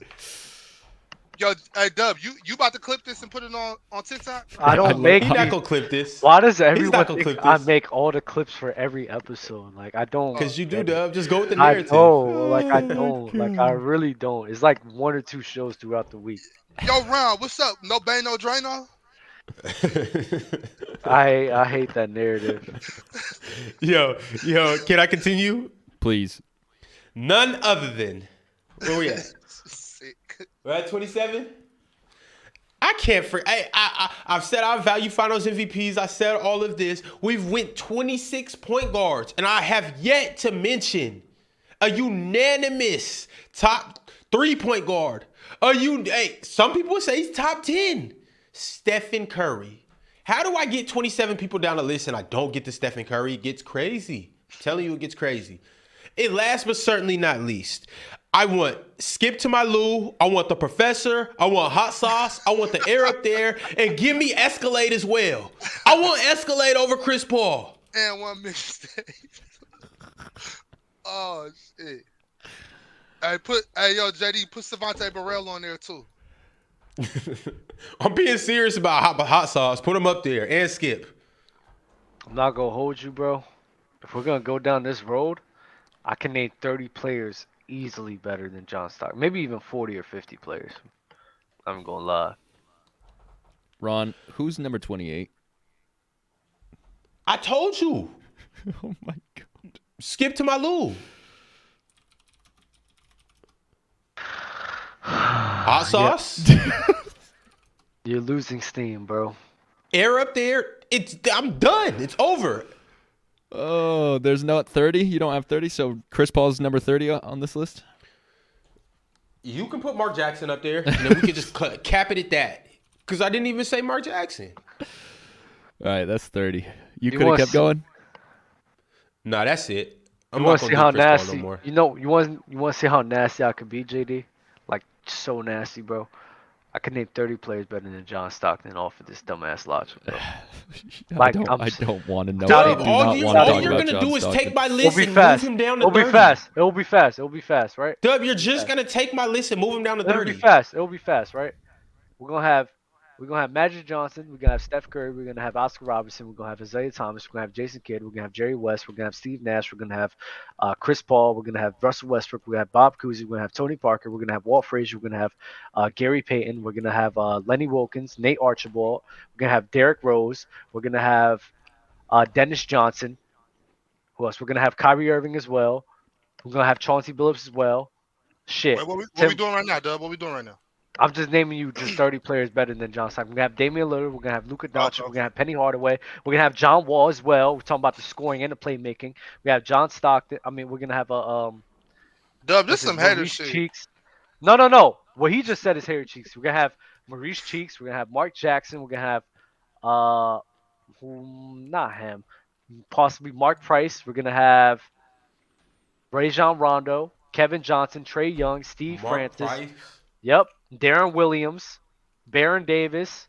Yo, hey Dub, you about to clip this and put it on TikTok? I don't make. He's not gonna clip this. Why does He's everyone not gonna think clip this. I make all the clips for every episode? Like I don't. Because you do, Dub. Just go with the I narrative. don't. Like I don't. Like I really don't. It's like 1 or 2 shows throughout the week. Yo, Ron, what's up? No Bane, no Drano? I hate that narrative. Yo, can I continue? Please. None other than where we at? Sick. We're at 27. I can't forget. I've said I value Finals MVPs. I said all of this. We've went 26 point guards, and I have yet to mention a unanimous top 3 point guard. Some people say he's top 10. Stephen Curry. How do I get 27 people down the list and I don't get to Stephen Curry? It gets crazy. I'm telling you, it gets crazy. And last but certainly not least, I want Skip to my Lou. I want the Professor. I want Hot Sauce. I want the Air up there. And give me Escalade as well. I want Escalade over Chris Paul. And one mixtape. Oh, shit. Hey, yo, JD, put Savante Burrell on there, too. I'm being serious about Hot Sauce. Put him up there and Skip. I'm not gonna hold you, bro. If we're gonna go down this road, I can name 30 players easily better than John Stockton. Maybe even 40 or 50 players. I'm gonna lie. Ron, who's number 28? I told you. Oh my god. Skip to my Lou. Hot Sauce. You're losing steam, bro. Air up there. I'm done. It's over. Oh, there's no 30? You don't have 30? So Chris Paul's number 30 on this list? You can put Mark Jackson up there, and then we can just cap it at that. Because I didn't even say mark Jackson. All right, that's 30. You could have kept going? Nah, that's it. You want to see how nasty? No you want to see how nasty I could be, JD? Like so nasty, bro. I could name 30 players better than John Stockton off of this dumbass logic, bro. I don't want to know. All you're gonna do is take my list and move him down to 30. It'll be fast, right? Dub, you're just gonna take my list and move him down to 30. It'll be fast, right? We're gonna have Magic Johnson. We're gonna have Steph Curry. We're gonna have Oscar Robertson. We're gonna have Isaiah Thomas. We're gonna have Jason Kidd. We're gonna have Jerry West. We're gonna have Steve Nash. We're gonna have Chris Paul. We're gonna have Russell Westbrook. We're gonna have Bob Cousy. We're gonna have Tony Parker. We're gonna have Walt Frazier. We're gonna have Gary Payton. We're gonna have Lenny Wilkins, Nate Archibald. We're gonna have Derrick Rose. We're gonna have Dennis Johnson. Who else? We're gonna have Kyrie Irving as well. We're gonna have Chauncey Billups as well. Shit. Wait, what we doing right now, Dub? What we doing right now? I'm just naming you just 30 players better than John Stockton. We're going to have Damian Lillard. We're going to have Luka Doncic. We're going to have Penny Hardaway. We're going to have John Wall as well. We're talking about the scoring and the playmaking. We have John Stockton. I mean, we're going to have Dub, this some hater shit. Cheeks. No. What he just said is hater cheeks. We're going to have Maurice Cheeks. We're going to have Mark Jackson. We're going to have not him. Possibly Mark Price. We're going to have Rajon Rondo, Kevin Johnson, Trey Young, Steve Francis. Price. Yep. Darren Williams, Baron Davis.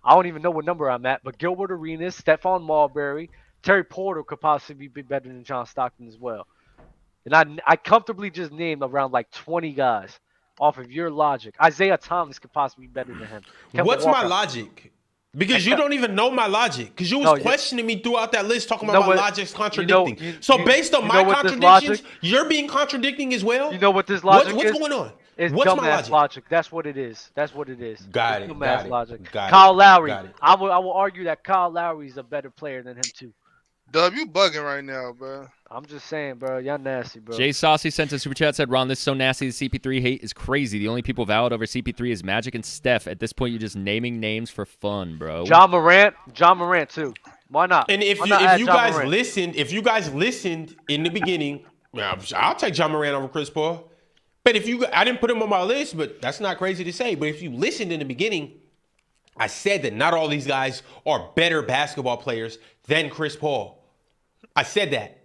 I don't even know what number I'm at, but Gilbert Arenas, Stephon Marbury, Terry Porter could possibly be better than John Stockton as well. And I comfortably just named around like 20 guys off of your logic. Isaiah Thomas could possibly be better than him. What's my logic? Because you don't even know my logic. Because you was questioning me throughout that list, talking about my logic's contradicting. So based on my contradictions, you're being contradicting as well? You know what this logic is? What's going on? It's What's my dumbass logic. That's what it is. That's what it is. Got It's it. dumbass Got it. logic. Got it. Kyle Lowry. Got it. I will argue that Kyle Lowry is a better player than him too. Dub, you bugging right now, bro. I'm just saying, bro. Y'all nasty, bro. Jay Saucy sent a super chat, said, Ron, this is so nasty. The CP3 hate is crazy. The only people valid over CP3 is Magic and Steph. At this point, you're just naming names for fun, bro. John Morant too. Why not? And if Why you not if add you John guys Morant? listened in the beginning, I'll take John Moran over Chris Paul. But I didn't put him on my list, but that's not crazy to say. But if you listened in the beginning, I said that not all these guys are better basketball players than Chris Paul. I said that.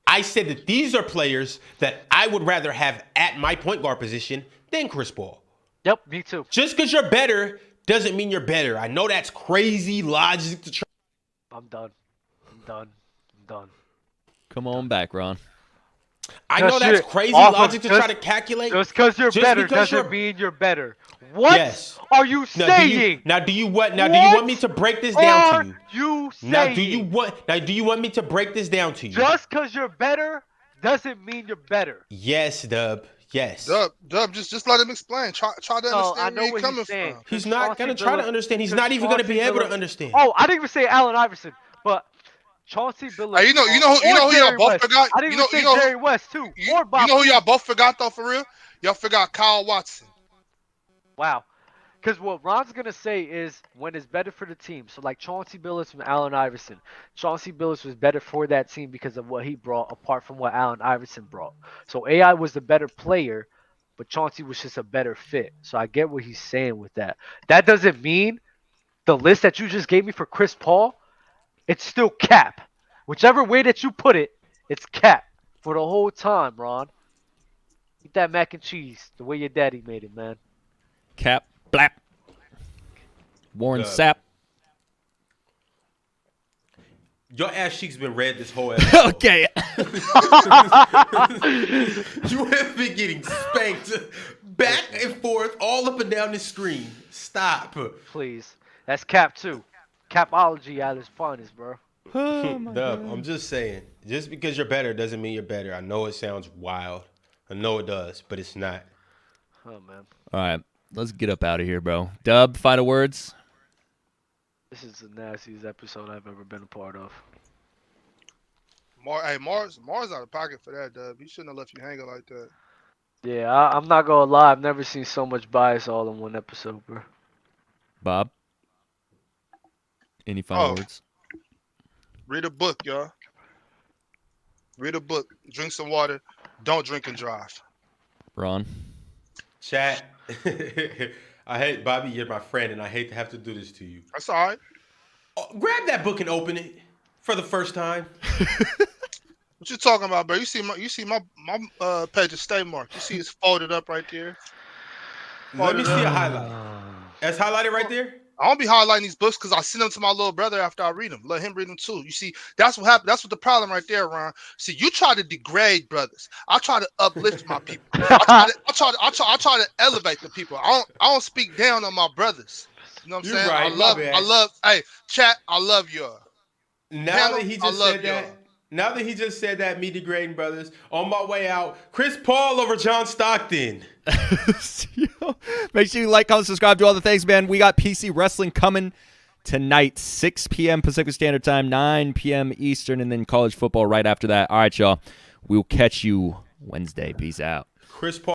I said that these are players that I would rather have at my point guard position than Chris Paul. Yep, me too. Just because you're better doesn't mean you're better. I know that's crazy logic to try. I'm done. Come on back, Ron. I know that's crazy logic to try to calculate. Just because you're better doesn't mean you're better. What are you saying? Do you want me to break this down to you? You saying? Do you want me to break this down to you? Just because you're better doesn't mean you're better. Yes, Dub. Yes. Dub, just let him explain. Try to understand where he's coming from. He's not going to try to understand. He's not even going to be able to understand. Oh, I didn't even say Allen Iverson, but Chauncey Billups. Hey, you know who y'all both forgot? I didn't even say Jerry West too. You know who y'all both forgot though, for real? Y'all forgot Kyle Watson. Wow. Because what Ron's going to say is when it's better for the team. So like Chauncey Billups and Allen Iverson. Chauncey Billups was better for that team because of what he brought apart from what Allen Iverson brought. So AI was the better player, but Chauncey was just a better fit. So I get what he's saying with that. That doesn't mean the list that you just gave me for Chris Paul, it's still cap. Whichever way that you put it, it's cap for the whole time, Ron. Eat that mac and cheese the way your daddy made it, man. Cap. Blap. Warren Sapp. Your ass cheeks been red this whole episode. Okay. You have been getting spanked back and forth all up and down the screen. Stop. Please. That's cap too. Capology at its finest, bro. Dub, I'm just saying. Just because you're better doesn't mean you're better. I know it sounds wild. I know it does, but it's not. Oh, man. All right. Let's get up out of here, bro. Dub, final words? This is the nastiest episode I've ever been a part of. Mars out of pocket for that, Dub. He shouldn't have left you hanging like that. Yeah, I'm not going to lie. I've never seen so much bias all in one episode, bro. Bob? Any final words? Read a book, y'all. Read a book. Drink some water. Don't drink and drive. Ron? Chat. I hate Bobby. You're my friend, and I hate to have to do this to you. That's all right. Grab that book and open it for the first time. What you talking about, bro? You see my page is stay marked. You see it's folded up right there. Let me see a highlight. That's highlighted right there. I don't be highlighting these books because I send them to my little brother after I read them. Let him read them too. You see, that's what happened. That's what the problem right there, Ron. See, you try to degrade brothers. I try to uplift my people. I try to elevate the people. I don't speak down on my brothers. You know what I'm saying? Right, I love. Hey, chat. I love y'all. Now that he just said that, me degrading brothers. On my way out, Chris Paul over John Stockton. Make sure you like, comment, subscribe, do all the things, man. We got PC Wrestling coming tonight, 6 p.m. Pacific Standard Time, 9 p.m. Eastern, and then college football right after that. All right, y'all. We'll catch you Wednesday. Peace out. Chris Paul.